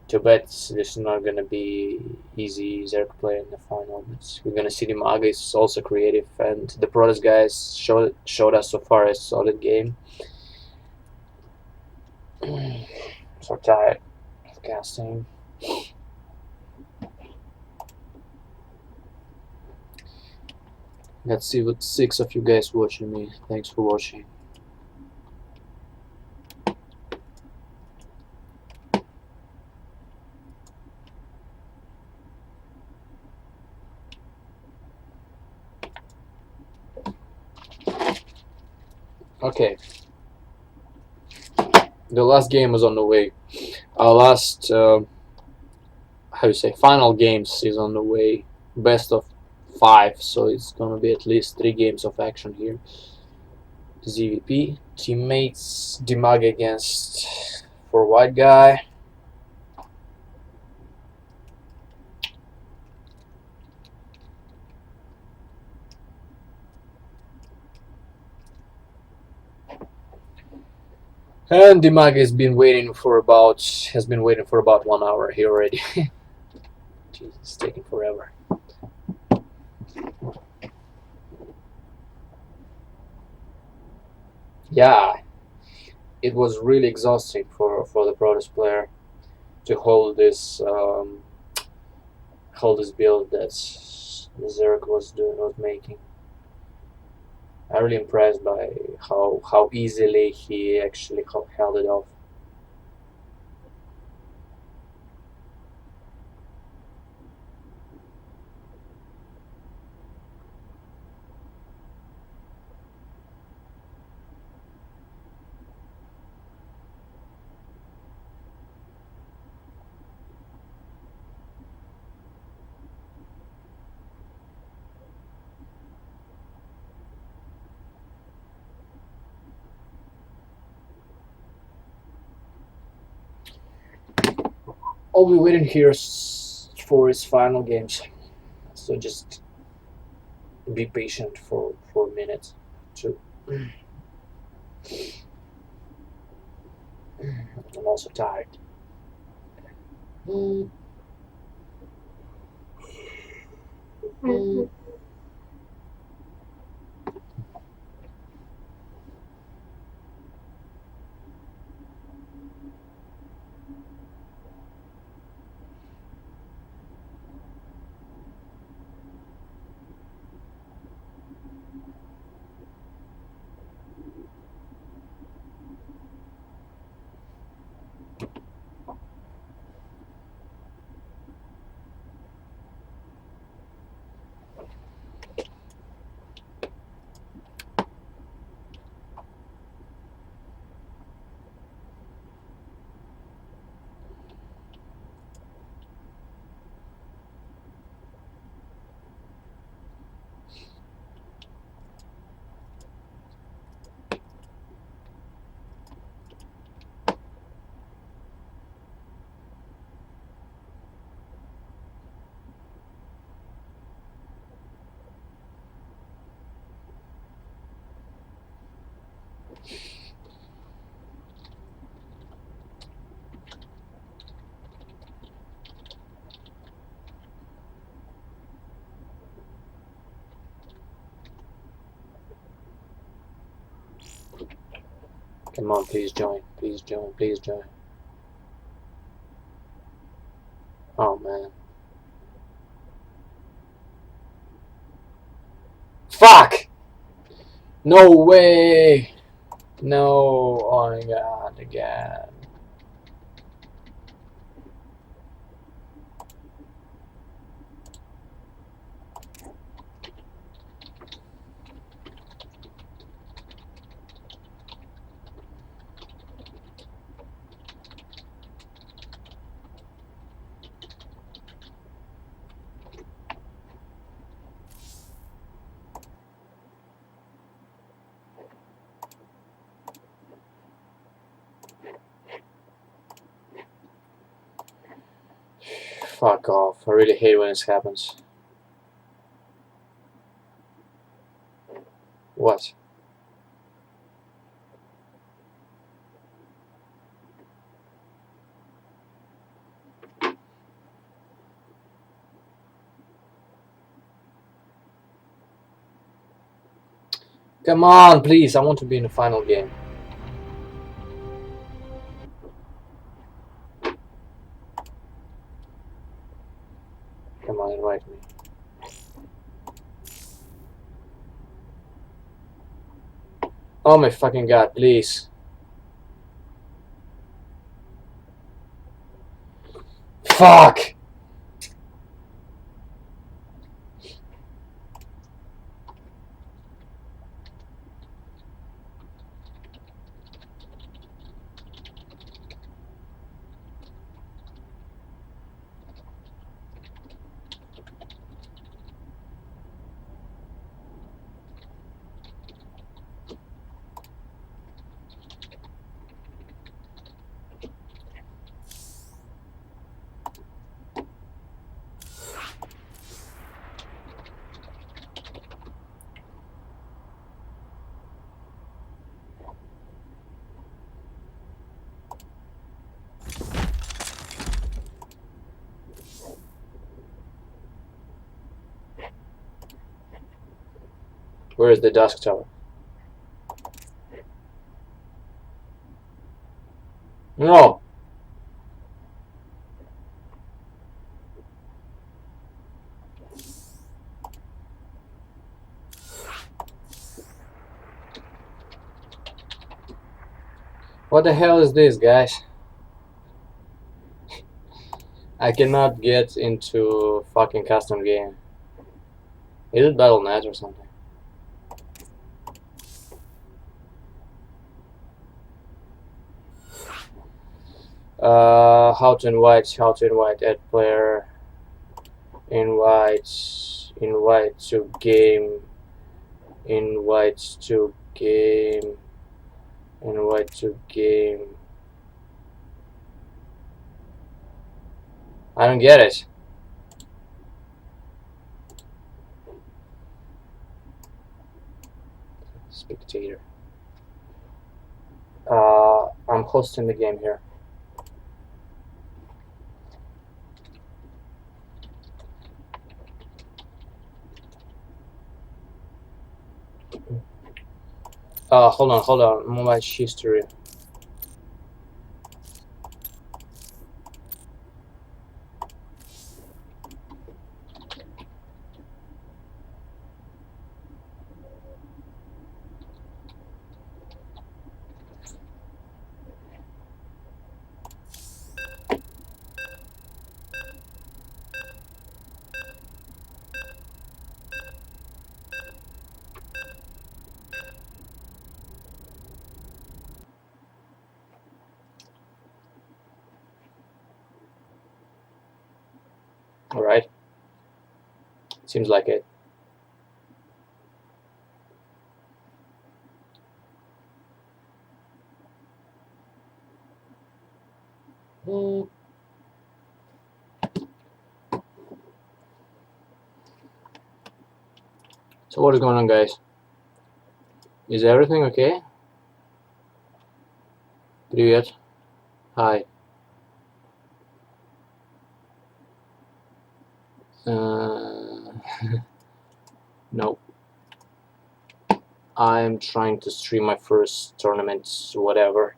[SPEAKER 1] Too bad this is not gonna be easy Zerg play in the final, but we're gonna see Dimaga is also creative, and the Protoss guys showed us so far a solid game. So tired of casting. Let's see what 6 of you guys watching me. Thanks for watching. Okay. The last game is on the way. Our last, how you say, final games is on the way. Best of 5, so it's gonna be at least 3 games of action here. ZVP teammates Dimag against for white guy. And Dimag has been waiting for about 1 hour here already. Jeez, it's taking forever. Yeah, it was really exhausting for the Protoss player to hold this build that Zerg was making. I'm really impressed by how easily he actually held it off. All we waiting here for his final games, so just be patient for a minute. Too. I'm also tired. Come on, please join. Please join. Please join. Oh man. Fuck! No way! No, oh my god, again. Fuck off. I really hate when this happens. What? Come on, please. I want to be in the final game. Come on, invite me. Oh my fucking god, please. Fuck! Where is the dusk tower? No! What the hell is this, guys? I cannot get into fucking custom game. Is it Battle.net or something? How to invite, add player, invite to game, invite to game. I don't get it. Spectator. I'm hosting the game here. Hold on. Match history. Alright. Seems like it. So what is going on, guys? Is everything okay? Привет. Hi. No. I'm trying to stream my first tournament, whatever.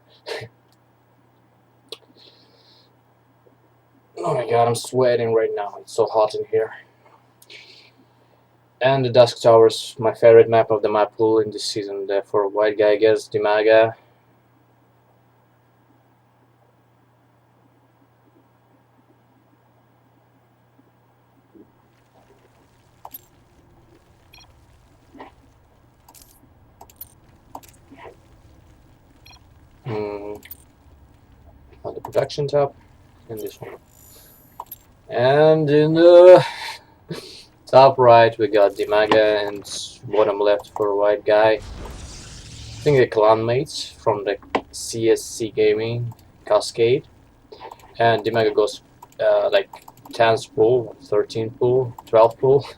[SPEAKER 1] Oh my god, I'm sweating right now. It's so hot in here. And the Dusk Towers, my favorite map of the map pool in this season. Therefore, white guy against Dimaga. On the production tab, and this one. And in the top right, we got Dimaga, and bottom left for a white guy. I think the clan mates from the CSC Gaming Cascade. And Dimaga goes like 10th pool, 13th pool, 12th pool,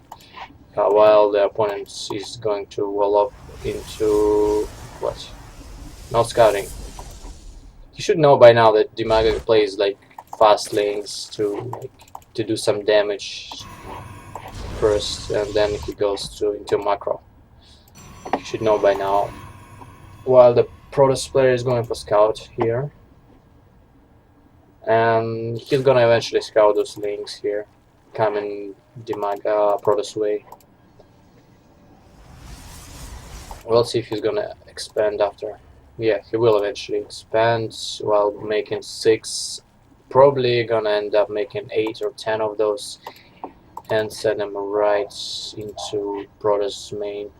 [SPEAKER 1] while the opponent is going to wall up into what? No scouting. You should know by now that Dimaga plays like fast lanes to do some damage first, and then he goes into macro. You should know by now. While the Protoss player is going for scout here, and he's gonna eventually scout those lanes here, coming Dimaga Protoss way. We'll see if he's gonna expand after. Yeah, he will eventually expand while making 6. Probably gonna end up making 8 or 10 of those and send them right into Protoss main.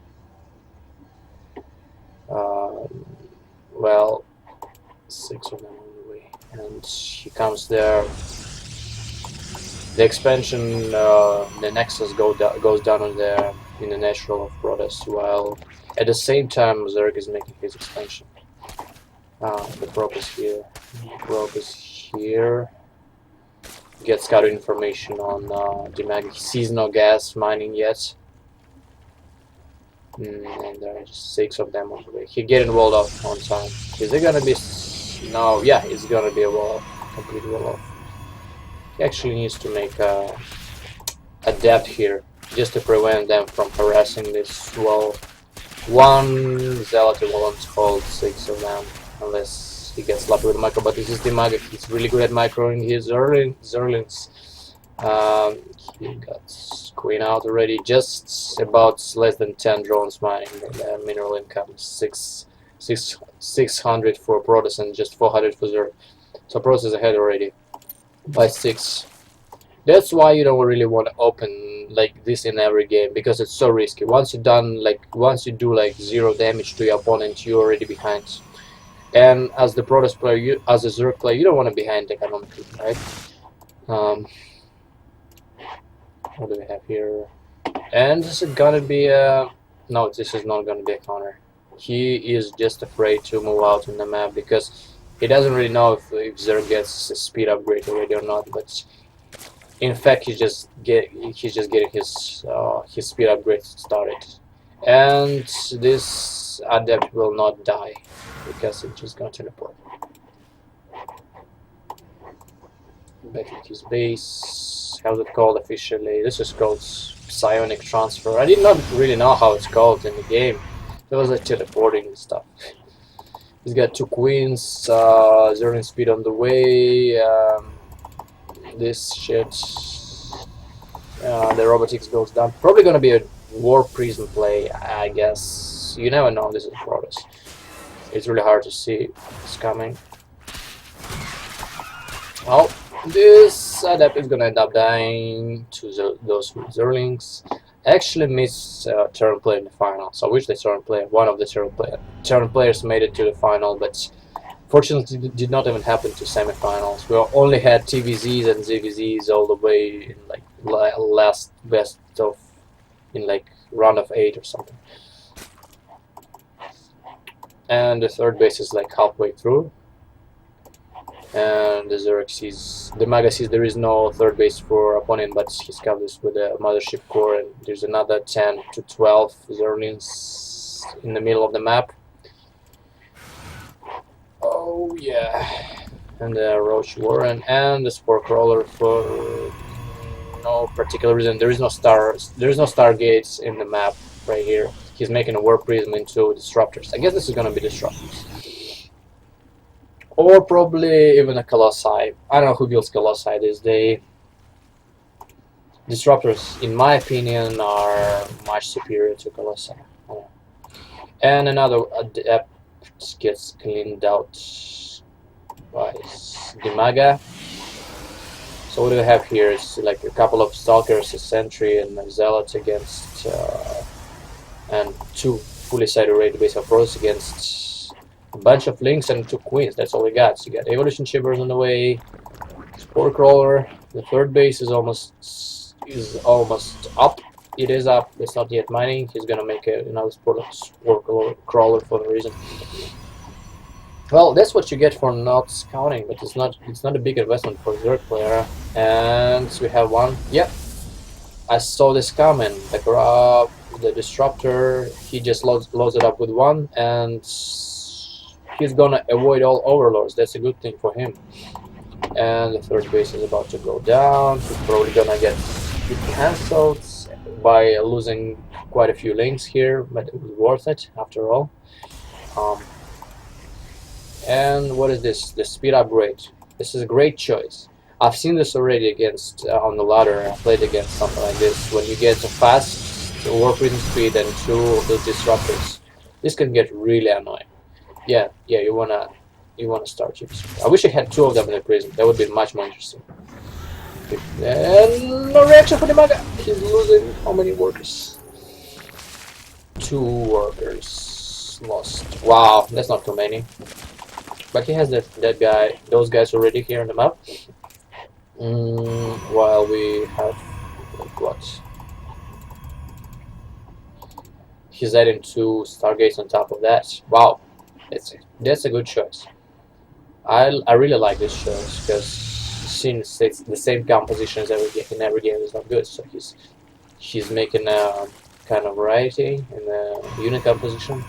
[SPEAKER 1] Well, 6 of them on the way, and he comes there. The expansion, the Nexus goes down in the natural of Protoss, while at the same time Zerg is making his expansion. The probe is here. Get scouted information on Dimaga. He sees no gas mining yet. And there are just 6 of them on the way. He getting walled off on time. Is it gonna be... No, yeah, it's gonna be a wall off. Complete wall off. He actually needs to make a depth here, just to prevent them from harassing this wall One Zealot won't hold 6 of them unless he gets lucky with micro, but this is Dimaga. He's really good at microing his Zerlings. He got Queen out already, just about less than 10 drones mining. The mineral income is 600 for Protoss and just 400 for Zerg. So Protoss is ahead already by 6. That's why you don't really want to open like this in every game, because it's so risky. Once you do like 0 damage to your opponent, you're already behind. And as the Protoss player, as a Zerg player, you don't want to be behind economically, right? What do we have here? And this is gonna be a... No, this is not gonna be a counter. He is just afraid to move out in the map because he doesn't really know if Zerg gets a speed upgrade already or not. But in fact, he's just getting his speed upgrade started, and this adept will not die because it's just gonna teleport back to his base. How's it called officially? This is called psionic transfer. I did not really know how it's called in the game. It was like teleporting and stuff. He's got 2 queens, Zerling speed on the way. This shit. The robotics goes down. Probably gonna be a war prism play, I guess. You never know. This is Protoss. It's really hard to see it's coming. Oh. This adept is gonna end up dying to those Zerlings. Actually missed Terran player in the final, so I wish the Terran player, one of the Terran players made it to the final, but fortunately it did not even happen to semifinals. We only had TVZs and ZVZs all the way in like last best of, in like round of 8 or something. And the third base is like halfway through. And the Zerg sees, the Maga sees there is no third base for opponent, but he's covered this with a mothership core, and there's another 10 to 12 Zerlings in the middle of the map. Oh yeah, and the Roach Warren and the Spore Crawler for no particular reason. There is no stargates in the map right here. He's making a War Prism into Disruptors. I guess this is gonna be Disruptors. Or probably even a Colossi. I don't know who builds Colossi these days. Disruptors, in my opinion, are much superior to Colossi. And another adept gets cleaned out by Dimaga. So what do we have here? Is like a couple of Stalkers, a Sentry, and a Zealot against, and 2 fully sided raid base of Protoss against a bunch of Lynx and 2 Queens. That's all we got. So you got Evolution Shivers on the way, Spore Crawler. The third base is almost up. It is up. It's not yet mining. He's gonna make another Spore Crawler for no reason. Well, that's what you get for not scouting, but it's not a big investment for a Zerg player. And we have one. Yep, I saw this coming. The grab, the Disruptor. He just loads it up with 1, and he's gonna avoid all overlords. That's a good thing for him. And the third base is about to go down. He's probably gonna get cancelled by losing quite a few links here, but it was worth it after all. And what is this? The speed upgrade. This is a great choice. I've seen this already against on the ladder. I played against something like this. When you get a fast War Prism speed and 2 of the Disruptors, this can get really annoying. Yeah, you wanna start your Disruptor. I wish I had 2 of them in the Prism. That would be much more interesting. And no reaction for the Maga. He's losing how many workers? 2 workers lost. Wow, that's not too many. But he has those guys already here on the map. While we have like what? He's adding 2 Stargates on top of that. Wow, that's a good choice. I really like this choice because since it's the same compositions in every game is not good. So he's making a kind of variety in the unit composition.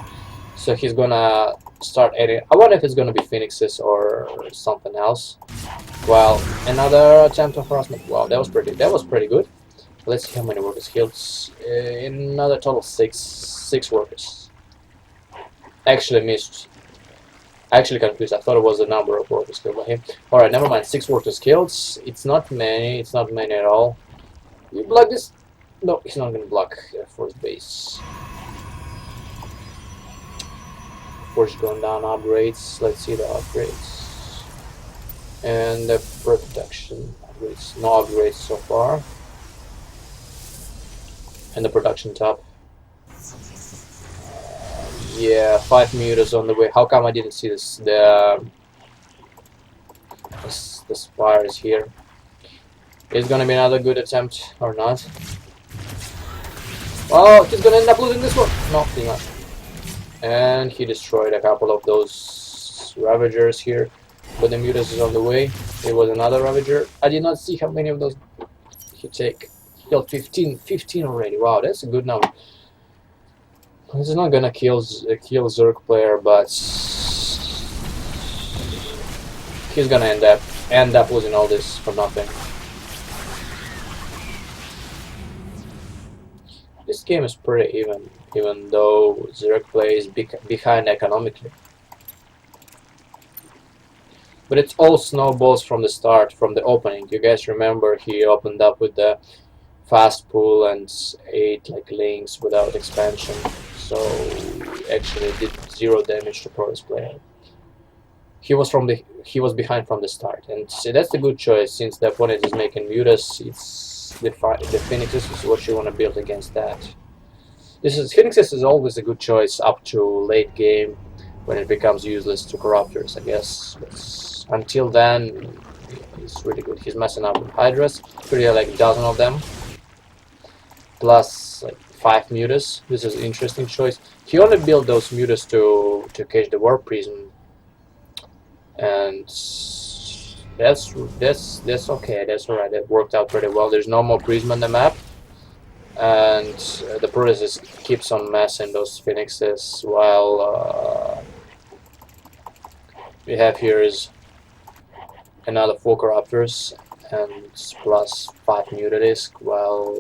[SPEAKER 1] So he's gonna start adding. I wonder if it's gonna be Phoenixes or something else. Well, another attempt of harassment. Wow, that was pretty good. Let's see how many workers killed. Another total 6 workers. Actually missed. Actually confused. I thought it was the number of workers killed by him. Alright, never mind. 6 workers killed. It's not many. It's not many at all. You block this? No, he's not gonna block first base. Forge going down. Upgrades. Let's see the upgrades. And the production upgrades. No upgrades so far. And the production top. Yeah, 5 meters on the way. How come I didn't see this? The spires here. Is gonna be another good attempt or not? Oh, he's gonna end up losing this one. No, he's not. And he destroyed a couple of those Ravagers here. But the Mutas is on the way. It was another Ravager. I did not see how many of those he take. He killed 15 already. Wow, that's a good number. He's not gonna kill Zerg player, but he's gonna end up losing all this for nothing. This game is pretty even though Zerg plays behind economically. But it's all snowballs from the start, from the opening. You guys remember he opened up with the fast pull and 8 like links without expansion. So actually did 0 damage to Protoss player. He was behind from the start, and that's a good choice since the opponent is making Mutas. It's the Phoenixes is what you want to build against that. Phoenixes is always a good choice up to late game when it becomes useless to Corruptors, I guess. But until then, he's really good. He's messing up with Hydras, pretty like a dozen of them, plus like 5 Mutas. This is an interesting choice. He only built those Mutas to catch the Warp Prism, and that's okay. That's alright. That worked out pretty well. There's no more Prism on the map, and the Protoss just keeps on messing those Phoenixes while we have here is another 4 Corruptors and plus 5 Mutadisk, while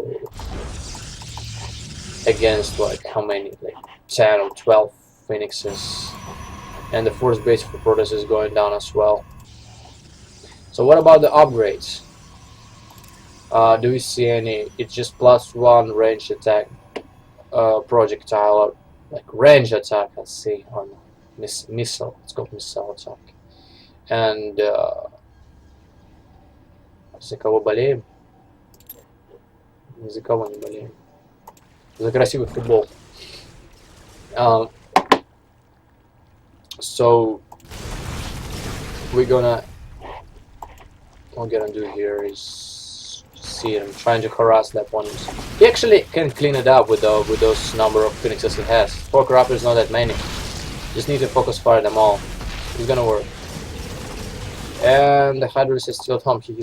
[SPEAKER 1] against like how many, like 10 or 12 Phoenixes, and the first base for Protoss is going down as well. So what about the upgrades? Do we see any? It's just +1 range attack projectile, or like range attack, let's see, on missile. It's called missile attack. And за кого болеем? За кого не болеем? За красивый футбол. So what we're gonna do here is see him trying to harass the opponent. He actually can clean it up with those number of Phoenixes he has. 4 Corruptors, not that many. Just need to focus fire them all. It's gonna work. And the Hydrus is still at home. He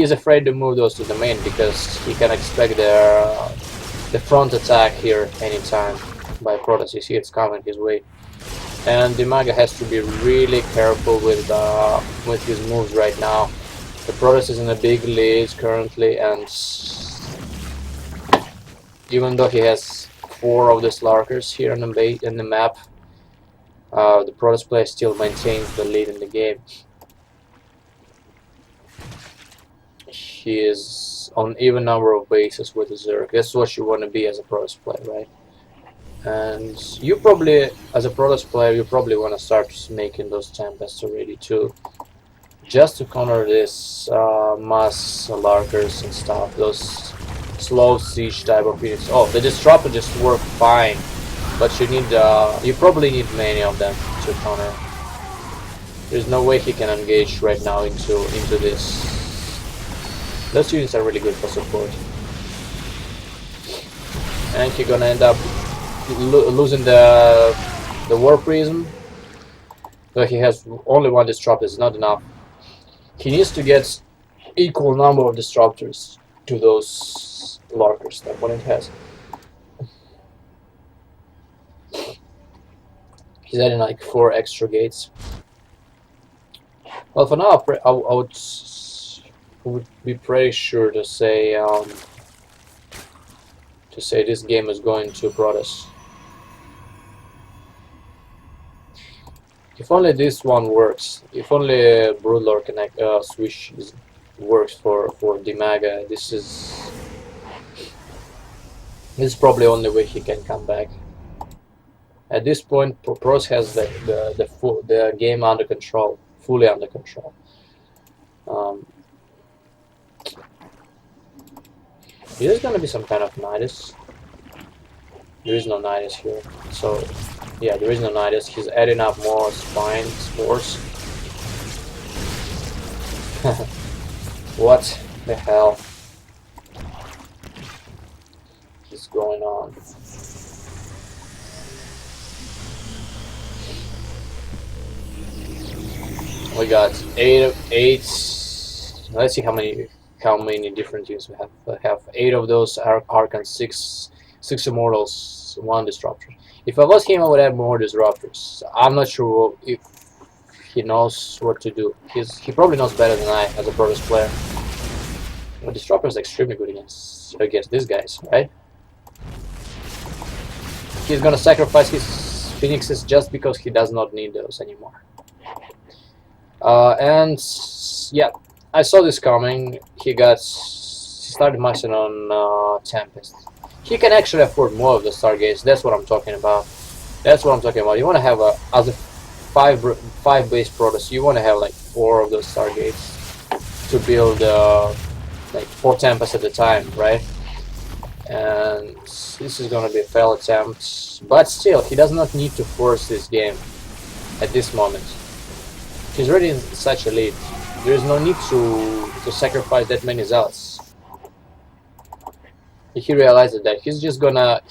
[SPEAKER 1] is afraid to move those to the main because he can expect the front attack here anytime by Protoss. You see it's coming his way. And Dimaga has to be really careful with his moves right now. The Protoss is in a big lead currently, and even though he has 4 of the Slarkers here on the map, the Protoss player still maintains the lead in the game. He is on even number of bases with the Zerg. That's what you want to be as a Protoss player, right? And you probably, as a Protoss player, you probably want to start making those Tempests already too, just to counter this mass Larkers and stuff, those slow siege type of units. Oh, the Disruptor just work fine, but you probably need many of them to counter. There's no way he can engage right now into this. Those units are really good for support, and you're gonna end up losing the Warp Prism. Though he has only 1 Disruptor, it's not enough. He needs to get equal number of Disruptors to those Larkers that opponent has. He's adding like 4 extra gates. Well, for now, I would be pretty sure to say this game is going to Protoss. If only this one works. If only Broodlord connect switch works for Dimaga. This is probably the only way he can come back. At this point, Pros has the game under control, fully under control. There's gonna be some kind of Nidus. There is no Nidus here, so yeah, there is no Nidus. He's adding up more spine spores. What the hell is going on? We got eight. Let's see how many different teams we have. We have 8 of those Archons, 6 Immortals, 1 Disruptor. If I was him, I would have more Disruptors. I'm not sure if he knows what to do. He probably knows better than I as a Protoss player. But Disruptor is extremely good against these guys, right? He's gonna sacrifice his Phoenixes just because he does not need those anymore. And yeah, I saw this coming. He started mashing on Tempest. He can actually afford more of the Stargates. That's what I'm talking about. You want to have as a 5 base Protoss, you want to have like 4 of those Stargates to build like 4 Tempests at a time, right? And this is gonna be a failed attempt, but still, he does not need to force this game at this moment. He's already in such a lead. There is no need to sacrifice that many Zealots. He realizes that he's just gonna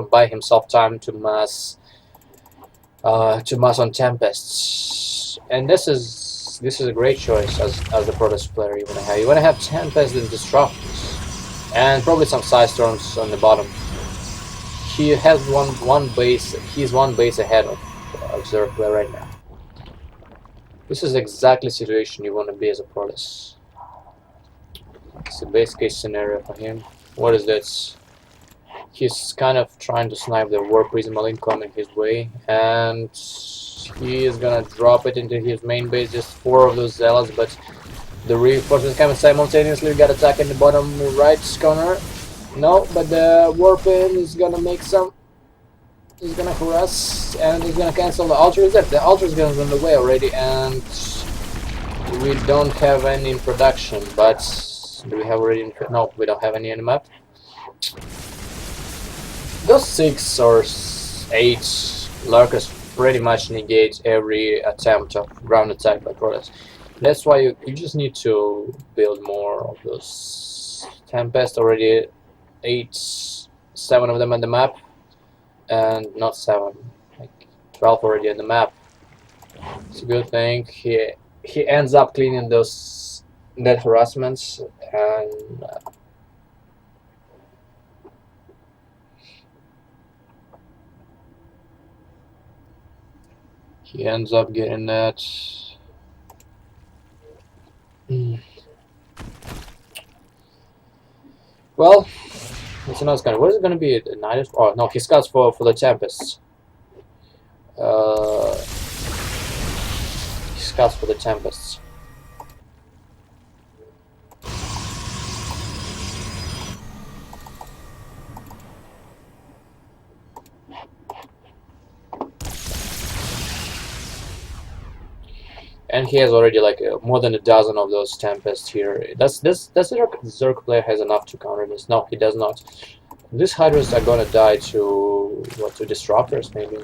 [SPEAKER 1] buy himself time to mass on Tempests, and this is a great choice as the Protoss player. You wanna have Tempests and Disruptors, and probably some Side Storms on the bottom. He has one base. He's 1 base ahead of Zerg player right now. This is exactly the situation you want to be as a Protoss. It's the base case scenario for him. What is this? He's kind of trying to snipe the War Prism Marine coming his way, and he is gonna drop it into his main base. Just 4 of those Zealots, but the reinforcements coming simultaneously. We got attack in the bottom right corner. No, but the Warpin is gonna make some. He's gonna harass, and he's gonna cancel the Altar. The Altar is gonna run away already, and we don't have any in production. But do we have already? No, we don't have any on the map. Those 6 or 8 Lurkers pretty much negate every attempt of ground attack by Protoss. That's why you just need to build more of those Tempest. Already 7 of them on the map. And not 7, like 12 already on the map. It's a good thing. He ends up cleaning those net harassments, and he ends up getting that. Well, it's another scan. What is it going to be? The Nidus? Oh no, he scouts for the Tempests. He scouts for the Tempests. And he has already like more than a dozen of those Tempests here. Does Zerg player has enough to counter this? No, he does not. These Hydras are gonna die to Disruptors maybe.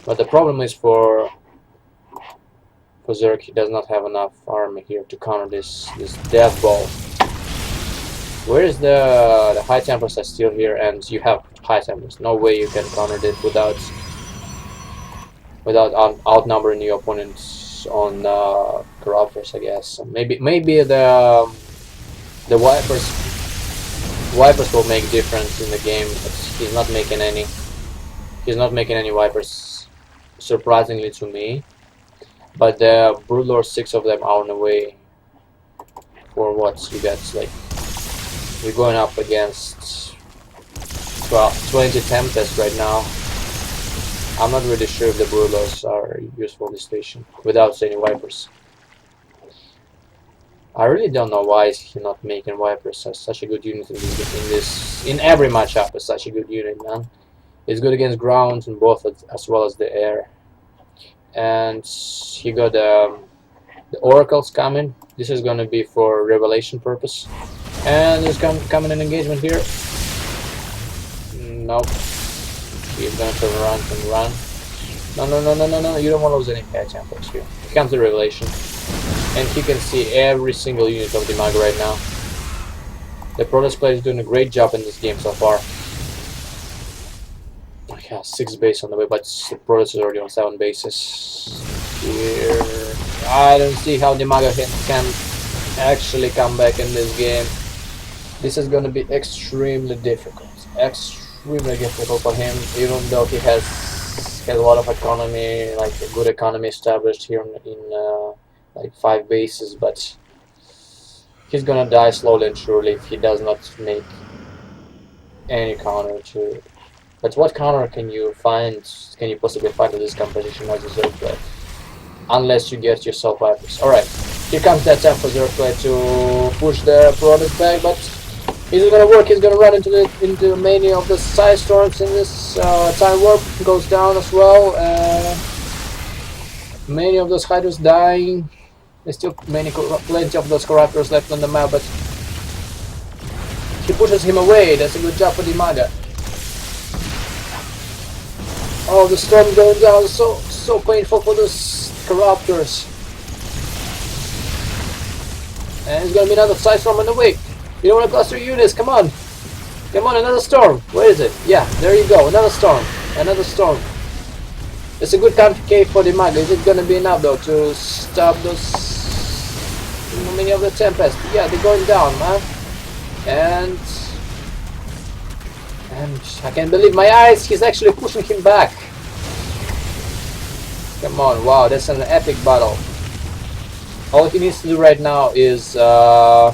[SPEAKER 1] But the problem is for Zerg, he does not have enough army here to counter this Death Ball. Where is the High Templars are still here, and you have High Templars. No way you can counter this without outnumbering your opponents on Corruptors, I guess. Maybe the Vipers will make difference in the game, but he's not making any. He's not making any Vipers, surprisingly to me. But the Broodlord, 6 of them are on the way. For what you got? Like we're going up against 20 Tempests right now. I'm not really sure if the Brulers are useful in this station without any Vipers. I really don't know why is he not making Vipers as such a good unit in every matchup as such a good unit, man. It's good against ground and both as well as the air. And he got the oracles coming. This is gonna be for revelation purpose. And there's coming an engagement here. Nope. He's gonna turn around and run. No, you don't want to lose any high tempos here. Here comes the revelation. And he can see every single unit of the Mag right now. The Protoss player is doing a great job in this game so far. Yeah, 6 bases on the way, but the Protoss is already on 7 bases. Here, I don't see how the Maga can actually come back in this game. This is going to be extremely difficult. Extremely difficult for him, even though he has a lot of economy, like a good economy established here in like 5 bases, but he's gonna die slowly and surely if he does not make any counter to it. But what counter can you possibly find with this composition as a Zerg? Unless you get yourself Vipers. Alright, here comes that attempt for Zerg to push the Protoss back, but is it gonna work? He's gonna run into many of the side storms in this time warp goes down as well. Many of those Hydras dying. There's still plenty of those Corruptors left on the map, but he pushes him away. That's a good job for the Maga. Oh, the storm going down, so painful for those Corruptors. And there's gonna be another side storm on the way. You don't want to cluster units, come on! Come on, another storm! Where is it? Yeah, there you go, another storm. Another storm. It's a good counter for the Maga. Is it gonna be enough though to stop those many of the Tempest? Yeah, they're going down, man. And I can't believe my eyes, he's actually pushing him back. Come on, wow, that's an epic battle. All he needs to do right now is to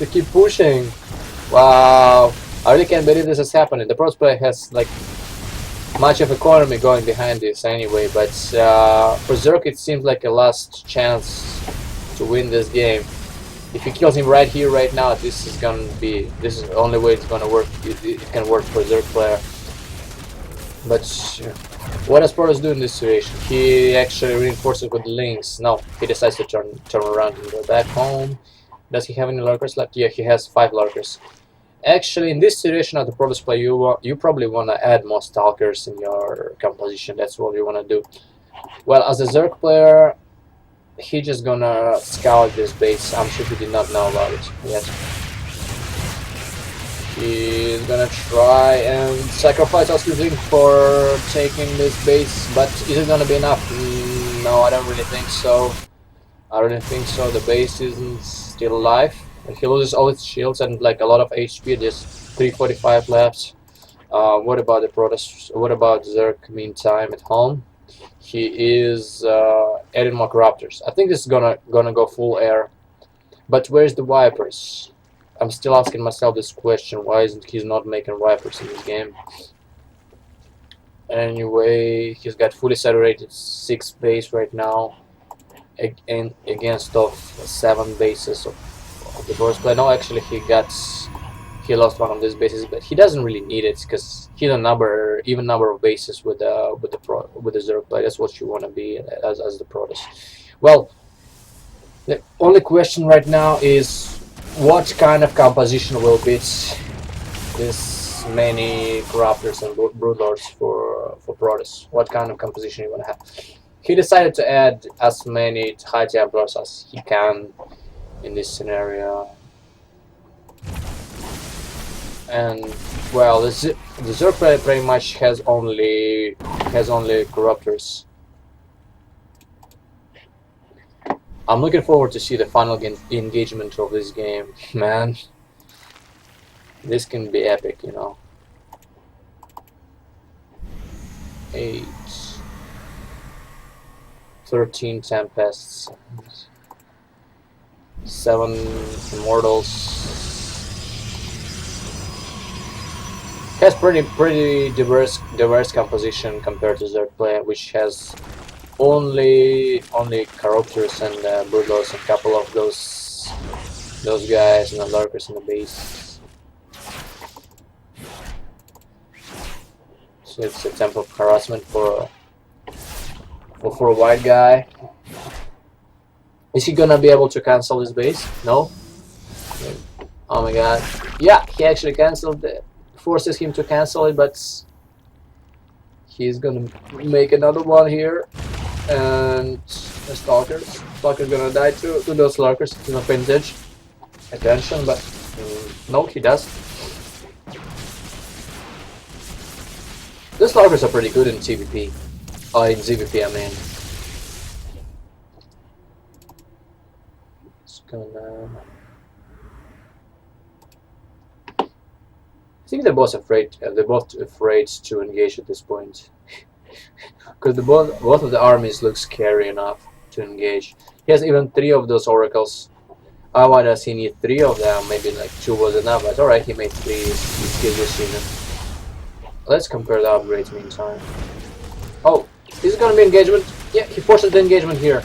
[SPEAKER 1] keep pushing. Wow, I really can't believe this is happening. The Protoss player has like much of economy going behind this anyway, but for Zerg it seems like a last chance to win this game. If he kills him right here, right now, this is the only way it's gonna work. It can work for Zerg player. But what does Protoss do in this situation? He actually reinforces with links. No, he decides to turn around and go back home. Does he have any lurkers left? Yeah, he has 5 lurkers. Actually, in this situation of the Protoss play, you probably want to add more Stalkers in your composition. That's what you want to do. Well, as a Zerg player, he just gonna scout this base. I'm sure he did not know about it yet. He's gonna try and sacrifice Osculzing for taking this base, but is it gonna be enough? No, I don't really think so. The base isn't still alive. He loses all its shields and like a lot of HP. There's 345 left. What about the Protoss? What about Zerg? Meantime, at home, he is adding more Corruptors. I think this is gonna go full air. But where's the Vipers? I'm still asking myself this question. Why isn't he not making Vipers in this game? Anyway, he's got fully saturated 6 base right now, against of 7 bases of the Protoss player. No, actually he lost one of these bases, but he doesn't really need it because he's a even number of bases with the Zerg player. That's what you want to be as the Protoss. Well, the only question right now is what kind of composition will beat this many Corruptors and Broodlords for Protoss. What kind of composition you want to have? He decided to add as many High Templars as he can in this scenario. And well, the Zerg player pretty much has only Corruptors. I'm looking forward to see the final engagement of this game, man. This can be epic, you know. 8, 13 Tempests, 7 Immortals. Has pretty diverse composition compared to Zerg player, which has only Chiropters and Broodlords and a couple of those guys and the lurkers in the base. So it's a temple of harassment for a white guy. Is he gonna be able to cancel his base? No. Oh my god. Yeah, he actually cancelled it. Forces him to cancel it, but he's gonna make another one here. And the Stalker's gonna die to those Lurkers. He's not paying attention, but no, he does. Those Lurkers are pretty good in TVP. In ZVP, I mean. It's gonna... I think they're both afraid. They're both afraid to engage at this point, because both of the armies look scary enough to engage. He has even 3 of those oracles. Why does he need 3 of them? Maybe like 2 was enough. But alright, he made 3. He's killed this season. Let's compare the upgrades meantime. Oh, is it gonna be engagement? Yeah, he forces the engagement here.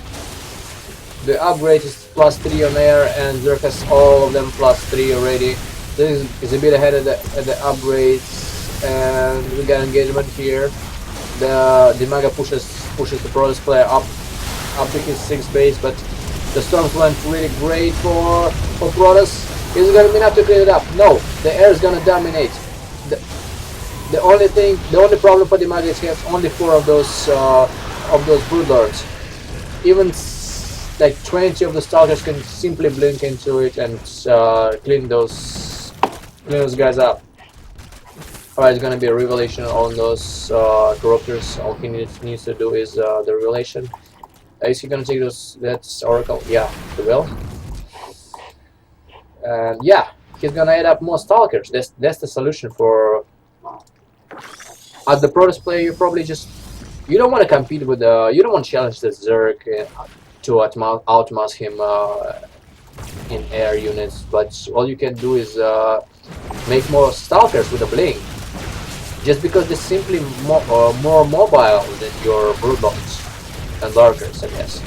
[SPEAKER 1] The upgrade is +3 on air, and Zerg has all of them +3 already. This is a bit ahead of the upgrades, and we got engagement here. The Dimaga pushes the Protoss player up to his 6th base, but the storms went really great for Protoss. Is it gonna be enough to clear it up? No, the air is gonna dominate. The only problem for Dimaga is he has only 4 of those Broodlords. Even like 20 of the Stalkers can simply blink into it and clean those guys up. Alright, it's gonna be a revelation on those Corruptors. All he needs to do is the revelation. Is he gonna take those? That's Oracle. Yeah, he will. And yeah, he's gonna add up more Stalkers. That's the solution for. As the Protoss player, you probably you don't want to compete with you don't want to challenge the Zerg to outmass him in air units, but all you can do is make more Stalkers with a blink, just because they're simply more mobile than your Broodlords and Lurkers, I guess.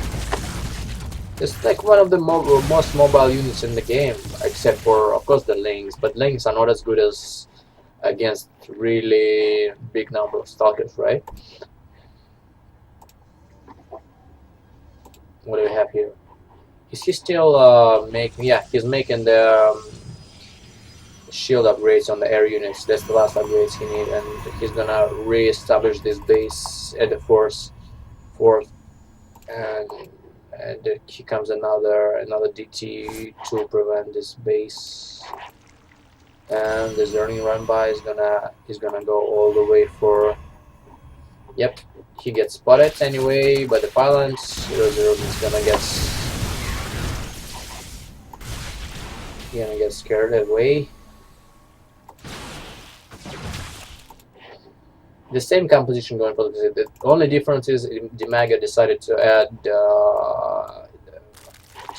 [SPEAKER 1] It's like one of the most mobile units in the game, except for, of course, the Lings, but Lings are not as good as against really big number of Stalkers, right? What do we have here? Is he still making? Yeah, he's making the shield upgrades on the air units. That's the last upgrades he needs, and he's gonna re-establish this base at the 4th, and here comes another DT to prevent this base. And the Zerning run by is gonna go all the way for. Yep, he gets spotted anyway by the pylons. Zerling's gonna get scared away. The same composition going for the only difference is Dimaga decided to add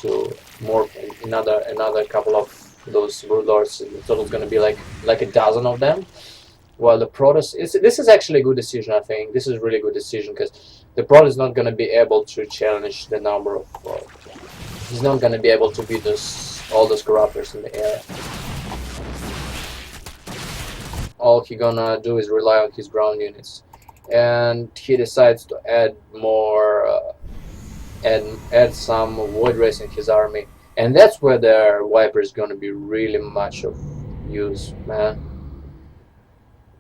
[SPEAKER 1] to more another couple of those Broodlords. In total is going to be like a dozen of them. While the Protoss this is actually a good decision. I think this is a really good decision because the Protoss is not going to be able to challenge the number of. He's not going to be able to beat all those Corruptors in the air. All he gonna do is rely on his ground units, and he decides to add more, add some Void Rays in his army, and that's where the Viper is gonna be really much of use, man.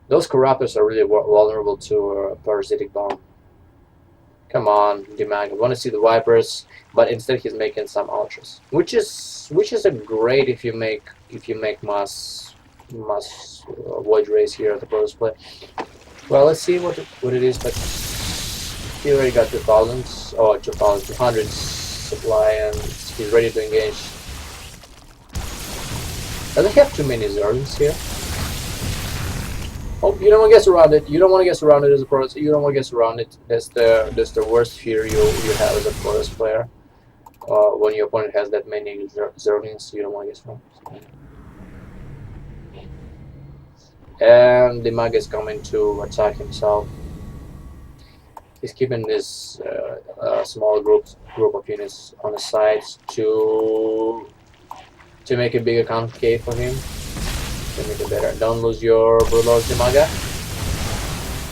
[SPEAKER 1] Those Corruptors are really vulnerable to a Parasitic Bomb. Come on, Dimaga, want to see the Vipers, but instead he's making some Ultras, which is a great if you make mass Void Rays here at the Protoss play. Well, let's see what it is, but he already got 200 supply, and he's ready to engage. Doesn't have too many Zerlings here. Oh, you don't want to guess around it. You don't want to guess around it as a Protoss. You don't want to guess around it. That's the worst fear you have as a Protoss player. When your opponent has that many Zerlings, you don't want to guess around it. and the Mag is coming to attack himself. He's keeping this small group of units on the sides to make a bigger concave for him, to make it better. Don't lose your Broodlord Dimaga.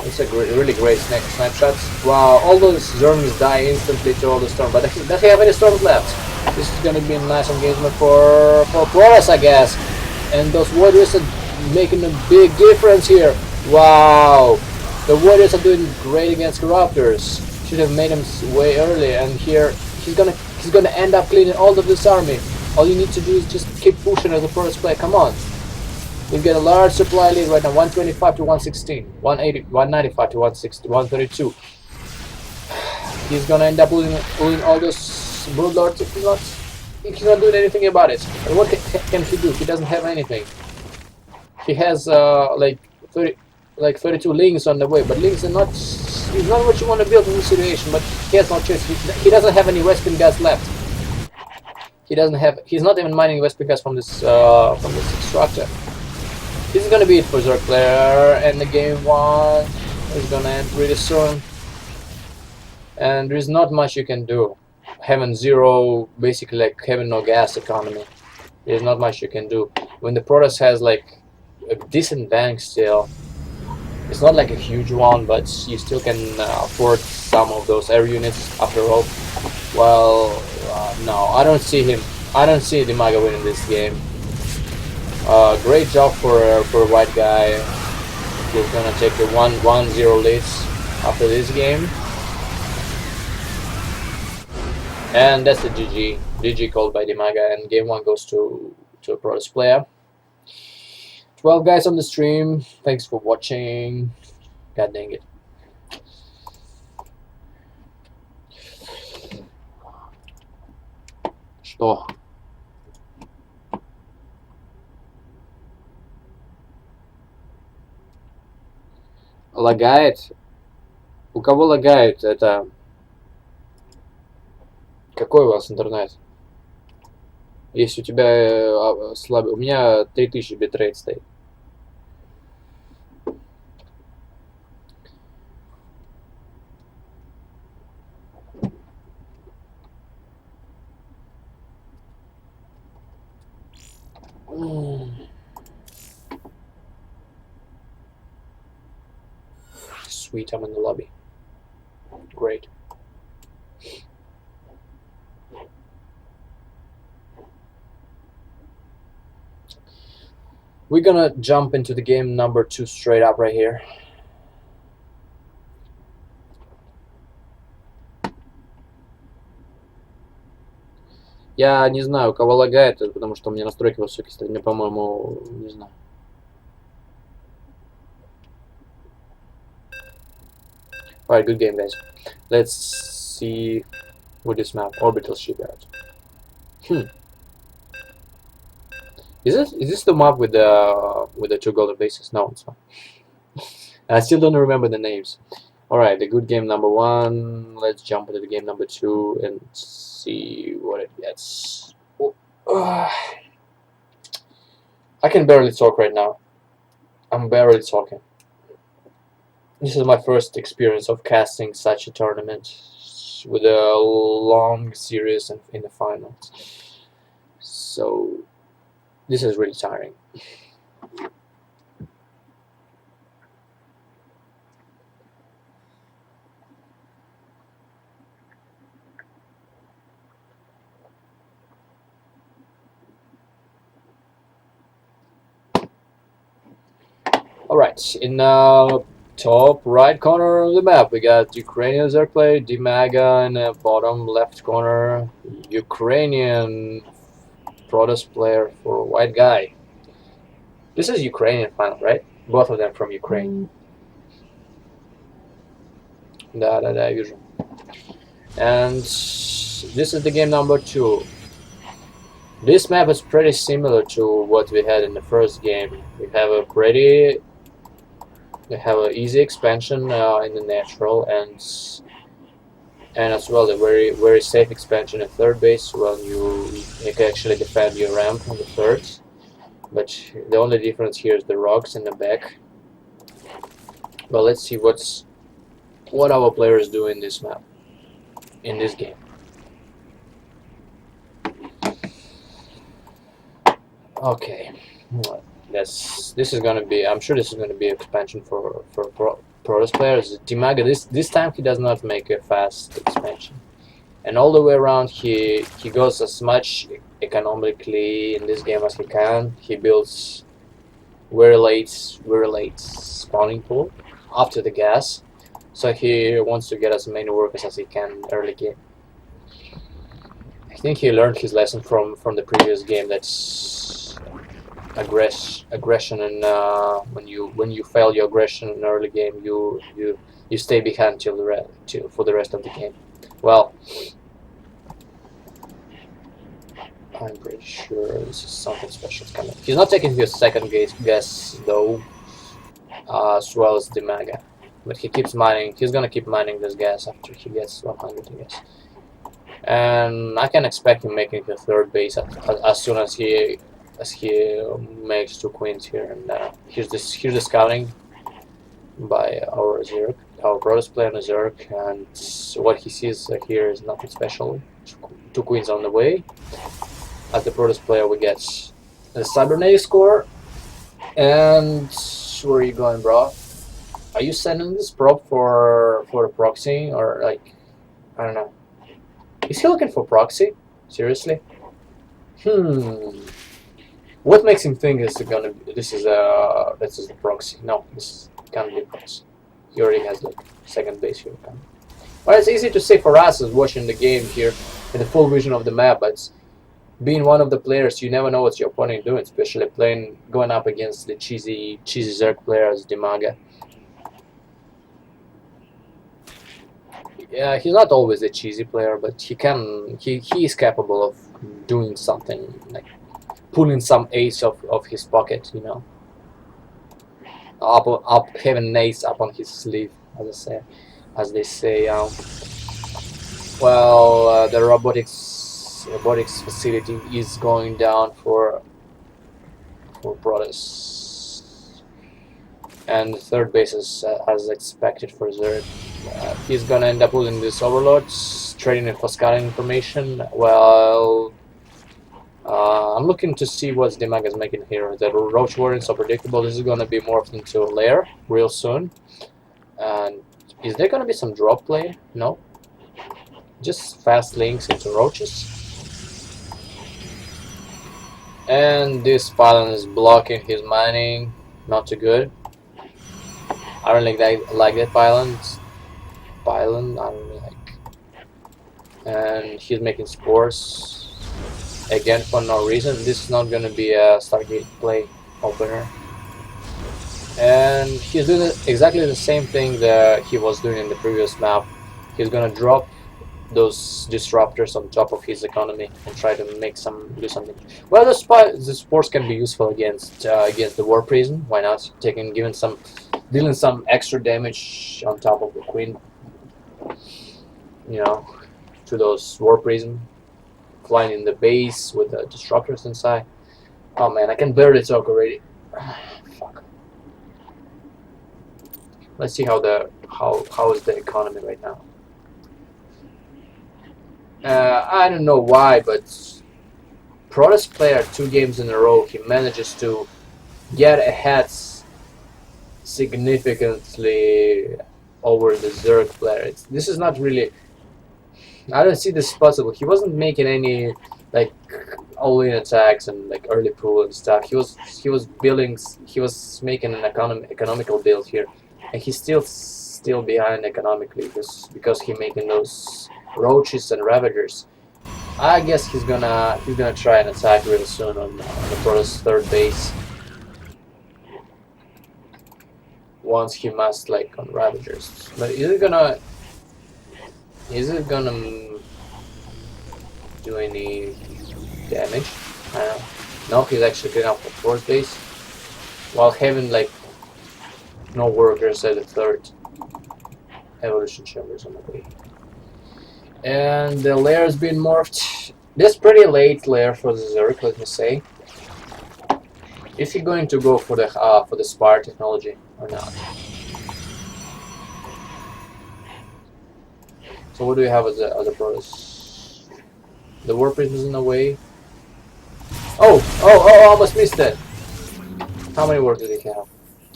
[SPEAKER 1] It's a really great snapshot. Wow, all those Zerglings die instantly to all the storm, but does he have any storms left? This is gonna be a nice engagement for Protoss, I guess. And those warriors are making a big difference here. Wow, the warriors are doing great against Corruptors. Should have made him way earlier. And here he's gonna end up cleaning all of this army. All you need to do is just keep pushing as a Protoss player. Come on. You get a large supply lead right now, 125 to 116, 180, 195 to 160, 132. He's gonna end up losing all those Broodlords if he's not doing anything about it. And what can he do? He doesn't have anything. He has like 32 Lings on the way, but Lings are not. He's not what you want to build in this situation. But he has no choice. He doesn't have any Western gas left. He doesn't have. He's not even mining Western gas from this extractor. This is gonna be it for Zerg player, and the game 1 is gonna end really soon. And there is not much you can do. Having zero, basically like having no gas economy. There's not much you can do. When the Protoss has like a decent bank still, it's not like a huge one, but you still can afford some of those air units after all. Well, no, I don't see him. I don't see Dimaga winning this game. Great job for a white guy. He's gonna take the 1-0 leads after this game. And that's the GG. GG called by Dimaga, and game 1 goes to a Protoss player. 12 guys on the stream. Thanks for watching. God dang it. Что? Лагает? У кого лагает? Это... Какой у вас интернет? Если у тебя слабый... У меня 3000 битрейт стоит. Sweet, I'm in the lobby. Great. We're gonna jump into the game number 2 straight up right here. Я не знаю, у кого лагает, потому что у меня настройки высокие стоят. Мне, по-моему, не знаю. Alright, good game, guys. Let's see with this map. Orbital Shipyard. Is this the map with the 2 golden bases? No, it's not. I still don't remember the names. Alright, the good game number 1. Let's jump into the game number 2 and see what it gets. I can barely talk right now. I'm barely talking. This is my first experience of casting such a tournament with a long series in the finals. So this is really tiring. Alright, in top right corner of the map we got Ukrainian Zerg player, Dimaga, in the bottom left corner Ukrainian Protoss player for a white guy. This is Ukrainian final, right? Both of them from Ukraine. Да, я вижу. And this is the game number 2. This map is pretty similar to what we had in the first game. We have an easy expansion in the natural, and as well a very safe expansion in third base. Well, you can actually defend your ramp on the third. but the only difference here is the rocks in the back. But let's see what our players do in this map, in this game. Okay, well, this is gonna be. I'm sure this is gonna be expansion for Protoss players. Dimaga this time he does not make a fast expansion, and all the way around he goes as much economically in this game as he can. He builds very late spawning pool after the gas, so he wants to get as many workers as he can early game. I think he learned his lesson from the previous game. That's aggression, and when you fail your aggression in early game, you stay behind for the rest of the game. Well, I'm pretty sure this is something special coming. He's not taking his second guess though, as well as Dimaga, but he keeps mining. He's gonna keep mining this gas after he gets 100, I guess. And I can expect him making the third base as soon as he makes 2 queens here. And here's the scouting by our Zerg, our Protoss player Zerg, and what he sees here is nothing special. 2 queens on the way. As the Protoss player, we get the cybernetic score. And where are you going, bro? Are you sending this prop for the proxy, or like, I don't know? Is he looking for proxy? Seriously? What makes him think this is the proxy? No, this can't be proxy. He already has the second base here. Well, it's easy to say for us as watching the game here in the full vision of the map, but being one of the players, you never know what your opponent is doing, especially going up against the cheesy Zerg player as Dimaga. Yeah, he's not always a cheesy player, but he is capable of doing something, like pulling some ace of his pocket, you know. Having an ace up on his sleeve, as they say. Well, the robotics facility is going down for Protoss, and the third base is as expected for Zerg. He's gonna end up losing this overload, trading it for scouting information. Well, I'm looking to see what Dimaga is making here. The Roach Warren is so predictable. This is gonna be morphed into a lair real soon. And is there gonna be some drop play? No. Just fast links into roaches. And this pylon is blocking his mining. Not too good. I don't like that pylon. I don't really like. And he's making spores again for no reason. This is not gonna be a Stargate play opener. And he's doing exactly the same thing that he was doing in the previous map. He's gonna drop those disruptors on top of his economy and try to do something. Well, the spores can be useful against the War Prison. Why not? Dealing some extra damage on top of the Queen, you know, to those War Prison, flying in the base with the disruptors inside. Oh man, I can barely talk already. Fuck. Let's see how is the economy right now. I don't know why, but Protoss player 2 games in a row, he manages to get ahead significantly over the Zerg player. This is not really. I don't see this possible. He wasn't making any like all-in attacks and like early pool and stuff. He was making an economical build here, and he's still behind economically because he's making those roaches and ravagers. I guess he's gonna try an attack real soon on the Protoss third base. Once he must like on ravagers, but is it gonna do any damage? I don't know. No, he's actually getting up for fourth base while having like no workers at the third. Evolution chambers on the way. And the lair has been morphed. This pretty late lair for the Zerg, let me say. Is he going to go for the Spire technology or not? So what do we have as a Protoss? The Warp Prism is in the way. Oh! Almost missed it! How many workers did he have?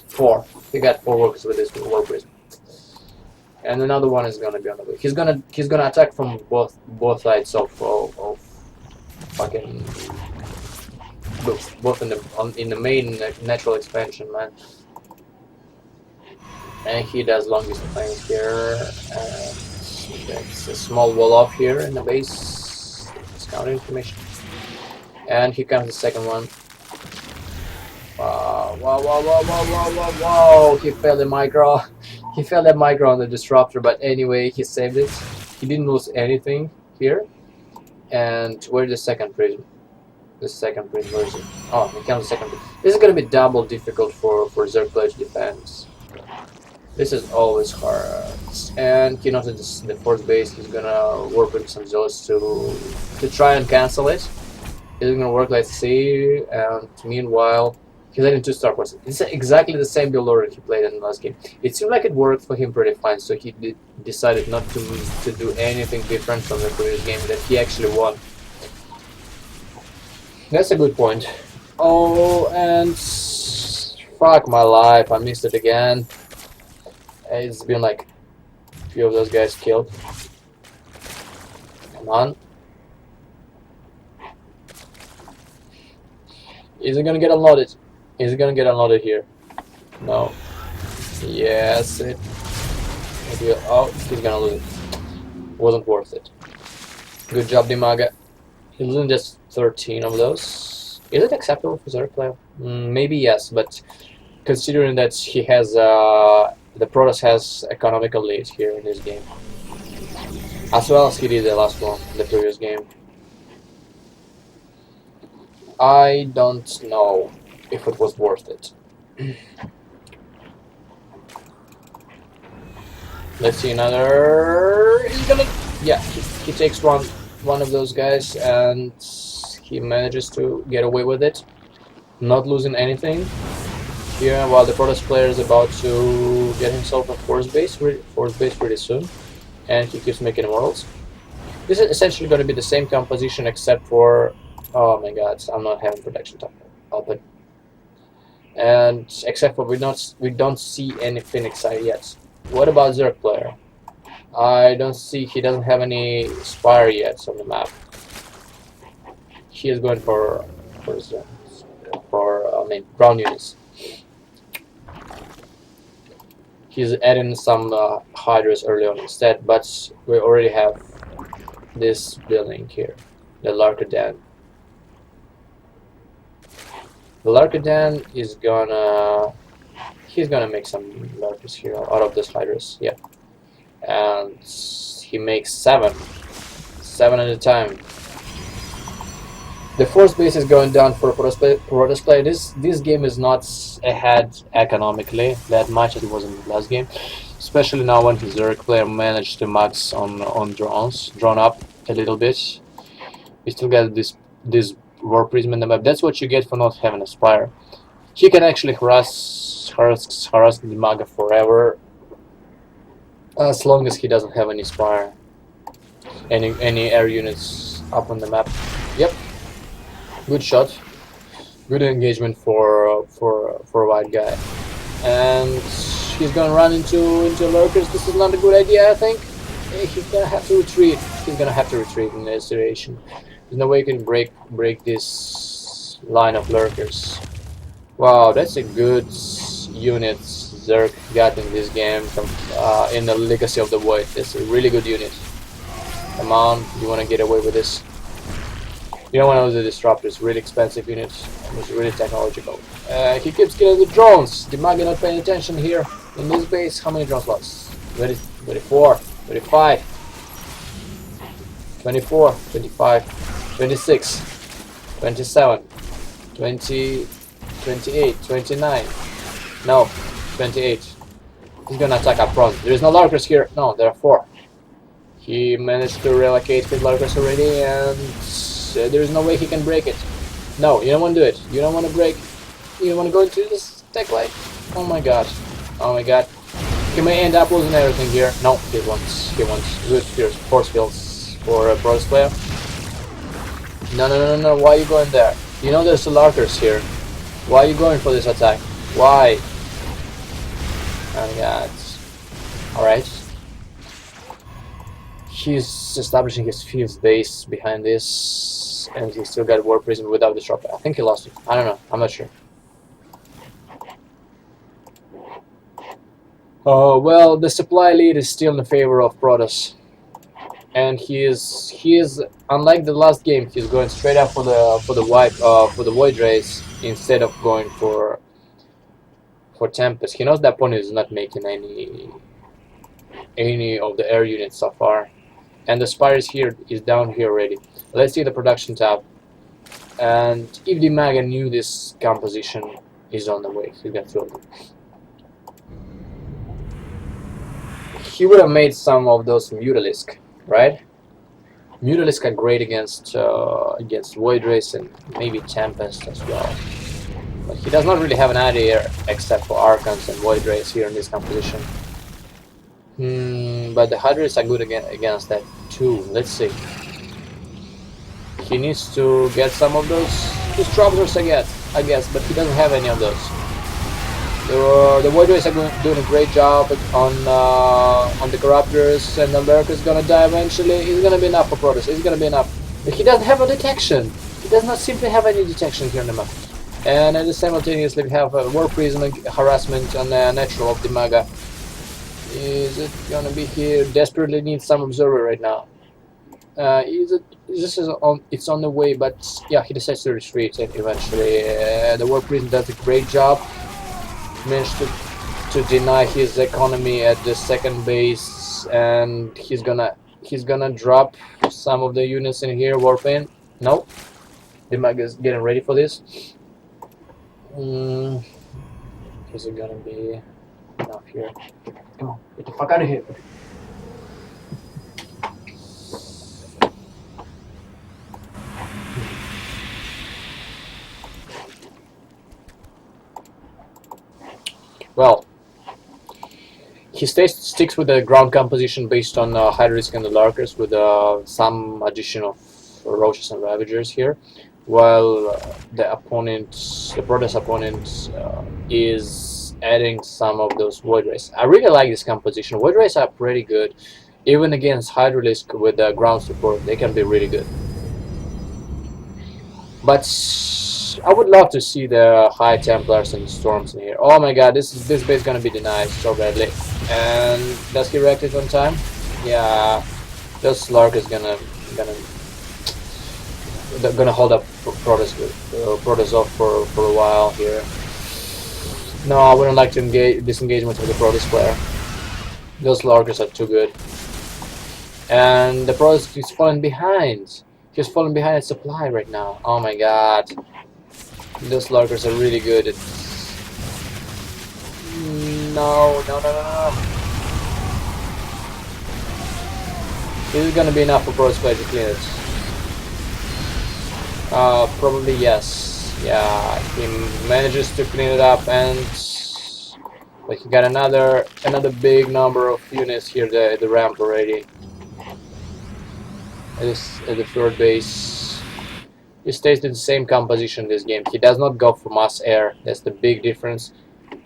[SPEAKER 1] 4. He got 4 workers with this Warp Prism. And another one is gonna be on the way. He's gonna attack from both sides of fucking both in the main natural expansion, man. And he does longest defense here. And that's a small wall off here in the base. Scout information. And here comes the second one. Wow! He failed the micro. He failed that micro on the disruptor, but anyway, he saved it. He didn't lose anything here. And where's the second prism? The second prism, where is it? Oh, here comes the second prism. This is gonna be double difficult for Zerg player to defend. This is always hard. And he knows that the fourth base, he's gonna work with some zealots to try and cancel it. It's gonna work, let's see. And meanwhile, he's letting 2-star points. It's exactly the same build order he played in the last game. It seemed like it worked for him pretty fine, so he decided not to do anything different from the previous game that he actually won. That's a good point. Oh, and fuck my life, I missed it again. It's been like a few of those guys killed. Come on. Is it gonna get unloaded? Is it gonna get unloaded here? No. Yes, it. Maybe. Oh, he's gonna lose it. Wasn't worth it. Good job, Dimaga. He's losing just 13 of those. Is it acceptable for Zerg player? Maybe yes, but considering that he has the Protoss has economical lead here in this game, as well as he did the last one, the previous game. I don't know if it was worth it. Let's see another. He's gonna. Yeah, he takes one of those guys and he manages to get away with it, not losing anything. Here, while the Protoss player is about to get himself a force base pretty soon, and he keeps making worlds. This is essentially going to be the same composition except for. Oh my god, I'm not having protection top open. And except for we don't see any Phoenix Eye yet. What about Zerg player? I don't see, he doesn't have any Spire yet on the map. He is going for ground units. He's adding some Hydras early on instead, but we already have this building here, the Larkadan. The Larkadan is he's gonna make some Larkers here out of this Hydras, yeah. And he makes 7 at a time. The force base is going down for Protoss play. This game is not ahead economically that much as it was in the last game, especially now when his Zerg player managed to max on drone up a little bit. We still got this Warp Prism in the map. That's what you get for not having a Spire. He can actually harass the Maga forever, as long as he doesn't have any Spire, any air units up on the map. Yep, good shot, good engagement for a white guy, and he's gonna run into lurkers. This is not a good idea, I think. He's gonna have to retreat. He's gonna have to retreat in this situation. There's no way you can break this line of lurkers. Wow, that's a good unit Zerg got in this game in the Legacy of the Void. That's a really good unit. Come on, you want to get away with this. You don't want to use the Disruptors, really expensive units. It's really technological. He keeps killing the drones. Dimaga not paying attention here in this base. How many drones lost? 24, 25, 24, 25, 26, 27, 20, 28, 29. No, 28. He's gonna attack up front. There is no Lurkers here. No, there are 4. He managed to relocate his Lurkers already, and there is no way he can break it. No, you don't want to do it. You don't want to break You wanna go into this tech light? Oh my god. Oh my god. He may end up losing everything here. No, he wants good force fields for a Protoss player. No, no, no, no, no, why are you going there? You know there's Larkers here. Why are you going for this attack? Why? Oh my god. Alright. He's establishing his fifth base behind this, and he still got War Prison without disrupt. I think he lost it. I don't know. I'm not sure. Oh well, the supply lead is still in favor of Protoss, and he is unlike the last game. He's going straight up for the Void Rays instead of going for Tempest. He knows that opponent is not making any of the air units so far. And the Spire is down here already. Let's see the production tab. And if the Maga knew this composition is on the way, he got through. He would have made some of those Mutalisk, right? Mutalisk are great against Void Rays and maybe Tempest as well. But he does not really have an idea except for Archons and Void Rays here in this composition. But the Hydras are good against that too. Let's see. He needs to get some of those Disruptors, I guess, but he doesn't have any of those. The Void Rays are doing a great job on the Corruptors, and the Lurker is gonna die eventually. It's gonna be enough for Protoss. It's gonna be enough. But he doesn't have a detection. He does not simply have any detection here in the map. And then simultaneously we have a War Prison harassment on the natural of the Maga. Is it gonna be here? Desperately needs some observer right now. It's on the way, but yeah, he decides to retreat eventually. The War Prison does a great job. Managed to deny his economy at the second base, and he's gonna drop some of the units in here. Warping. Nope. The Maga is getting ready for this. Is it gonna be enough here? Come on, get the fuck out of here. Well, he sticks with the ground composition based on Hydrisk and the Larkers with some addition of Roaches and Ravagers here, while the Protoss opponent is adding some of those Void Rays. I really like this composition. Void Rays are pretty good. Even against Hydralisk with the ground support, they can be really good. But I would love to see the High Templars and Storms in here. Oh my god, this base is gonna be denied so badly. And does he react it on time? Yeah, this Lark is gonna hold up Protoss off for a while here. No, I wouldn't like to disengagement with the Protoss player. Those Larkers are too good. And the Protoss is falling behind. He's falling behind at supply right now. Oh my god. Those Larkers are really good at... No. Is it gonna be enough for Protoss player to clean it? Probably yes. Yeah, he manages to clean it up, and but he got another big number of units here at the ramp already. At the third base, he stays in the same composition this game. He does not go for mass air. That's the big difference.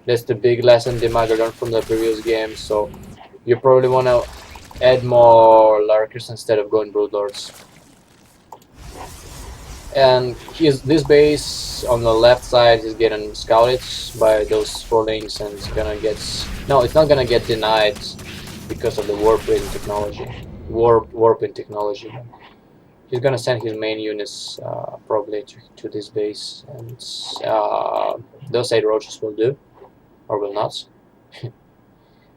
[SPEAKER 1] That's the big lesson the Maga learned from the previous game. So you probably want to add more Larkers instead of going Broodlords. And this base on the left side is getting scouted by those 4 links, and it's gonna get... No, it's not gonna get denied because of the warping technology. Warping technology. He's gonna send his main units probably to this base, and those 8 roaches will do, or will not.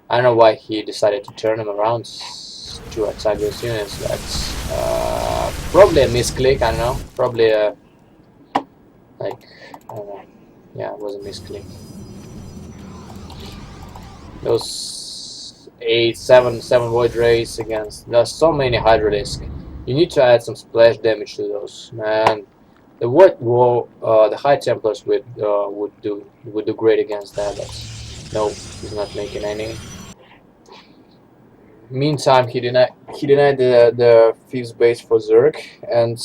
[SPEAKER 1] I don't know why he decided to turn them around to attack those units. That's probably a misclick. I don't know. Probably a I don't know. Yeah, it was a misclick. Those 7 Void Rays against... There's so many Hydralisk. You need to add some splash damage to those, man. the High Templars would do great against that, but no, he's not making any. Meantime, he denied the Thieves base for Zerg, and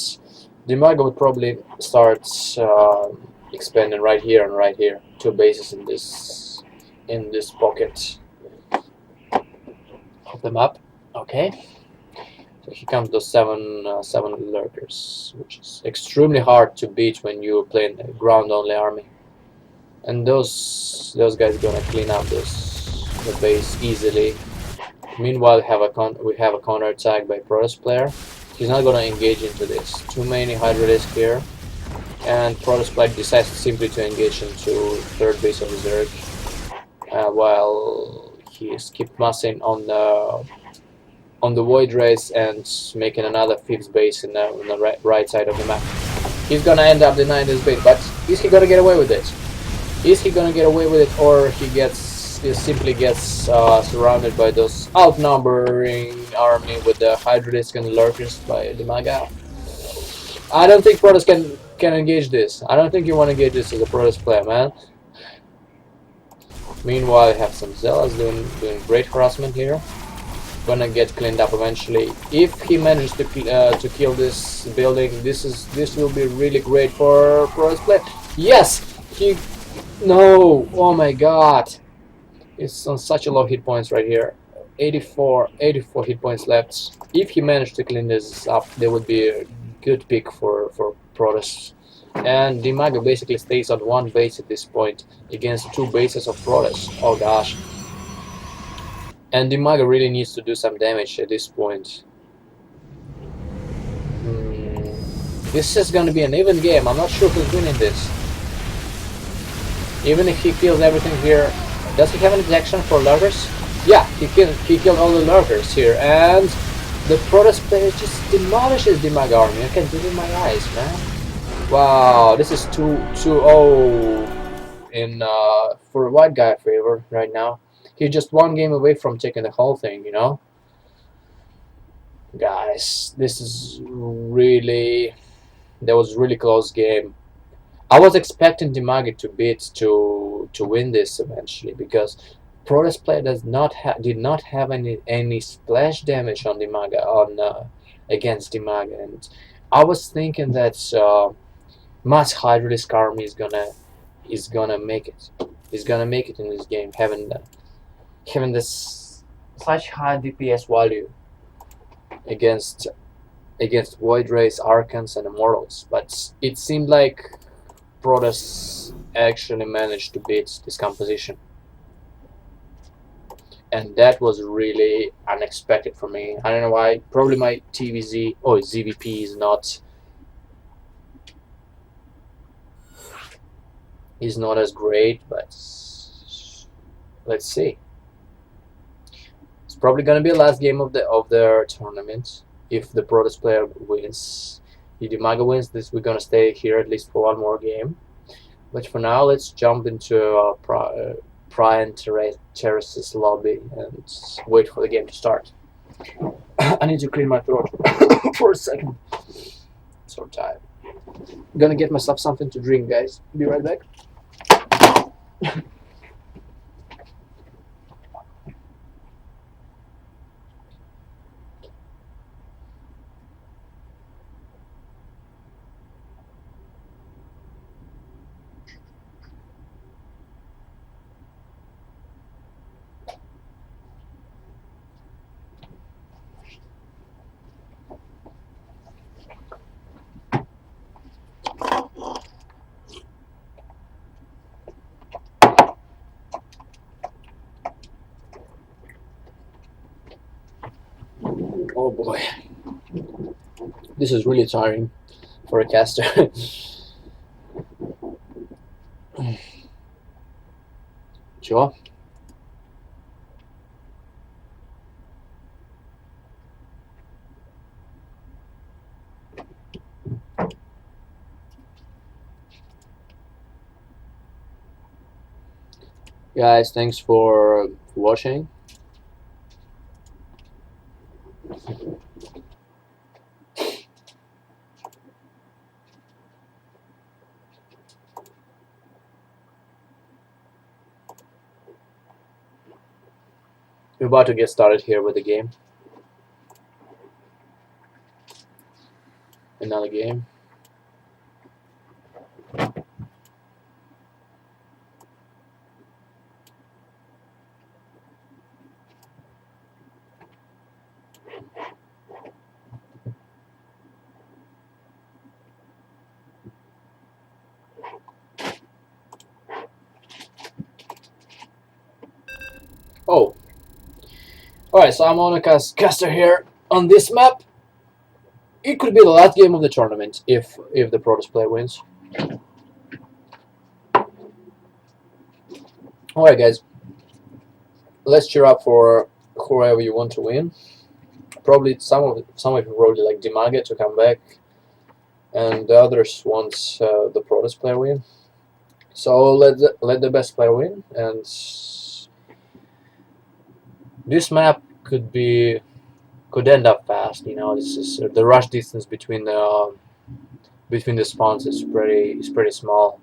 [SPEAKER 1] Dimago would probably start expanding right here and right here, 2 bases in this pocket of the map. Okay, so here comes those seven lurkers, which is extremely hard to beat when you're playing a ground-only army, and those guys gonna clean up the base easily. Meanwhile, we have a counter attack by Protoss player. He's not gonna engage into this. Too many Hydra Disc here, and Protoss player decides simply to engage into third base of the Zerg, while he's keep massing on the Void Race and making another fifth base on the right side of the map. He's gonna end up denying this base, but is he gonna get away with it? Is he gonna get away with it, or he simply gets surrounded by those outnumbering army with the Hydra Disc and the Lurkers by Dimaga? I don't think Protoss can engage this. I don't think you want to engage this as a Protoss player, man. Meanwhile, I have some Zealots doing great harassment here. Gonna get cleaned up eventually. If he manages to kill this building, this will be really great for Protoss player. Yes, no. Oh my God. It's on such a low hit points right here. 84 hit points left. If he managed to clean this up, there would be a good pick for Protoss. And Dimago basically stays on 1 base at this point against 2 bases of Protoss. Oh gosh. And Dimago really needs to do some damage at this point. This is gonna be an even game. I'm not sure who's winning this. Even if he kills everything here, does he have any detection for lurkers? Yeah, he killed all the lurkers here, and the Protoss player just demolishes the Dimago army. I can do it in my eyes, man. Wow, this is 2-0 in for a white guy favor right now. He's just 1 game away from taking the whole thing, you know. Guys, that was really close game. I was expecting Dimago to win this eventually, because Protoss player did not have any splash damage on Dimago against Dimago, and I was thinking that Mass Hydra Disc army is gonna make it. He's gonna make it in this game, having this such high DPS value against Void Race, Archons, and Immortals, but it seemed like Protoss actually managed to beat this composition, and that was really unexpected for me. I don't know why. Probably my TVZ or ZVP is not as great, but let's see. It's probably gonna be the last game of their tournament if the Protoss player wins. If Dimago wins this, we're gonna stay here at least for 1 more game. But for now, let's jump into Brian Terrace's lobby and wait for the game to start. I need to clear my throat for a second. I'm so tired. I'm gonna get myself something to drink, guys. Be right back. Oh boy, this is really tiring for a caster. Sure. Guys, thanks for watching. We're about to get started here with the game. Another game. Oh. Alright, so I'm on a caster here on this map. It could be the last game of the tournament if the Protoss player wins. Alright guys, let's cheer up for whoever you want to win. Probably some of you probably like Dimaga to come back, and the others want the Protoss player win. So let the best player win, and this map could end up fast. You know, this is the rush distance between the spawns is pretty small.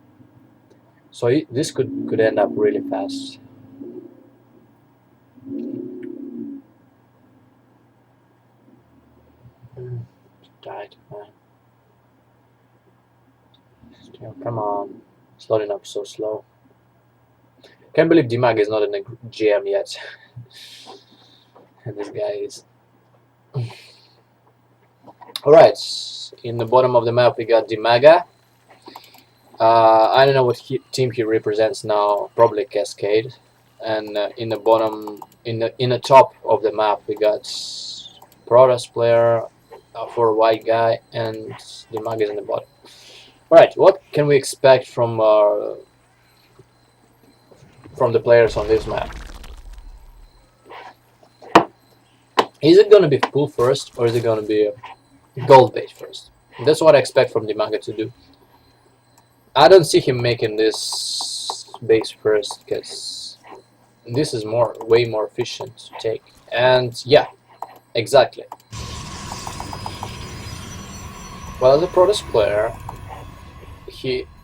[SPEAKER 1] So this could end up really fast. Died, man. Still, come on, it's loading up so slow. Can't believe Dimag is not in a GM yet. And this guy is. Alright, in the bottom of the map we got Dimaga. I don't know what team he represents now, probably Cascade. And in the bottom, in the top of the map we got Protoss player for a white guy, and Dimaga is in the bottom. Alright, what can we expect from the players on this map? Is it going to be full first, or is it going to be gold base first? That's what I expect from Dimaga to do. I don't see him making this base first, because this is way more efficient to take. And yeah, exactly. Well, the Protoss player,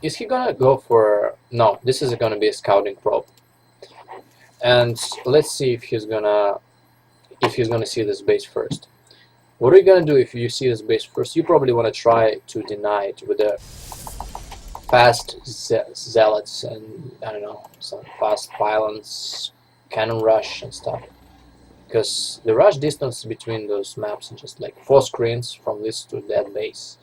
[SPEAKER 1] is he gonna go for... No, this is gonna be a scouting probe. And let's see if he's gonna see this base first. What are you gonna do if you see this base first? You probably wanna try to deny it with the fast zealots and I don't know, some fast pylons, cannon rush and stuff. Because the rush distance between those maps is just like 4 screens from this to that base.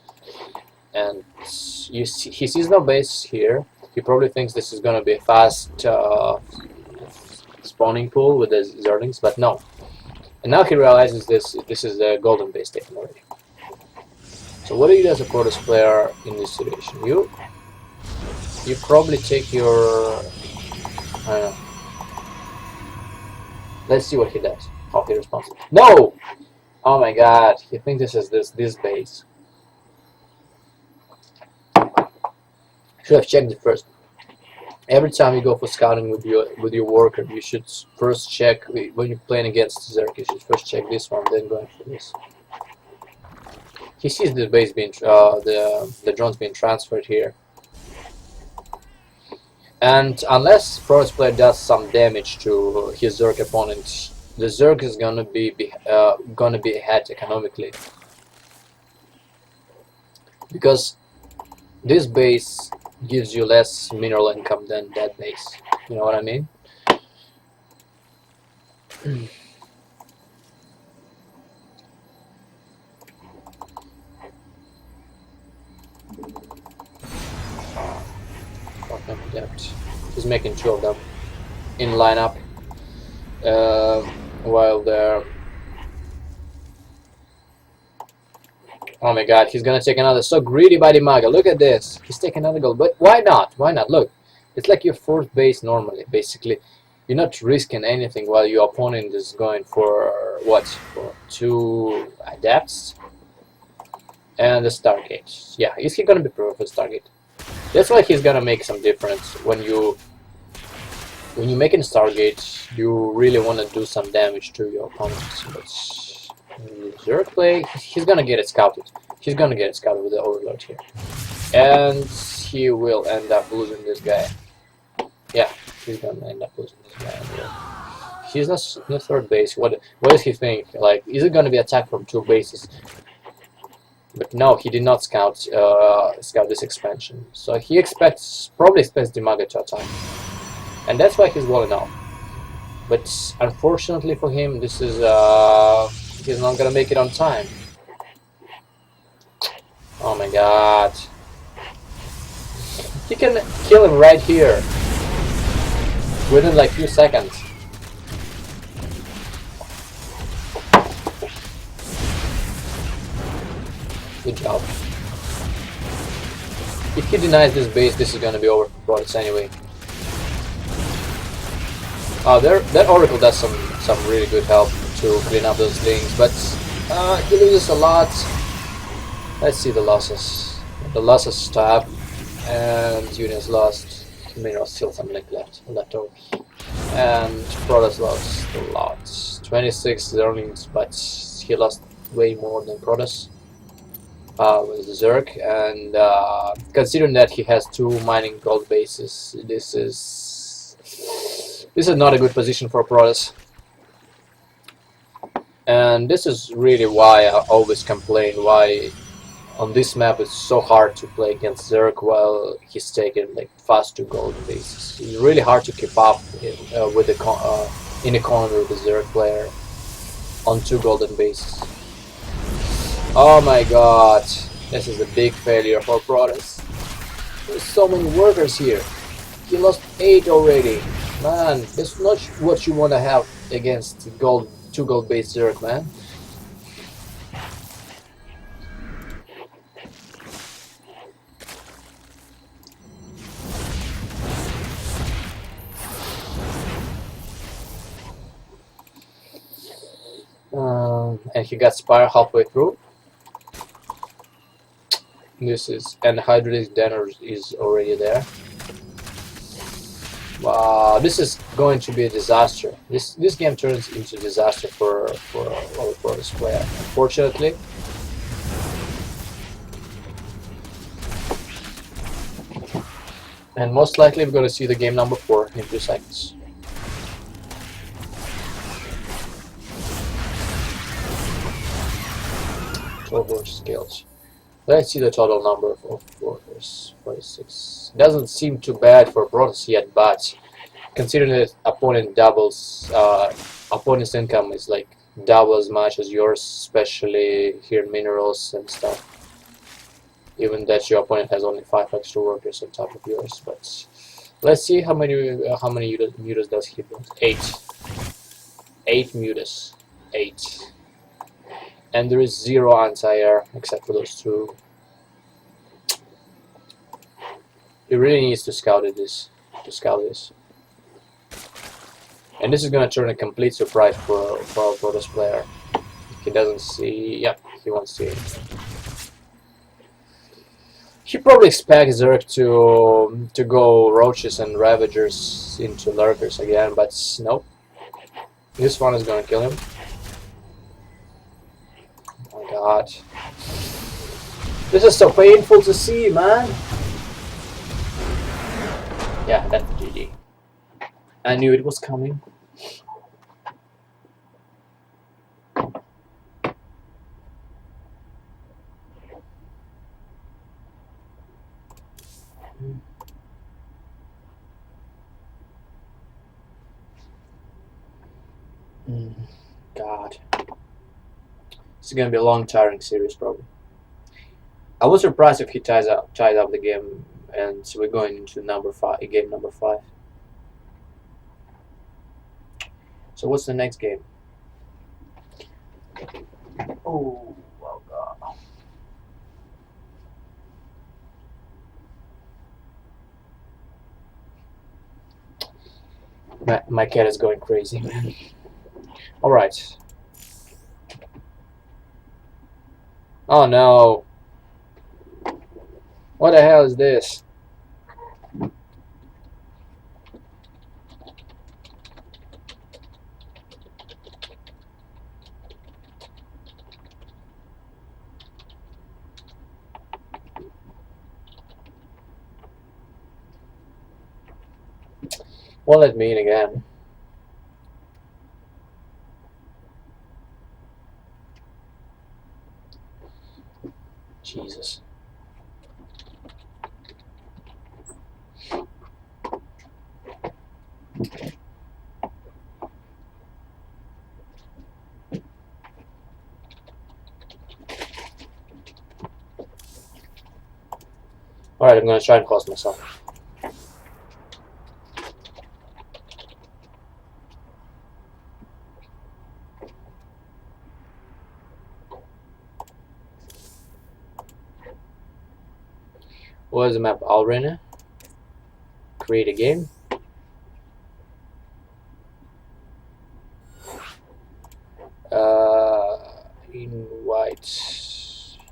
[SPEAKER 1] And he sees no base here. He probably thinks this is gonna be a fast spawning pool with the Zerlings, but no. And now he realizes this is the golden base taken already. So what do you do as a Protoss player in this situation? You probably take your... I don't know. Let's see what he does. How he responds. No! Oh my god, he thinks this is this base. Should have checked it first. Every time you go for scouting with your worker, you should first check when you're playing against Zerg. You should first check this one, then going for this. He sees the base being the drones being transferred here, and unless Protoss player does some damage to his Zerg opponent, the Zerg is gonna be ahead economically, because this base gives you less mineral income than that base. You know what I mean? He's making 2 of them in lineup while they're... Oh my god, he's gonna take another. So greedy by Dimaga. Look at this. He's taking another goal. But why not? Why not? Look, it's like your 4th base normally. Basically, you're not risking anything while your opponent is going for what? For 2 adepts and a Stargate. Yeah, is he gonna be pro for Stargate? That's why he's gonna make some difference. When you make a Stargate, you really want to do some damage to your opponent. But Zerg play, he's gonna get it scouted. He's gonna get it scouted with the Overlord here, and he will end up losing this guy. Yeah, he's gonna end up losing this guy. he's not in the third base. What does he think? Like, is it gonna be attack from 2 bases? But no, he did not scout this expansion. So he probably expects Dimaga to attack, and that's why he's walling out. But unfortunately for him, this is he's not gonna make it on time. Oh my god. He can kill him right here. Within like few seconds. Good job. If he denies this base, this is gonna be over for Protoss anyway. Oh, that Oracle does some really good help to clean up those links, but he loses a lot. Let's see the losses. The losses stop, and Union's lost. Mineral still some link left over, and Protoss lost a lot. 26 earnings, but he lost way more than Protoss with Zerg, and considering that he has 2 mining gold bases, this is not a good position for Protoss. And this is really why I always complain why on this map it's so hard to play against Zerg while he's taking like fast 2 golden bases. It's really hard to keep up with the in a corner with the Zerg player on 2 golden bases. Oh my god, this is a big failure for Protoss. There's so many workers here. He lost 8 already. Man, that's not what you want to have against 2 gold base Zerg, man. And he got Spire halfway through. And Hydralisk Denner is already there. Wow, this is going to be a disaster. This game turns into a disaster for this player, unfortunately. And most likely we're going to see the game number 4 in 2 seconds. Total skills. Let's see the total number of workers. 46. Doesn't seem too bad for Protoss yet, but considering that opponent's income is like double as much as yours, especially here in minerals and stuff. Even that your opponent has only 5 extra workers on top of yours, but let's see how many mutas does he build. 8 mutas. 8. And there is 0 anti-air except for those 2. He really needs to scout this. And this is gonna turn a complete surprise for a Protoss player. He doesn't see. Yep, he won't see it. He probably expects Zerg to go Roaches and Ravagers into Lurkers again, but nope. This one is gonna kill him. Oh my god. This is so painful to see, man. Yeah, that's the GG. I knew it was coming. God. This is gonna be a long, tiring series, probably. I was surprised if he tied up the game, and so we're going into game number 5. So what's the next game? Oh, well, God. My cat is going crazy, man. All right. Oh no. What the hell is this? Won't let me in again. Jesus. Alright, I'm gonna try and close myself. What is the map? Alrena? Create a game.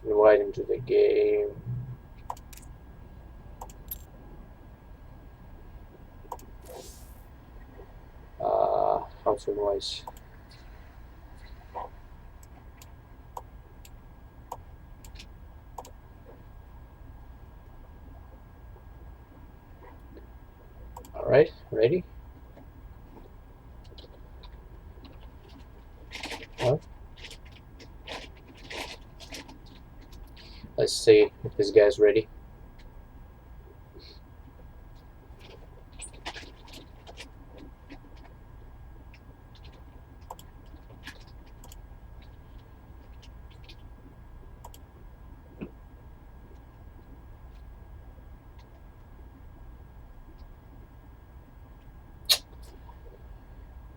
[SPEAKER 1] Invite into the game. How to invite? Alright, ready? Well, let's see if this guy's ready.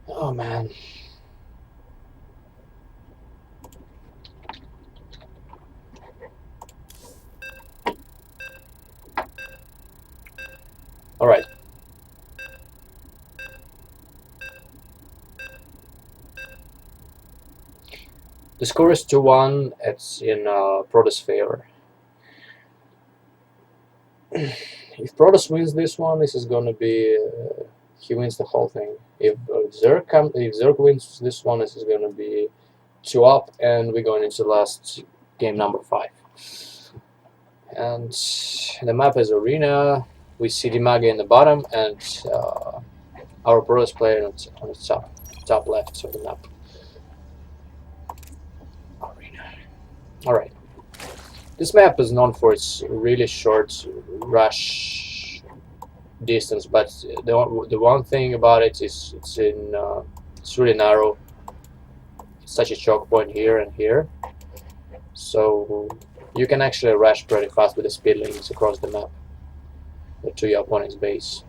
[SPEAKER 1] Oh man. All right. The score is 2-1. It's in Protoss favor. If Protoss wins this one, this is gonna be he wins the whole thing. If Zerg wins this one, this is gonna be 2-up, and we're going into last game number 5. And the map is Arena. We see Dimaga in the bottom, and our Protoss player on the top left of the map. Arena. All right. This map is known for its really short rush distance, but the one thing about it is it's really narrow. It's such a choke point here and here, so you can actually rush pretty fast with the speed links across the map to your opponent's base.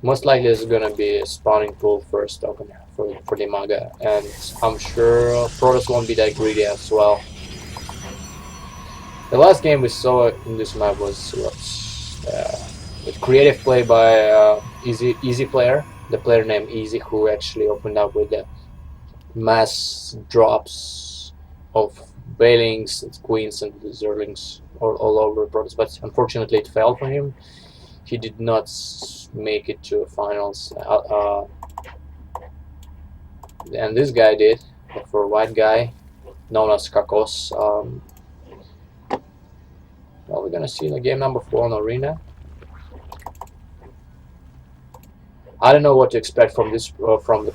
[SPEAKER 1] Most likely there's gonna be a spawning pool first open for Dimaga, and I'm sure Protoss won't be that greedy as well. The last game we saw in this map was with creative play by Easy Player, the player named Easy, who actually opened up with the mass drops of Bailings and Queens and Zerlings all over Protoss, but unfortunately it failed for him. He did not make it to finals, and this guy did, for a white guy known as Kakos. Well, we're gonna see in the game number 4 on Arena. I don't know what to expect from this from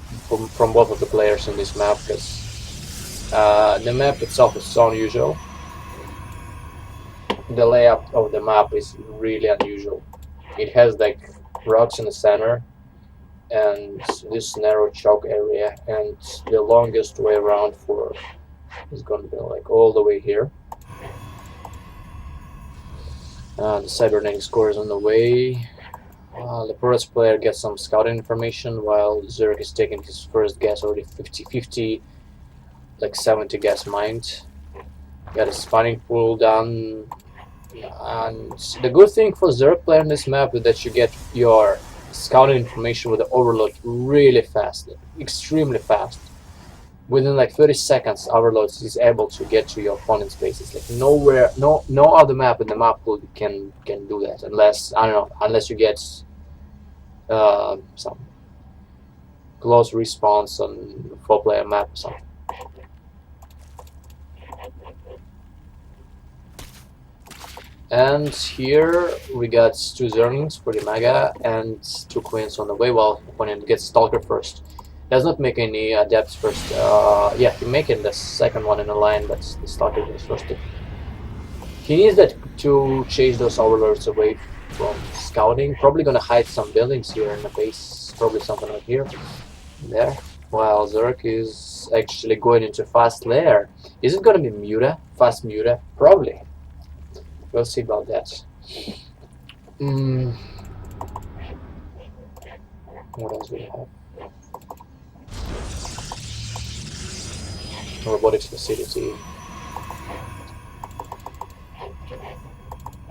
[SPEAKER 1] both of the players in this map, because the map itself is so unusual. The layout of the map is really unusual. It has like rocks in the center and this narrow choke area, and the longest way around is going to be like all the way here. The cybernetic score is on the way. The Protoss player gets some scouting information, while Zerg is taking his first gas, already 50-50, like 70 gas mined. Got a spawning pool done. And the good thing for Zerg player in this map is that you get your scouting information with the overload really fast, extremely fast. Within like 30 seconds, Overlord is able to get to your opponent's base. It's like no other map in the map pool can do that, unless unless you get some close response on 4-player map or something. And here we got 2 Zerlings for Dimaga and 2 Queens on the way, while opponent gets Stalker first. Does not make any Adepts first. Yeah, he making the second one in the line, but the Stalker goes first. He needs that to chase those overlords away from scouting. Probably gonna hide some buildings here in the base. Probably something right here. There. While Zerg is actually going into fast lair. Is it gonna be Muta? Fast Muta? Probably. We'll see about that. What else do we have? Robotics facility.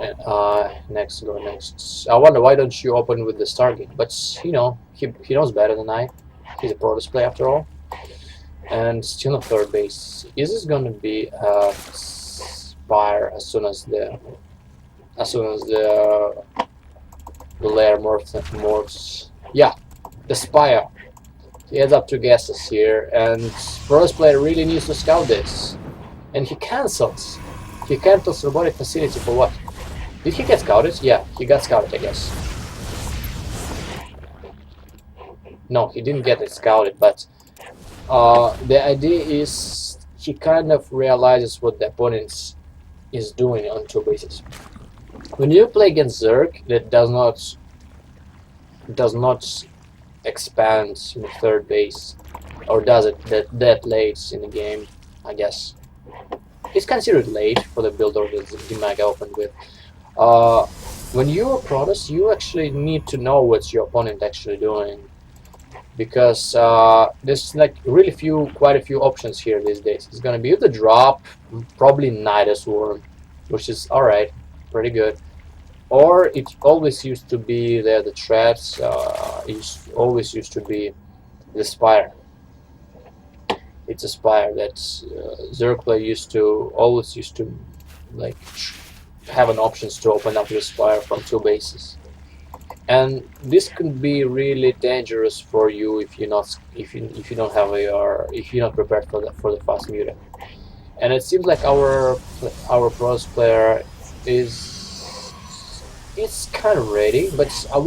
[SPEAKER 1] And next, go next. I wonder why don't you open with the Stargate? But you know, he knows better than I. He's a pro display after all. And still on third base. Is this gonna be a Spire as soon as the lair morphs? Yeah, the Spire. He heads up 2 gases here, and pro display really needs to scout this. And he cancels. He cancels robotic facility for what? Did he get scouted? Yeah, he got scouted, I guess. No, he didn't get it scouted, but the idea is he kind of realizes what the opponent is doing on 2 bases. When you play against Zerg that does not expand in the third base, or does it that late in the game, I guess. It's considered late for the build order that Dimaga opened with. When you're a Protoss, you actually need to know what your opponent actually doing, because there's like really quite a few options here these days. It's gonna be the drop, probably Nidus Worm, which is alright, pretty good. Or it always used to be the threats. It always used to be the Spire. It's a Spire that Zerg play always used to like have an options to open up the Spire from 2 bases, and this could be really dangerous for you if you're not if you if you're not prepared for the fast Muta. And it seems like our pros player is kind of ready, but I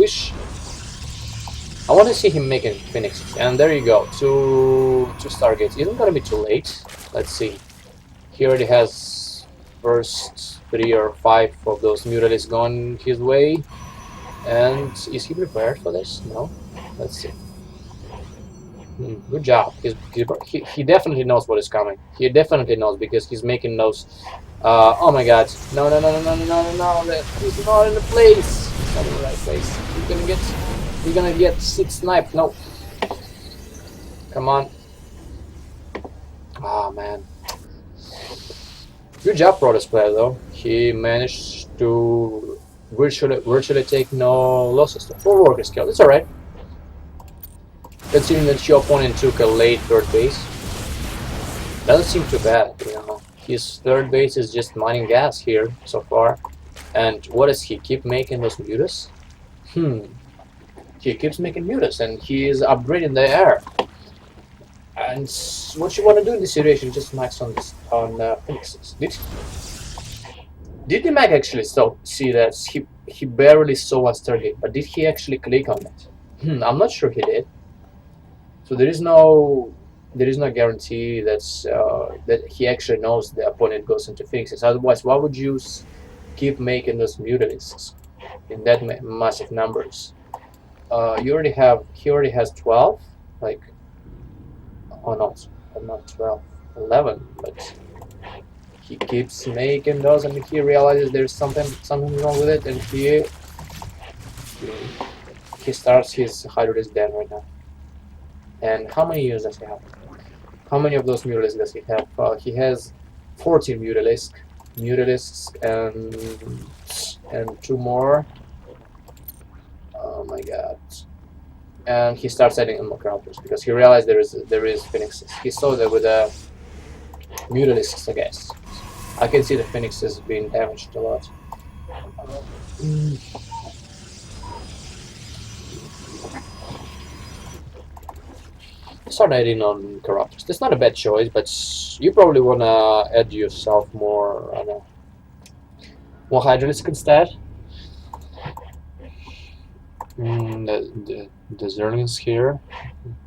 [SPEAKER 1] want to see him making Phoenixes. And there you go, two Stargates. Isn't gonna be too late. Let's see. He already has first 3 or 5 of those Mutalisks gone his way. And is he prepared for this? No. Let's see. Good job. He definitely knows what is coming. He definitely knows, because he's making those. Oh my God! No! He's not in the place. He's not in the right place. He's gonna get 6 sniped. No. Come on. Ah, man. Good job, Protoss player, though. He managed to virtually take no losses. 4 workers killed. It's alright. Considering that your opponent took a late third base, doesn't seem too bad, you know. His third base is just mining gas here so far. And what does he keep making those Mutas? He keeps making Mutas, and he is upgrading the air. And what you want to do in this situation, just max on Phoenixes. Did the Mag actually see that? He barely saw one Stargate, but did he actually click on it? I'm not sure he did. So there is no guarantee that he actually knows the opponent goes into Phoenixes. Otherwise, why would you keep making those Mutalisks in that massive numbers? He already has 12, like, oh not 12, 11, but he keeps making those, and he realizes there's something wrong with it, and he starts his high-risk den right now. And how many units does he have? How many of those Mutalisks does he have? He has 14 Mutalisks and 2 more. Oh my God! And he starts adding ammo counters because he realized there is Phoenixes. He saw that with the Mutalisks, I guess. I can see the Phoenixes being damaged a lot. Start adding on Corruptors. That's not a bad choice, but you probably wanna add yourself more Hydralisk instead. The Zerlings here,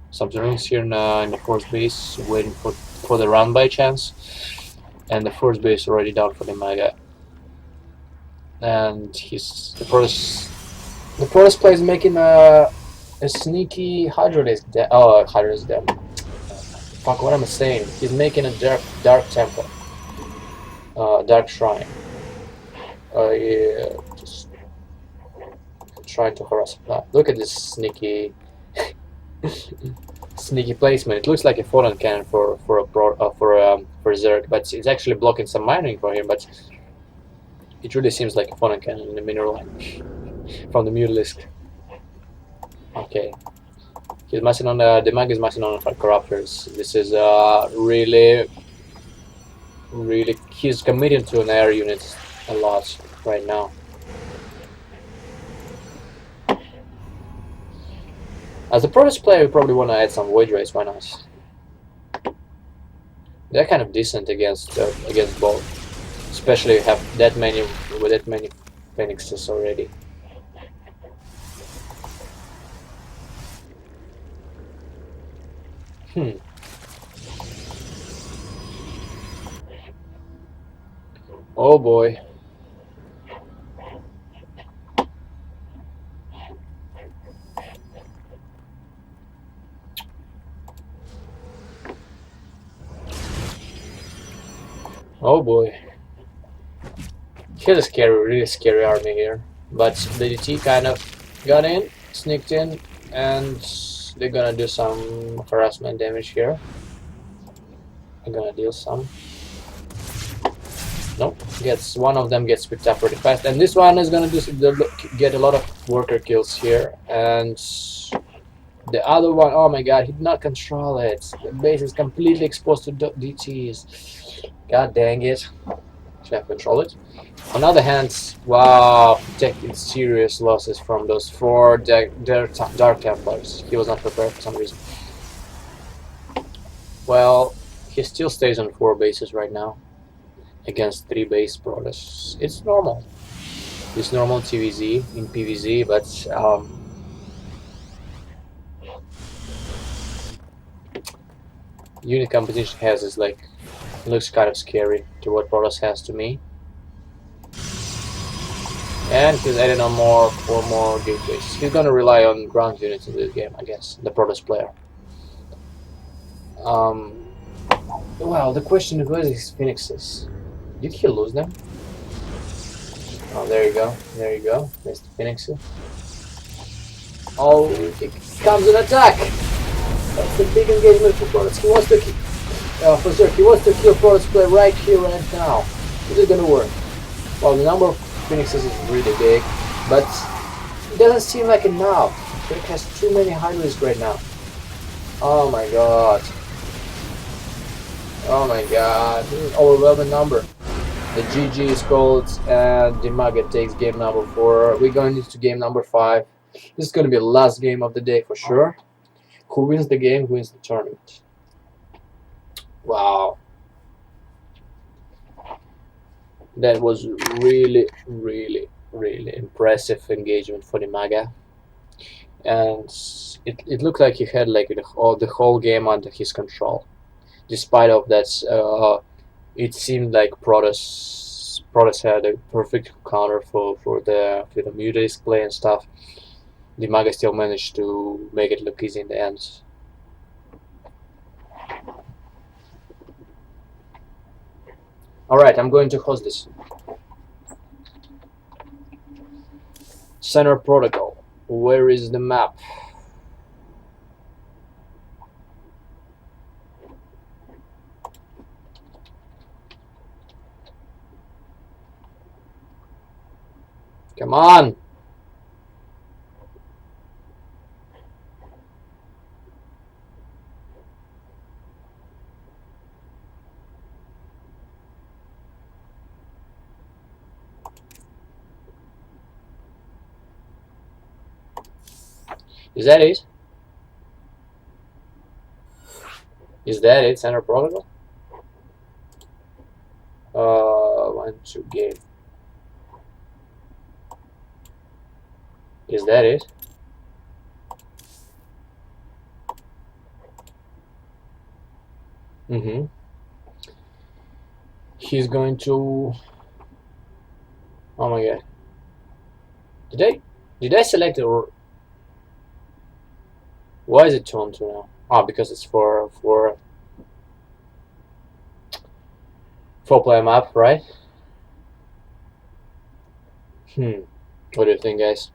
[SPEAKER 1] some Zerlings here in the first base, waiting for the run by chance, and the first base already down for the Mega. and the Protoss player is making a sneaky Hydrodisc dam. Oh, Hydrodisc dam. Fuck, what am I saying? He's making a dark temple, dark shrine. Yeah, just trying to harass a Look at this sneaky, sneaky placement. It looks like a photon cannon for Zerg, but it's actually blocking some mining for him. But it really seems like a photon cannon in the mineral from the Mutalisk. Okay, he's messing on the mag is messing on corruptors. This is really he's committed to an air unit a lot right now. As a Protoss player, you probably want to add some Void Rays. Why not? They're kind of decent against both, especially if you have that many Phoenixes already. Oh boy. Oh boy. He has a really scary army here. But the DT kind of got in, sneaked in, and they're gonna do some harassment damage here. I'm gonna deal some. Nope. One of them gets picked up pretty fast, and this one is gonna get a lot of worker kills here, and the other one, oh my god, he did not control it. The base is completely exposed to DTs. God dang it. Should I control it? On the other hand, wow, taking serious losses from those 4 Dark Templars. He was not prepared for some reason. Well, he still stays on 4 bases right now against 3 base Protoss. It's normal. It's normal TVZ in PVZ, but unit composition has is like, it looks kind of scary to what Protoss has to me. And he's adding on 4 more gateways. He's gonna rely on ground units in this game, I guess, the Protoss player. Well, the question is, where are his Phoenixes? Did he lose them? Oh, there you go. There you go. There's the Phoenixes. Oh, he comes in attack! That's the big engagement for Protoss. He wants to kill for Zerg. He wants to kill Protoss player right here, right now. Is it gonna work? Well, the number of Phoenixes is really big, but it doesn't seem like enough. Zerg has too many Hydras right now. Oh my god. Oh my god. This is an overwhelming number. The GG is called, and Dimaga takes game number 4. We're going into game number 5. This is going to be the last game of the day for sure. Who wins the game wins the tournament. Wow. That was really impressive engagement for Dimaga. And it looked like he had like the whole game under his control. Despite of that, it seemed like Protoss had a perfect counter for the Mutalisk play and stuff. Dimaga still managed to make it look easy in the end. Alright, I'm going to host this. Center Protocol. Where is the map? Come on! Is that it? Is that it, Center Protocol? 1-2 game. Is that it? He's going to... Oh my god. Did I select it, or why is it turned to now? Ah, because it's for 4-player map, right? What do you think, guys?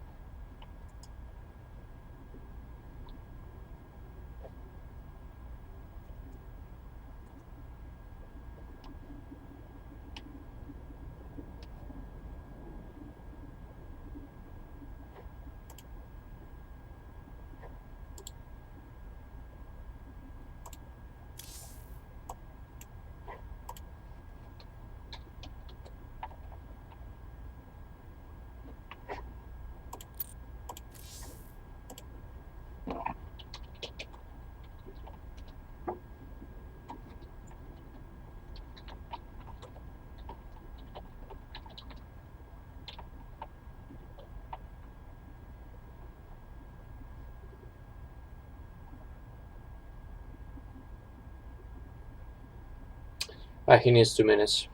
[SPEAKER 1] He needs 2 minutes.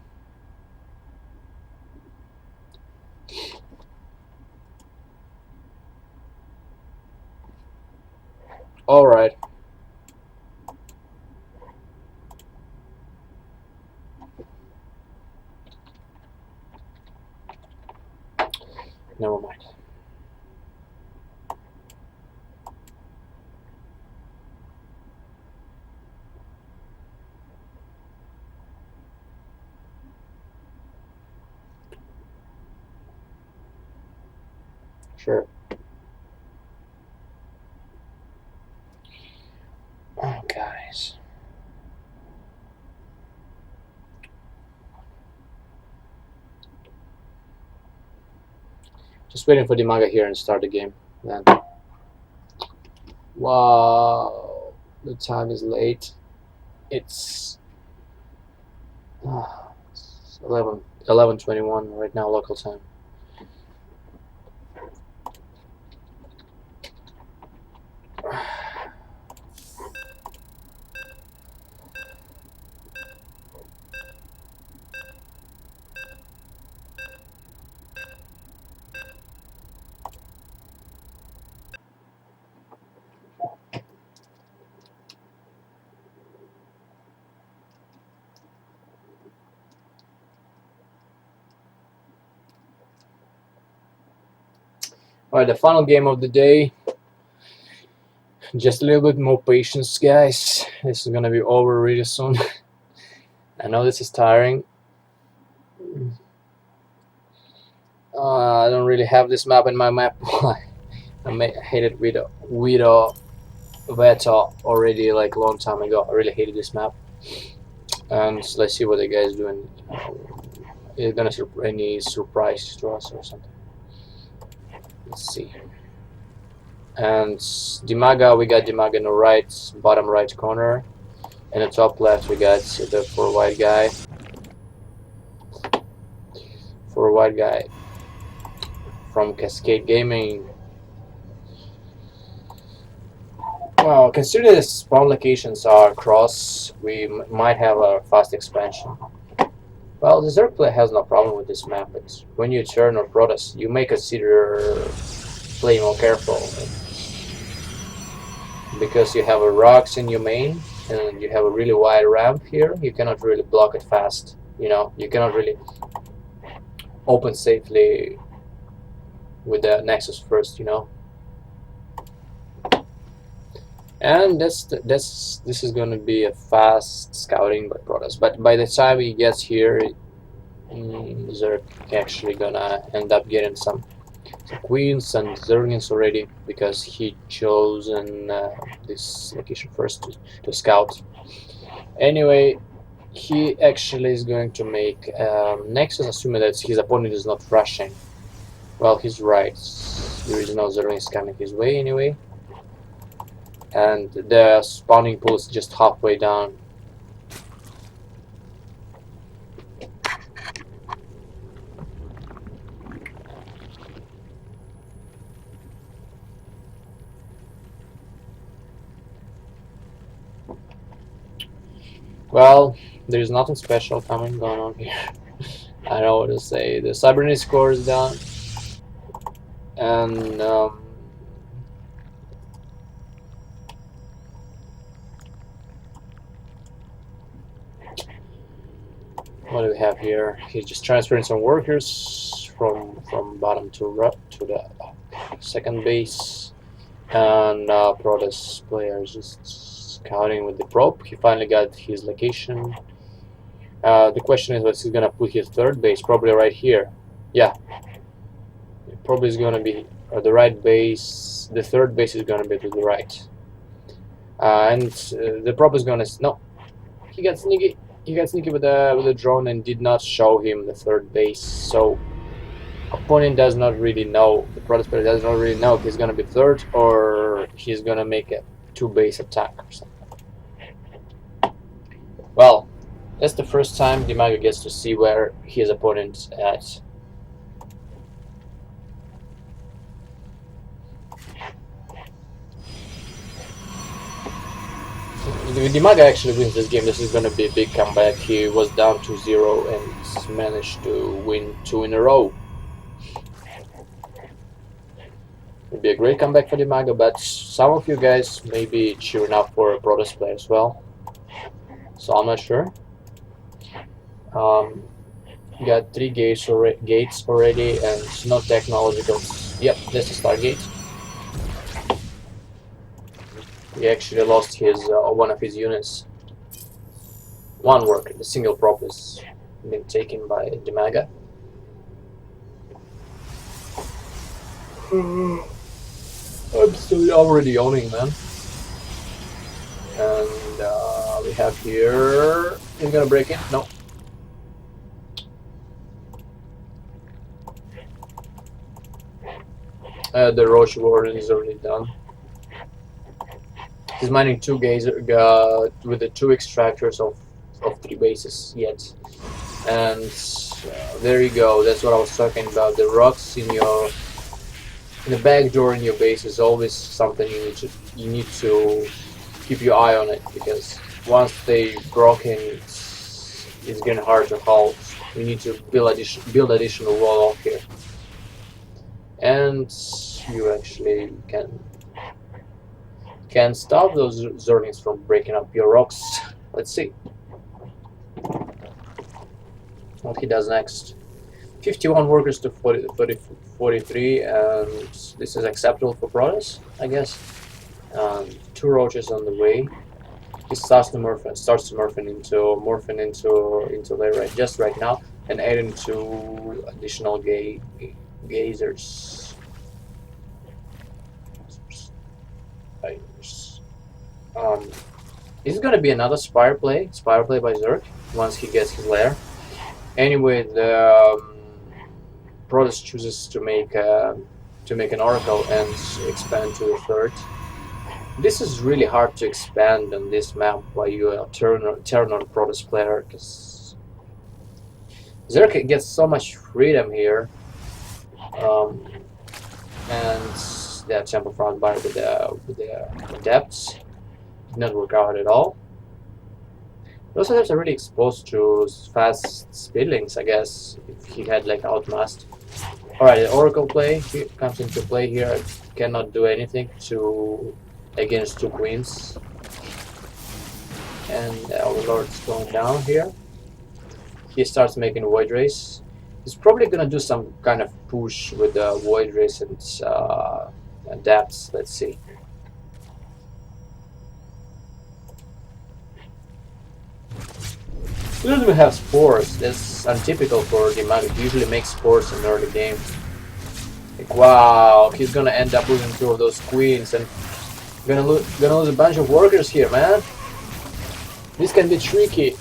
[SPEAKER 1] All right. Never mind. Sure. Oh, guys. Just waiting for the manga here and start the game. Then. Wow, the time is late. It's 11:21 right now, local time. Alright, the final game of the day. Just a little bit more patience, guys. This is gonna be over really soon. I know this is tiring. I don't really have this map in my map. I hated Vito Veta already like a long time ago. I really hated this map. And let's see what the guy is doing. Is gonna any surprise to us or something? Let's see. And Dimaga, we got Dimaga in the right, bottom right corner. In the top left, we got the 4-white guy. 4-white guy from Cascade Gaming. Well, consider the spawn locations are across, we might have a fast expansion. Well, the Zerg player has no problem with this map. It's when you turn on Protoss, you may consider playing more careful. Because you have a rocks in your main, and you have a really wide ramp here, you cannot really block it fast. You know, you cannot really open safely with the Nexus first, you know. And this is going to be a fast scouting by Protoss, but by the time he gets here, Zerg actually gonna end up getting some queens and Zerglings already, because he chosen this location first to scout. Anyway, he actually is going to make Nexus, assuming that his opponent is not rushing. Well, he's right. There is no Zerglings coming his way anyway. And the spawning pool is just halfway down. Well, there's nothing special going on here. I don't know what to say. The Cybernetics score is down. And what do we have here? He's just transferring some workers from bottom to the second base, and Protoss player is just scouting with the probe. He finally got his location. The question is, what's he gonna put his third base? Probably right here. Yeah, it probably is gonna be the right base. The third base is gonna be to the right, and the probe is gonna no. He got sneaky. He got sneaky with the drone and did not show him the third base. So opponent does not really know. The Protoss player does not really know if he's gonna be third or he's gonna make a two-base attack or something. Well, that's the first time Dimago gets to see where his opponent's at. If Dimago actually wins this game, this is gonna be a big comeback. He was down 2-0 and managed to win 2 in a row. It'd be a great comeback for Dimago, but some of you guys may be cheering up for a Protoss player as well. So I'm not sure. Got 3 gates already, and no technological. Yep, that's a Stargate. He actually lost his one of his units. One worker, the single prop, has been taken by Dimago. I'm still already owning, man. And we have here. He's gonna break it. No. The Roche Warden is already done. He's mining 2 gazer with the 2 extractors of 3 bases yet, and there you go. That's what I was talking about. The rocks in the back door in your base is always something you need to keep your eye on it, because once they broken, it's getting hard to halt. We need to build additional wall off here, and you actually can stop those Zerglings from breaking up your rocks. Let's see what he does next. 51 workers to 43, and this is acceptable for Protoss, I guess. 2 roaches on the way. He starts to morphing into there right now, and adding 2 additional gazers. This is gonna be another Spire play by Zerg once he gets his lair. Anyway, the Protoss chooses to make an Oracle and expand to the third. This is really hard to expand on this map while you are turn on Protoss player, because Zerg gets so much freedom here, and the Temple Front Bar with the depths did not work out at all. Those adepts are really exposed to fast speedlings, I guess, if he had like Outmast. Alright, the Oracle play comes into play here. I cannot do anything against 2 queens. And our Lord's going down here. He starts making Void Race. He's probably gonna do some kind of push with the Void Race and adapts. Let's see. He doesn't even have spores. That's untypical for Dimago. He usually makes spores in early game. Like, wow, he's gonna end up losing 2 of those queens and gonna lose a bunch of workers here, man. This can be tricky.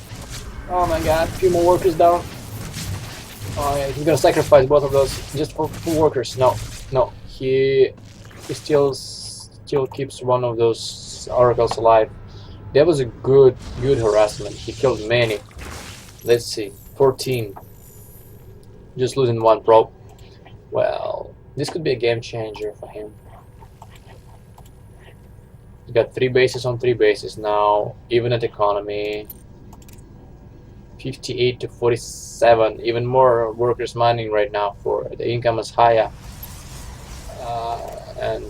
[SPEAKER 1] Oh my god, a few more workers down. Oh yeah, he's gonna sacrifice both of those just for 2 workers. No, he still keeps one of those oracles alive. That was a good harassment. He killed many. Let's see, 14. Just losing 1 probe. Well, this could be a game changer for him. He's got 3 bases on 3 bases now, even at economy. 58 to 47. Even more workers mining right now. For the income is higher. And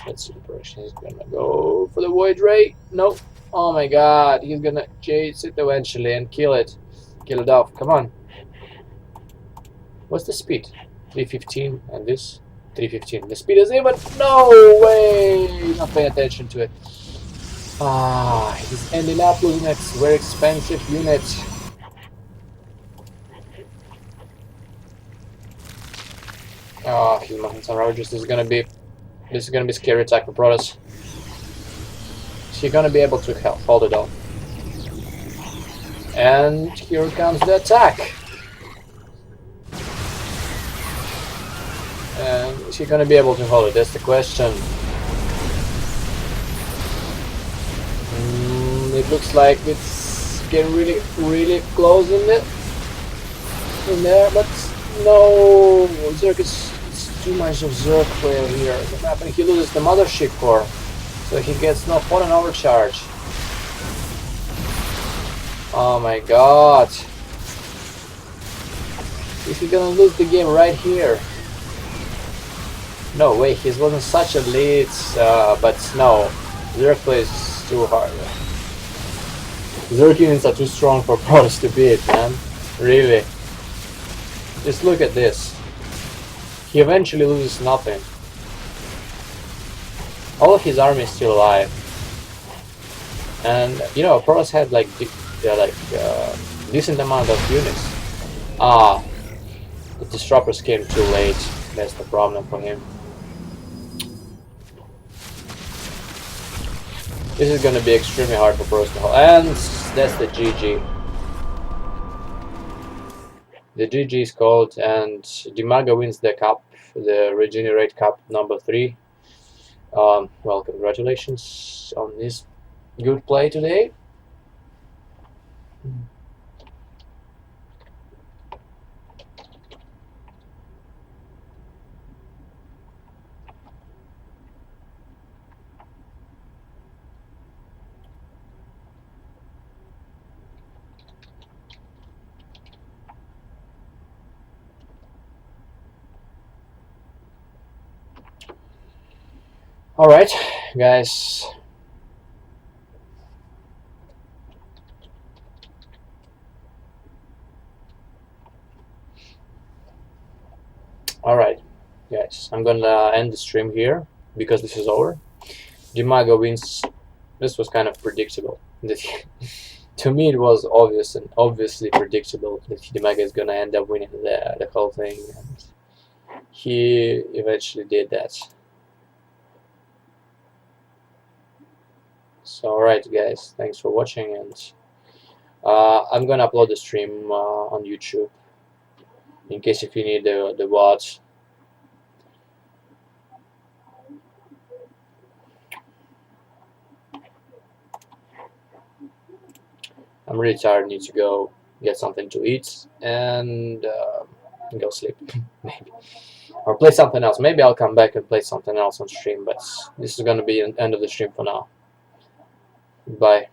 [SPEAKER 1] let's see the direction he's gonna go for the Void Ray. Nope. Oh my god, he's gonna chase it eventually and kill it. Kill it off. Come on. What's the speed? 315 and this 315. The speed is even. No way! Not paying attention to it. Ah, he's ending up losing a very expensive unit. Ah, he's making some ravages. This is gonna be scary attack for Protoss. Is he gonna be able to hold it off? And here comes the attack. And is he gonna be able to hold it? That's the question. It looks like it's getting really close in there, but no, Zerg is too much of Zerg player here. What's happening? He loses the mothership core, so he gets no photon overcharge. Oh my god! Is he gonna lose the game right here? No way, he wasn't such a lead, but no, Zerg plays too hard. Zerg units are too strong for Protoss to beat, man. Really. Just look at this. He eventually loses nothing. All of his army is still alive. And, you know, Protoss had like decent amount of units. Ah, the disruptors came too late. That's the problem for him. This is gonna be extremely hard for Protoss to hold. And that's the GG. The GG is called, and Dimaga wins the cup, the Regenerate Cup number 3. Well, congratulations on this good play today. Alright, guys. Alright, guys. I'm gonna end the stream here because this is over. Dimaga wins. This was kind of predictable. To me, it was obvious and obviously predictable that Dimaga is gonna end up winning the whole thing, and he eventually did that. So alright guys, thanks for watching, and I'm gonna upload the stream on YouTube in case if you need the watch. I'm really tired, need to go get something to eat and go sleep maybe, or play something else. Maybe I'll come back and play something else on stream, but this is gonna be the end of the stream for now. Bye.